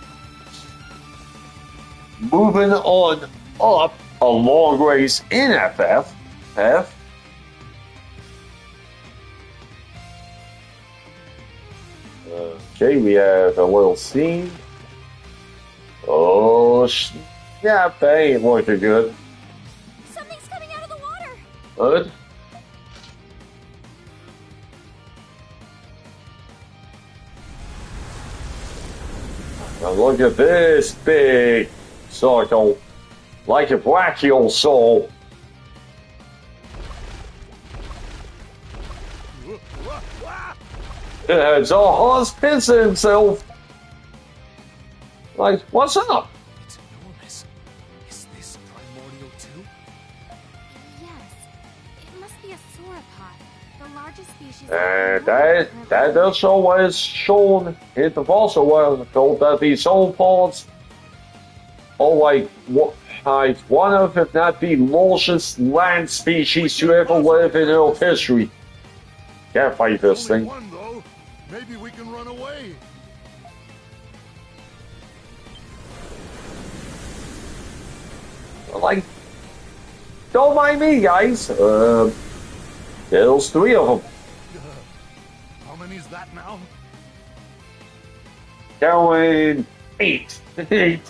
moving on up a long race in FF. Okay, we have a little scene. Oh, snap, that ain't looking good.
Something's coming out of the water.
Good. Now look at this big circle, like a brachial soul. It's a horse pissing himself. Like, what's up?
It's enormous. Is this primordial too?
Yes. It must be a sauropod, the largest species.
And that does show what is shown in the fossil world, that these sauropods are like one of, if not the largest land species to ever live in Earth history. Can't fight this
Only
thing.
one, though. Maybe we can run away.
Like, don't mind me, guys. There's 3 of them.
How many is that now?
Counting 8. 8.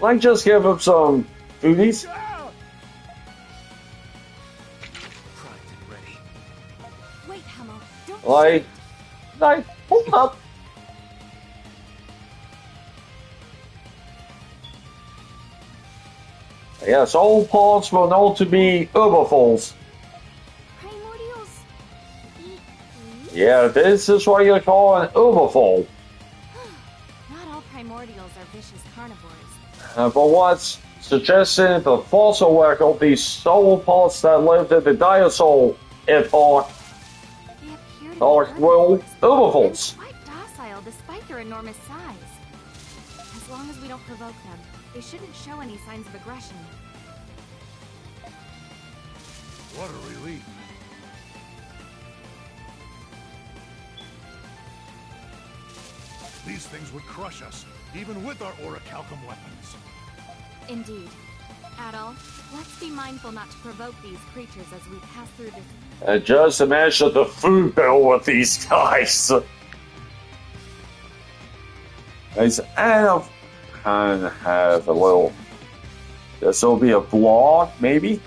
Like, just give him some foodies.
Primed and ready.
Wait, Hummel. Don't.
Like, hold up. Yes, all parts were known to be herbivores.
Primordials eat leaves?
Yeah, this is what you call an herbivore.
Not all primordials are vicious carnivores.
But what's suggested in the fossil record, these sauropods that lived in the dinosaur epoch
They appear to be
are, well,
herbivores,
herbivores.
and quite docile despite their enormous size. As long as we don't provoke them, they shouldn't show any signs of aggression.
What a relief. These things would crush us, even with our orichalcum weapons.
Indeed. Adol, let's be mindful not to provoke these creatures as we pass through this.
And just imagine the food bill with these guys. Guys, and kind of have a little. This will be a vlog, maybe.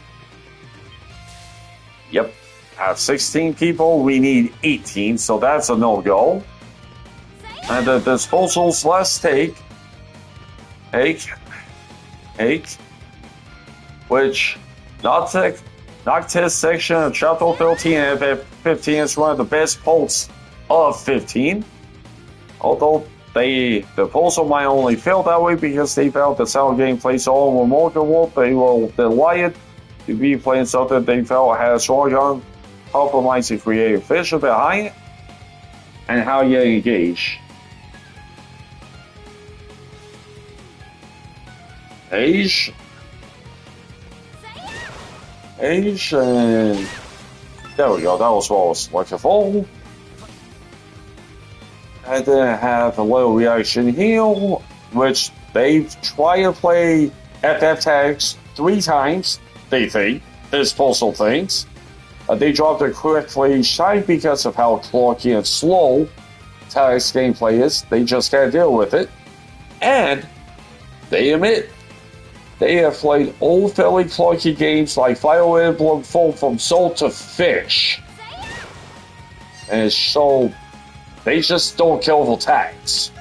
Yep. Have 16 people, we need 18, so that's a no-go. And the disposals, let's take, which Noctis section of chapter 13 and 15 is one of the best parts of 15. Although the proposal might only feel that way because they felt the sound gameplay so remarkable, they were delighted to be playing something they felt had a strong compromising creative vision behind it and how you engage. Age, and there we go. That was what I was looking for. And then I have a little reaction here, which they've tried to play FF tags 3 times, they think, this puzzle thinks. They dropped it quickly, shy because of how clunky and slow tags gameplay is. They just can't deal with it. And they admit they have played old fairly clunky games like Fire Emblem Full from Soul to Fish. And so they just don't kill the tags.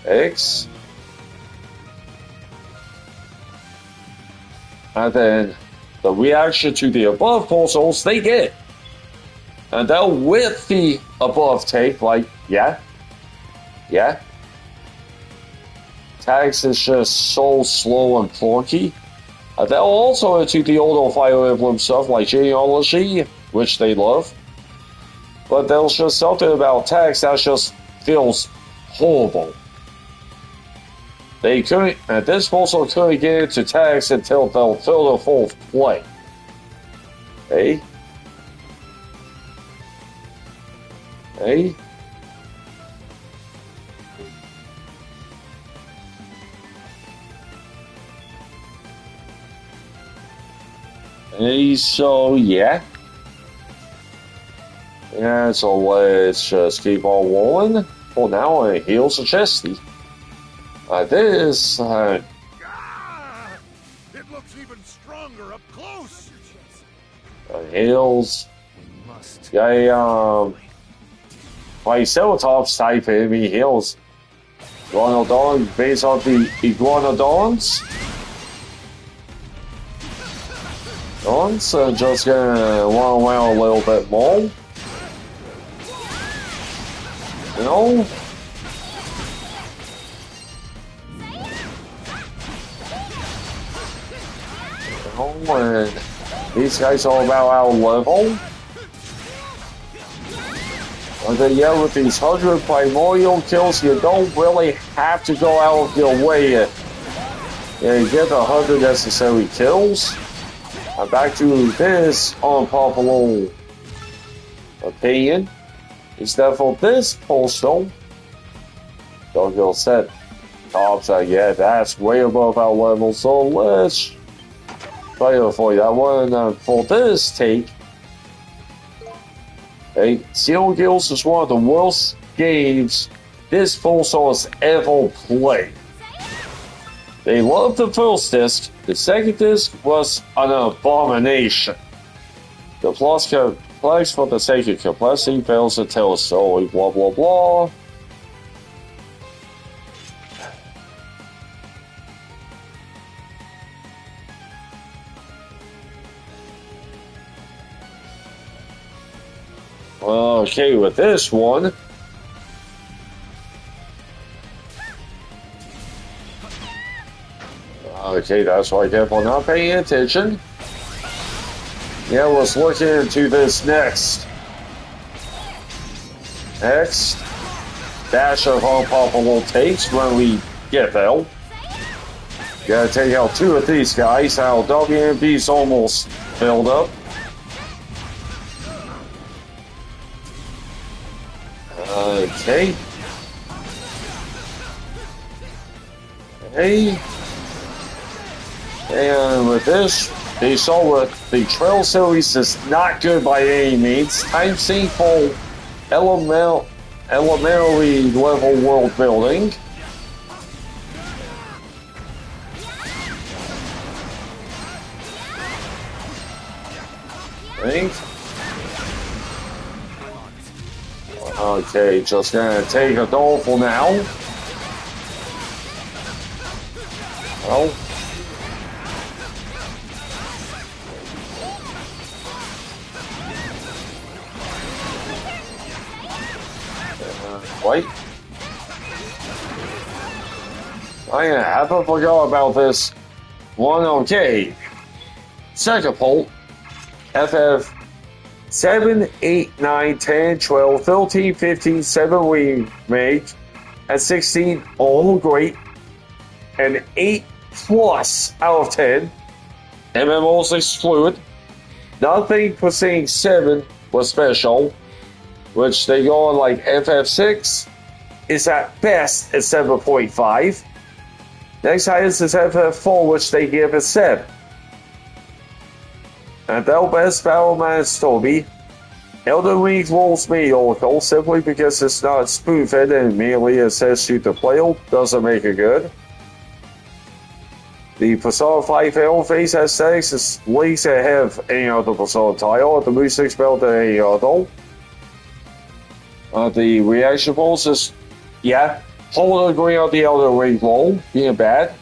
X. And then the reaction to the above puzzles they get. And then with the above take, like, yeah. Tags is just so slow and clunky. And they'll also into the older Fire Emblem stuff like Genealogy, which they love. But there's just something about tags that just feels horrible. They couldn't, and this puzzle couldn't get into tags until they'll fill the full play. Hey? Hey, so yeah. Yeah, so let's just keep on rolling. For now, it heals the chesty. This,
It looks even stronger up close.
heals.
Must.
Triceratops type enemy heals. Iguanodon based on the Iguanodons. Just gonna run around a little bit more. You know? And these guys are about our level. And then, yeah, with these 100 primordial kills, you don't really have to go out of your way to get the 100 necessary kills. And back to this unpopular opinion is that for this postal, Doggill said, Tops, yeah, that's way above our level, so let's try to avoid that one. And for this take, Zero Gills is one of the worst games this postal has ever played. They loved the first disc, the second disc was an abomination. The plus complex for the sake of complexity fails to tell a story, blah blah blah. Okay, with this one. Okay, that's why I kept on not paying attention. Yeah, let's look into this next. Dash of unpopular takes when we get there. Gotta take out 2 of these guys. Our WMB's almost filled up. Okay. Hey. And with this, they saw that the Trail series is not good by any means. Time sink for elementary level world building. Okay, just gonna take a dolphin now. Well. Wait. I forgot about this one. Okay. Second poll. FF 7, 8, 9, 10, 12, 13, 15, 7 remake, and 16 all great, and 8 plus out of 10. MMOs excluded. Nothing preceding 7 was special. which they go on like FF6, is at best a 7.5. Next highest is FF4, which they give a 7. And their best Battleman is Toby. Elden Ring rolls me oracle simply because it's not spoon-fed and merely assists you to play doesn't make it good. The Persona 5 interface aesthetics is least ahead of any other Persona title, the music's better than any other. The reaction pulse is, yeah, whole agree on the Elden Ring roll being bad.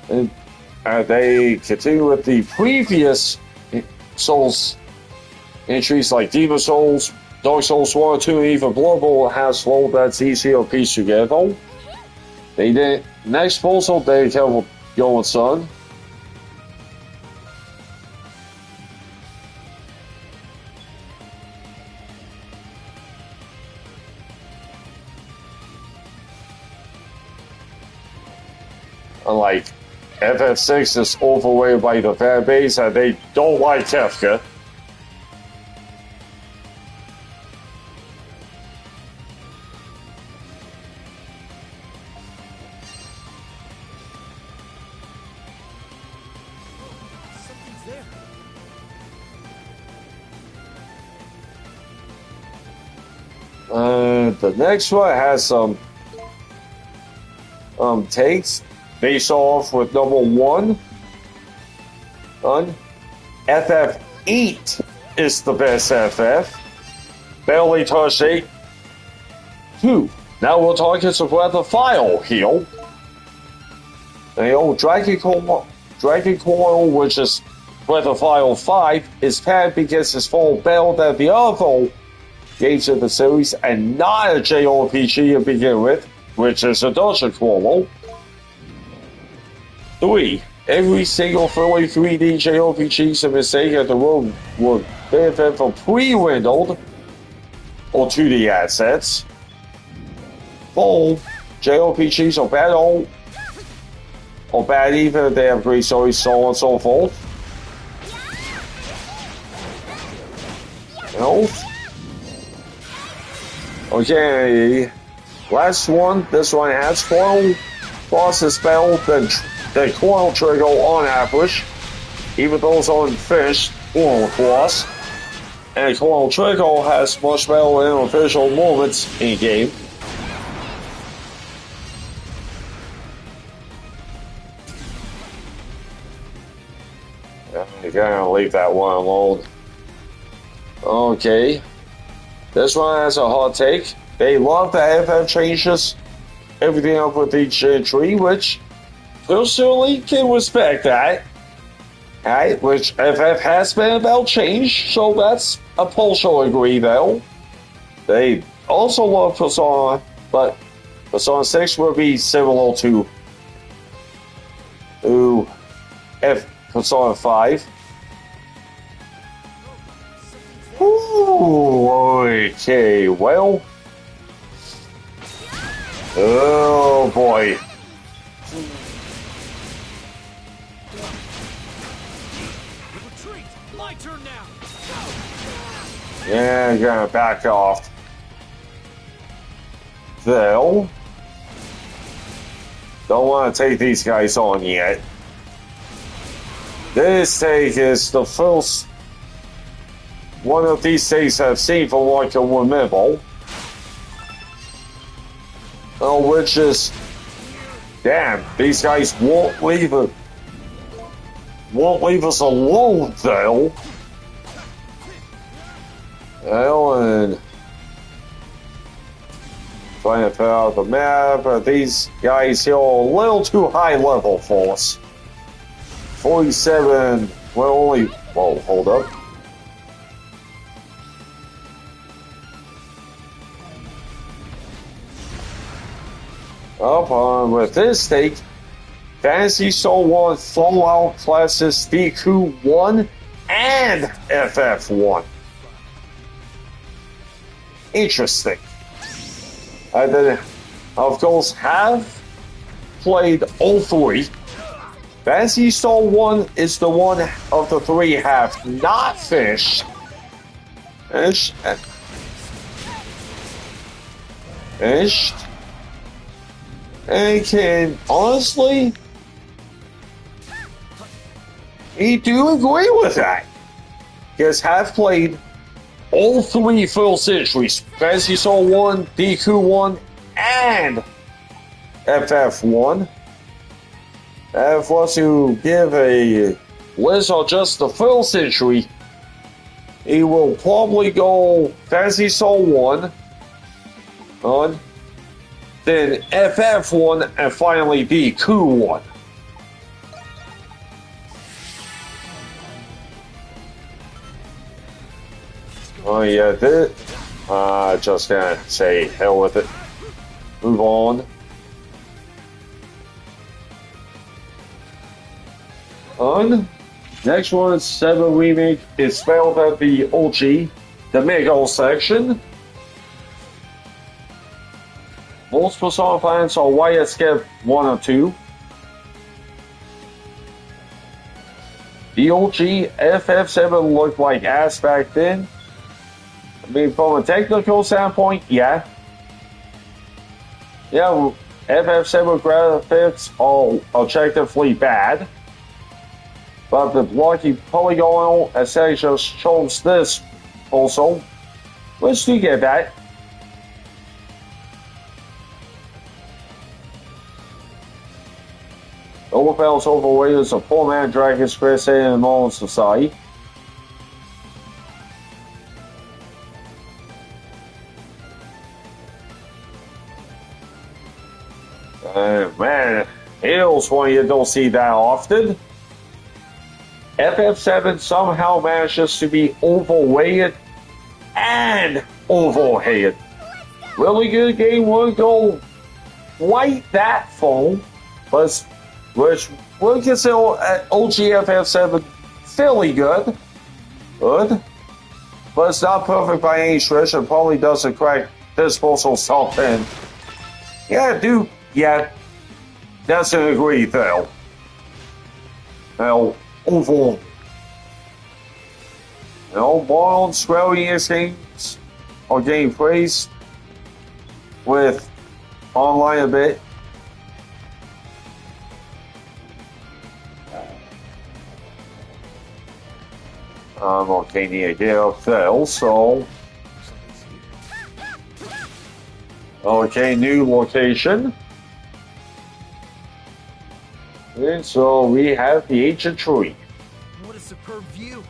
And they continue with the previous Souls entries like Demon Souls, Dark Souls 1 2, and even Bloodborne has rolled that's easier to piece together. They did next puzzle they kept going, son. Unlike FF6 is overweighted by the fan base and they don't like Kefka. The next one has some takes. Face off with number 1. FF8 is the best FF. Barely touched 8. 2. Now we're talking some Breath of Fire here. The old Dragon Coil, which is Breath of Fire 5, is bad because it's far better than the other games in the series and not a JRPG to begin with, which is a Dungeon Crawler. 3. Every single fully 3D JRPG in the Sega the world would benefit from pre-rendered or 2D assets. 4. JRPGs are bad or bad even if they have great stories, so on and so forth. No. Okay, last one. This one has coil bosses spell the coil trigger on average, even those unfinished coil boss. And coil trigger has much better unofficial movements in game. You gotta leave that one alone. Okay. This one has a hot take. They love that FF changes everything up with each entry, which personally can respect that. Alright, which FF has been about change, so that's a partial agree though. They also love Persona, but Persona 6 would be similar to Persona 5. Ooh, okay, well. Oh boy.
Retreat! My turn now!
Yeah, I'm gonna back off. Though. Don't want to take these guys on yet. This take is the first one of these takes I've seen from what I can remember. Which is, damn, these guys won't leave us alone though. And trying to fill out the map, but these guys here are a little too high level for us. 47, well, only, whoa, hold up. Up on with this take, Fantasy Soul 1 Fallout classes DQ 1 and FF1. Interesting. I then, of course, have played all 3. Fantasy Soul 1 is the one of the 3 have not finished. finished. And can honestly, I do agree with that. Because have played all 3 full centuries, Fantasy Soul 1, DQ 1, and FF1. If was to give a list of just the full century, he will probably go Fantasy Soul 1 on, then FF1, and finally DQ 1. Oh yeah, just gonna say hell with it. Move on. Next one, 7 Remake is spelled at the OG, the Mega section. Most Persona fans are why I skipped 1 or 2. The OG FF7 looked like ass back then. I mean, from a technical standpoint, yeah. Yeah, FF7 graphics are objectively bad. But the blocky polygonal aesthetic just shows this also. Let's do get that. Overfell's overweight is a poor man dragon stress in a modern society. Man, here's one you don't see that often. FF7 somehow manages to be overweighted and overhated. Really good game, won't go quite that full, but which would consider OG FF7 fairly good. But it's not perfect by any stretch and probably doesn't crack disposal self in. Yeah, that's an agree though. Now, overall. Modern Square Enix games are getting praised with online a bit. Okay, need to get up there, so. Okay, new location. And so we have the ancient tree.
What a superb view!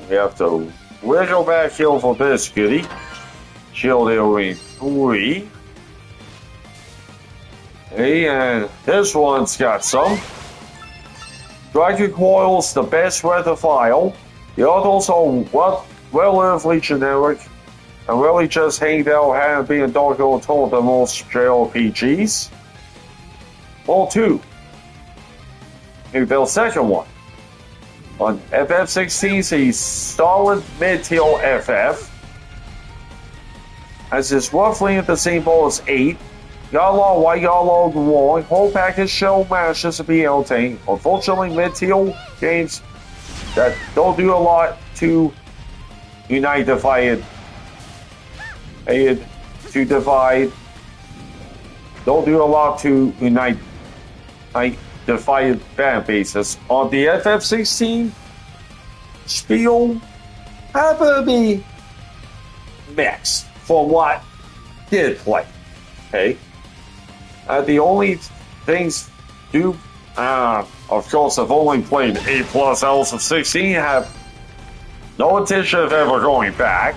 We have to wiggle back here for this goodie. Shield area 3. Hey, and this one's got some. Dragon Coil's the best weatherfile. The others are relatively generic and really just hanged out having been Darko told the most JRPGs. Well, 2. Maybe the second one. On FF16's a solid mid-tier FF. As it's roughly at the same ball as 8. Got a lot of white, got a lot of wrong. Whole package show manages to be entertaining. Unfortunately, mid-tier games that don't do a lot to unite divided. To divide. Don't do a lot to unite divided fan bases. On the FF16, spiel happened to be mixed for what did play. Okay. The only things of course, I've only played 8 plus hours of 16, have no intention of ever going back.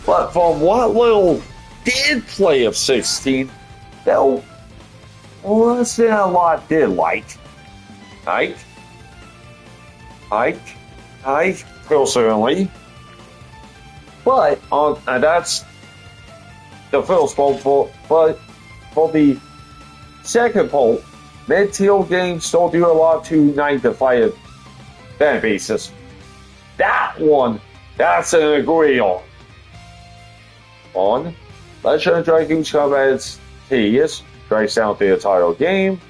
But from what little did play of 16, there wasn't a lot did like. I personally. But and that's the first poll, but for the second poll, mid-tier games don't do a lot to unite divided fan bases. That one, that's an agree on. Legend of Dragoon's combat is tedious. drags down the entire game.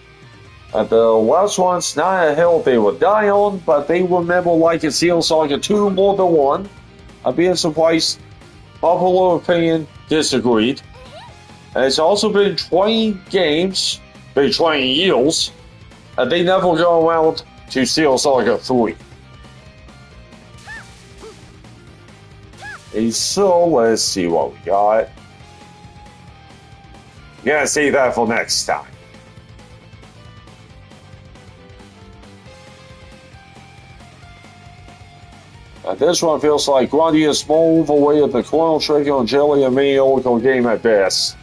And the last one's not a hill they would die on, but they remember liking Xenosaga 2 more than 1. I'm being surprised. Popular opinion disagreed. And it's also been 20 games, been 20 years, and they never go around to Xenosaga 3. And so let's see what we got. Yeah, save that for next time. This one feels like Grundy is more overweight the Chrono Trigger and Jelly and mediocre game at best.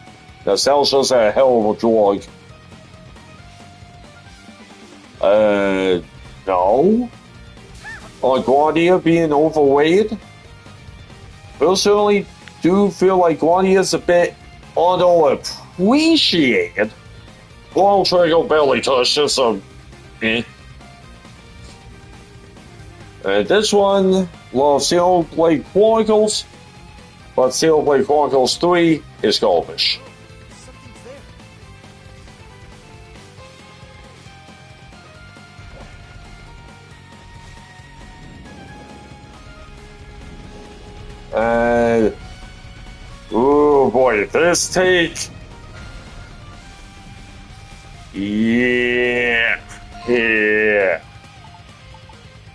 Nostalgia's a hell of a drug. No. On Grandia being overweight? Personally, do feel like Grandia is a bit underappreciated. Chrono Trigger barely touches some. This one loves Xenoblade Chronicles, but Xenoblade Chronicles 3 is garbage. Oh boy, this take. Yeah.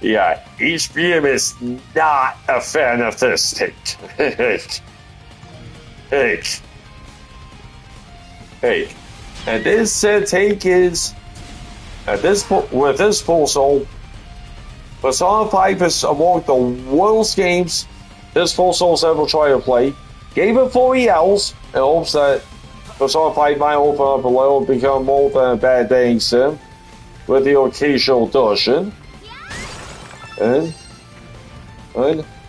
Yeah, HBM is not a fan of this take. Hey. And this take is with this full soul. Persona 5 is among the worst games this full soul's ever tried to play. Gave it 40 hours in hopes that Persona 5 might open up a little, become more than a bad dating sim with the occasional dungeon. And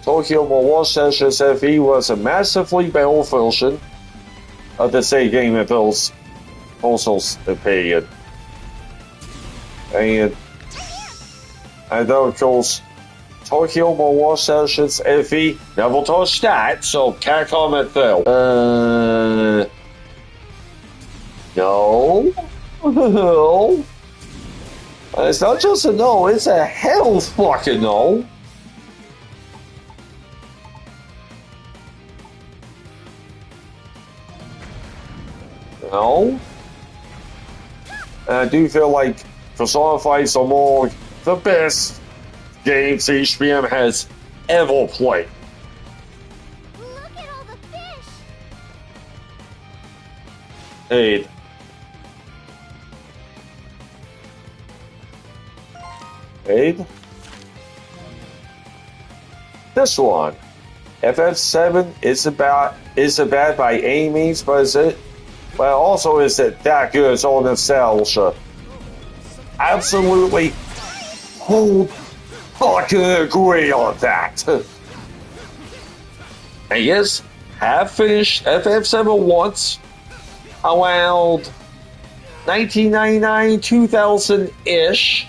Tokyo Mirage Sessions FE was a massively better version of the same game in Bill's console's opinion. And of course, Tokyo Mirage Sessions FE never touched that, so can't comment there. No. No. It's not just a no, it's a hell fucking no. No. And I do feel like Persona 5 are more the best games HBM has ever played.
Look at all the fish!
Hey. This one, FF7 isn't bad by any means, but also is it that good? It's all nostalgia. Absolutely, whole fucking agree on that. And yes, have finished FF7 once, around 1999, 2000-ish.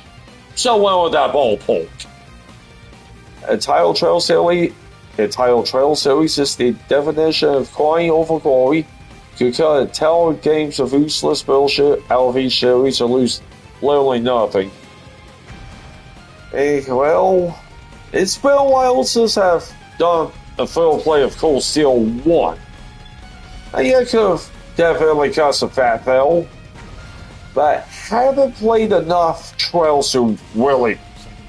Somewhere in that ballpark. A title trail series is the definition of coin over glory. You could tell games of useless bullshit out of each series and lose literally nothing. Well, it's been a while since I've done a full play of Cold Steel 1. I could have definitely cut some fat though, but haven't played enough trails to really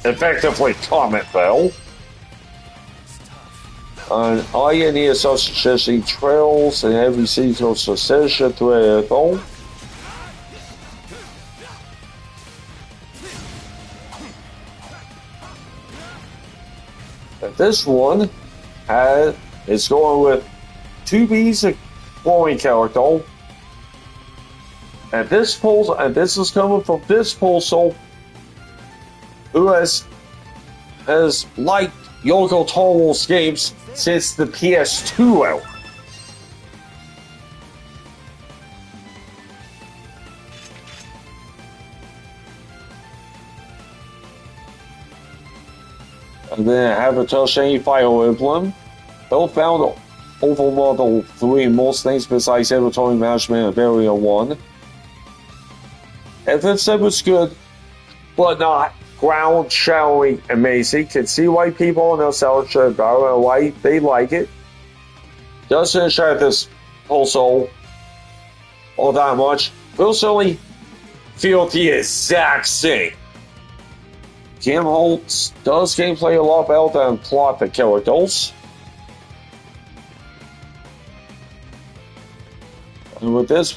effectively comment though. All you need is such trails and every seasonal succession to it though. And this one is going with 2B's glowing character. And this is coming from this Pulsar, who has liked Yoko Toro's games since the PS2 era. And then I have a Toshani Fire Emblem. Both found over Model 3 most things besides inventory management and Barrier 1. FF7 was good, but not ground-showering amazing. Can see why people are nostalgia about it and why they like it. Doesn't share this also all that much. Personally, feel the exact same. Game holds does gameplay a lot better than plot the characters. And with this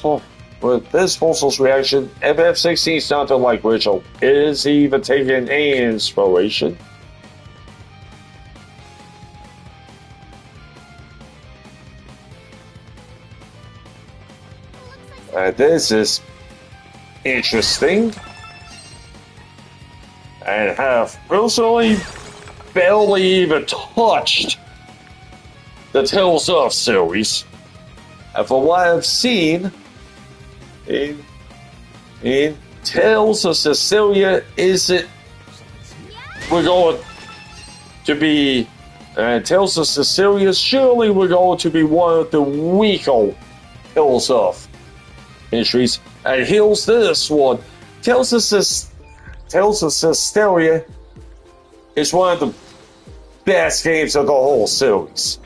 Postal's reaction, FF16 is not like Rachel. It is even taking any inspiration. This is interesting. And have personally barely even touched the Tales of series. And from what I've seen in Tales of Cecilia, we're going to be Tales of Cecilia surely we're going to be one of the weaker Tales of entries. And here's this one. Tales of Cecilia is one of the best games of the whole series.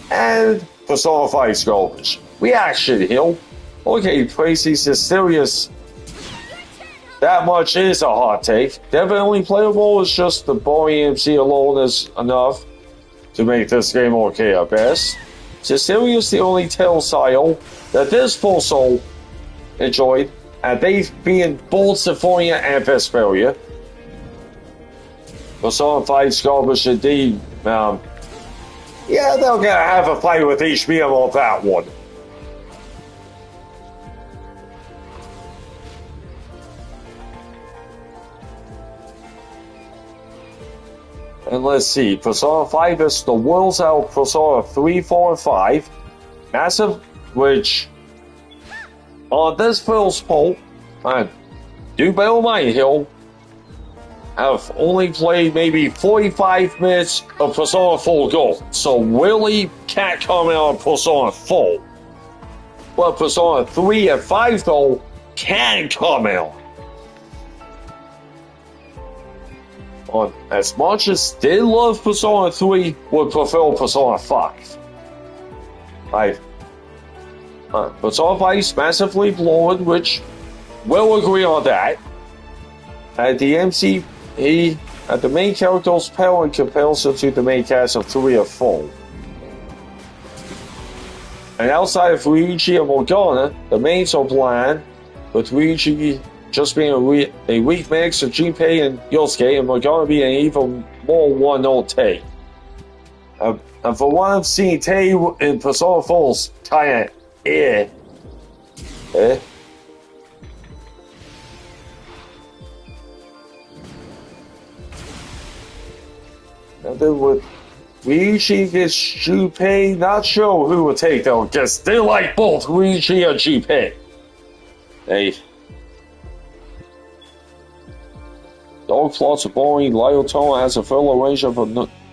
And Persona 5's garbage. Reaction here. Okay, praising Cecilia's that much is a hot take. Definitely playable is just the boring MC alone is enough to make this game okay at best. Cecilia's the only tale style that this full soul enjoyed, and they being both Symphonia and Vesperia. Persona 5's garbage indeed. Yeah, they're gonna have a fight with HBO on that one. And let's see, Persona 5 is the world's out Persona 3, 4, and 5. Massive, which on this first poll, and do bear in mind here, I've only played maybe 45 minutes of Persona 4 Gold, so really can't comment on Persona 4. But Persona 3 and 5 though can comment on. As much as they love Persona 3, would prefer Persona 5. Persona 5 is massively flawed, which we'll agree on that. At the MC, at the main character's power in comparison to the main cast of 3 or 4. And outside of Ryuji and Morgana, the mains are bland, with Ryuji just being a weak mix of Junpei and Yosuke, and Morgana being an even more one-note Tei. And for what I've seen, Tei in Persona 4's kinda eh. And then with Ryuji against Junpei, not sure who would take them, because they like both Ryuji and Junpei. Dark plots are boring, Lyle Tone has a fuller range of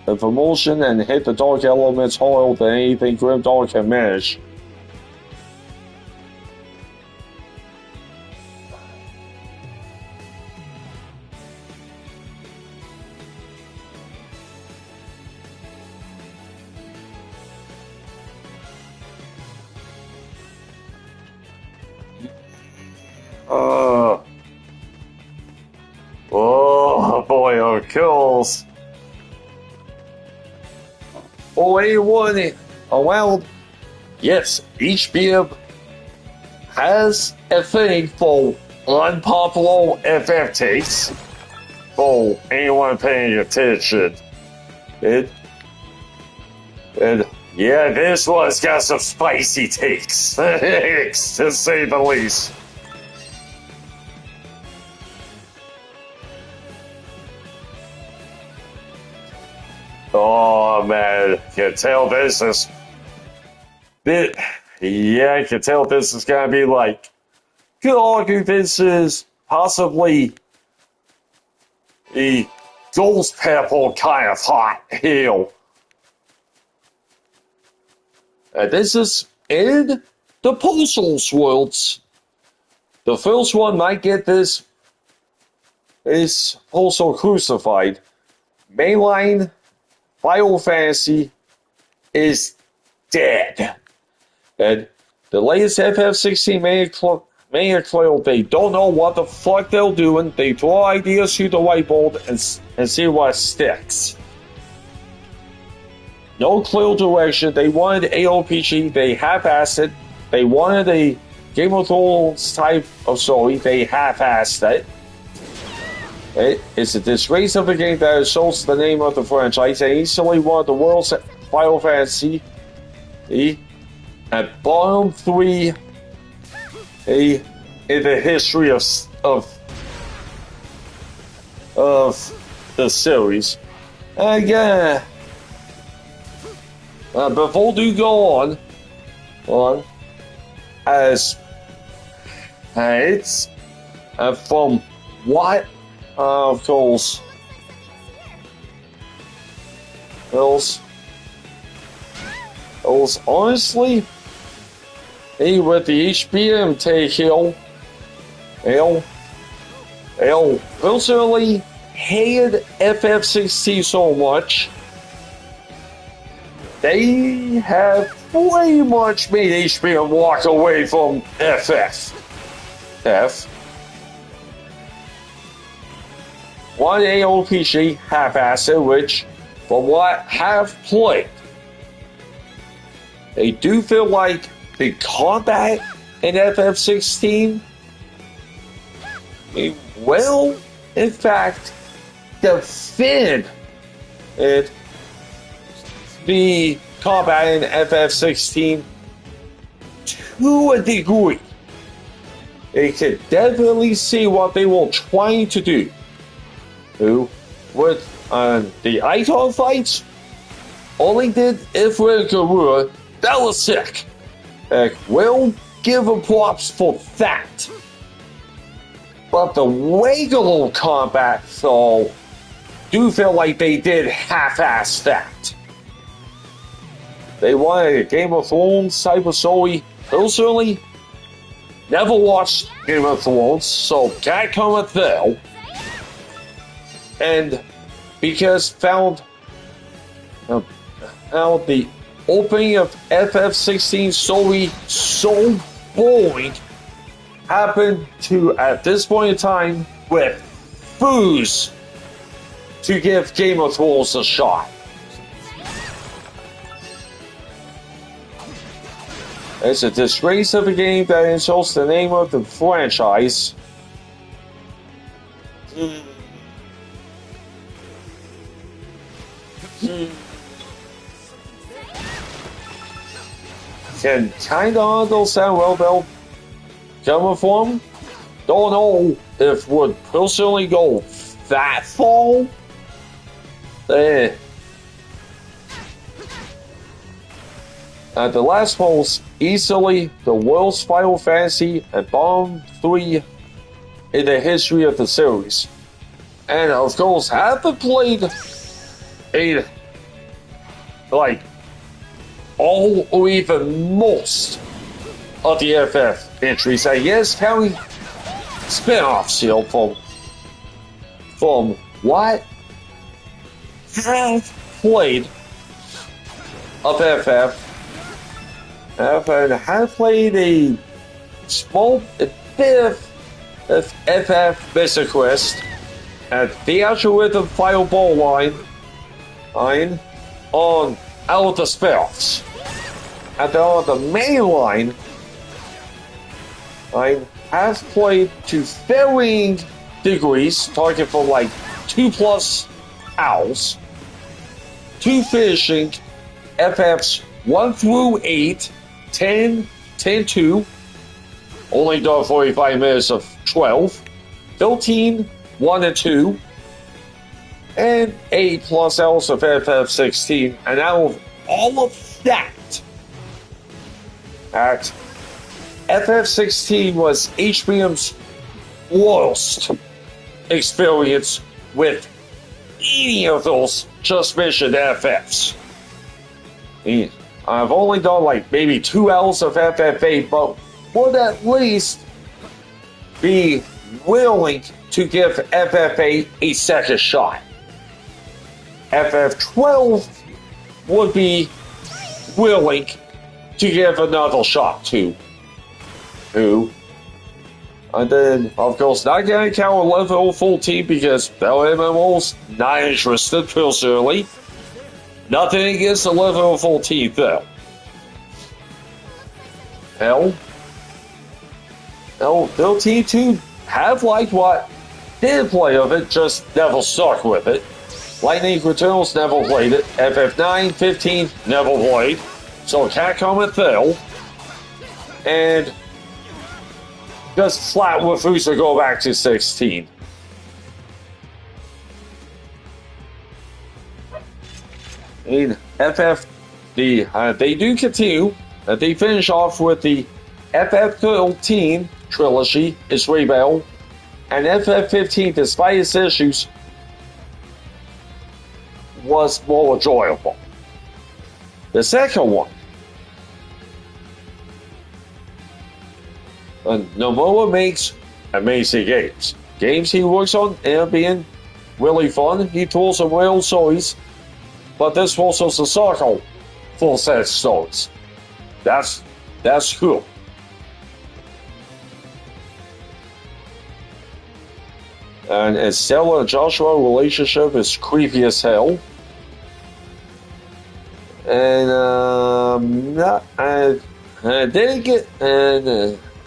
emotion and hit the dark elements harder than anything Grimdark can manage. Oh boy, oh kills. Oh, anyone around? Yes, each bib has a thing for unpopular FF takes. For anyone paying attention. And yeah, this one's got some spicy takes, to say the least. Oh man, can tell this is yeah, I can tell this is gonna be like, could argue this is possibly a ghost pepper kind of hot hill. And this is in the Postal's worlds. the first one might get this is also crucified. Mainline Final Fantasy is dead. And the latest FF16 Mania Club, they don't know what the fuck they're doing. They throw ideas through the whiteboard and see what sticks. No clear direction. They wanted AOPG, they half-assed it. They wanted a Game of Thrones type of story, they half-assed it. It's a disgrace of a game that insults the name of the franchise and easily one of the world's Final Fantasy. At bottom 3 in the history of the series. Again, before we go on as it's from what of course else honestly with the HBM take L personally hated FF16 so much they have pretty much made HBM walk away from one AOPG half-assed, which from what I have played they do feel like the combat in FF16 will, in fact, defend it. The combat in FF16 to a degree. They can definitely see what they were trying to do. With the Icon fights, only did Ifrit Garura. That was sick. We'll give them props for that. But the regular combat, though, do feel like they did half-ass that. They wanted a Game of Thrones type of story. Personally, never watched Game of Thrones, so can't comment there. And because found the opening of FF16 story so boring happened to, at this point in time, refuse to give Game of Thrones a shot. It's a disgrace of a game that insults the name of the franchise. Can kinda understand well though. Coming from, don't know if would personally go that far. The last one was easily the world's Final Fantasy and bottom 3 in the history of the series. And of course, haven't played all or even most of the FF entries. I guess counting spin-offs here from what have played of FF. Have played a bit of FF Mystic Quest at the actual rhythm Fireball line on out of the spin-offs. And on the main line, I have played to varying degrees, talking for like 2+ hours, to finishing FFs 1 through 8, 10, 10-2, only done 45 minutes of 12, 13, 1 and 2, and 8+ hours of FF16, and out of all of that, FF16 was HBM's worst experience with any of those just mentioned FFs. I've only done like maybe 2 hours of FF8, but would at least be willing to give FF8 a second shot. FF12 would be willing to give another shot to. And then, of course, not going to count level 14 because Bell MMO's not interested personally. Nothing against the level 14 though. Hell, they'll team to have liked what did play of it, just never stuck with it. Lightning Returnals never played it. FF9, 15 never played. So Capcom and Phil. And just flat refuse to go back to 16. In FF, they do continue. They finish off with the FF13 trilogy, is Rebel, and FF15, despite its issues, was more enjoyable. The second one, Nomura makes amazing games. Games he works on are being really fun. He told some real stories, but this was also a circle full set stories. That's cool. And Estella and Joshua relationship is creepy as hell. And didn't get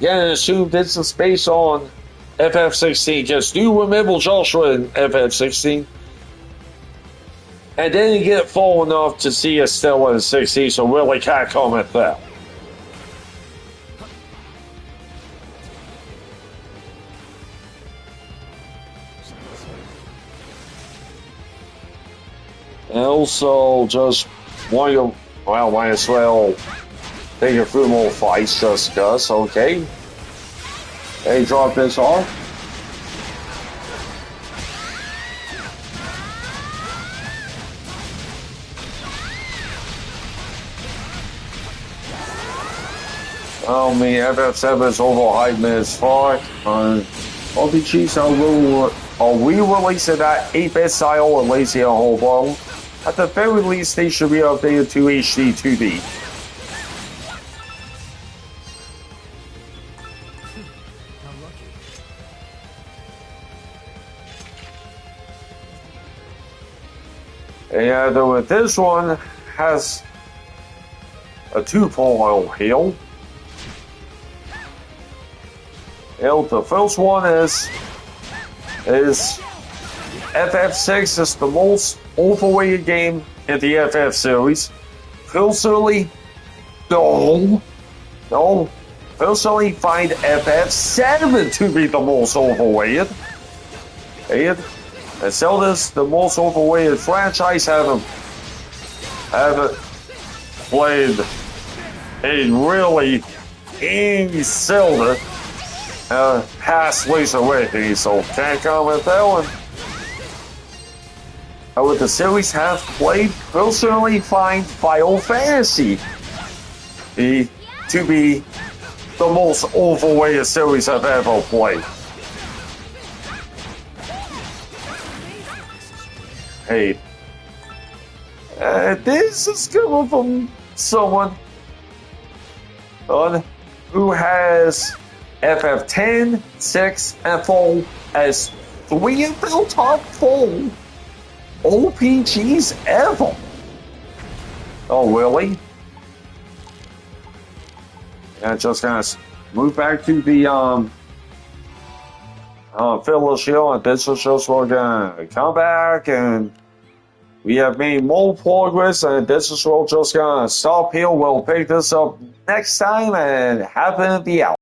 assumed this is based on FF16. Just do remember Joshua in FF16. And didn't get far enough to see Estella in 16, so really can't comment that. And also, just might as well take a few more fights just because, okay. Hey, drop this off. Oh man, FF7 is overhyped as fuck. RPGs are re-releasing that 8-bit style and lazy a whole bottle. At the very least, they should be updated to HD 2D. And with this one has a 2.0 heal. The first one is FF6 is the most overrated game in the FF series. Personally, no. Personally, find FF7 to be the most overrated. And Zelda's the most overrated franchise. Haven't played a really any Zelda past Link's Awakening, so can't comment that one. Would the series have played? Personally, find Final Fantasy to be the most overrated series I've ever played. Hey, this is coming from someone who has FF10, 6, and 4 as 3 of the top 4 OPGs ever. Oh, really? Yeah, just gonna move back to the filler show, and this is just we're gonna come back, and we have made more progress, and this is we're just gonna stop here. We'll pick this up next time, and happen to be out.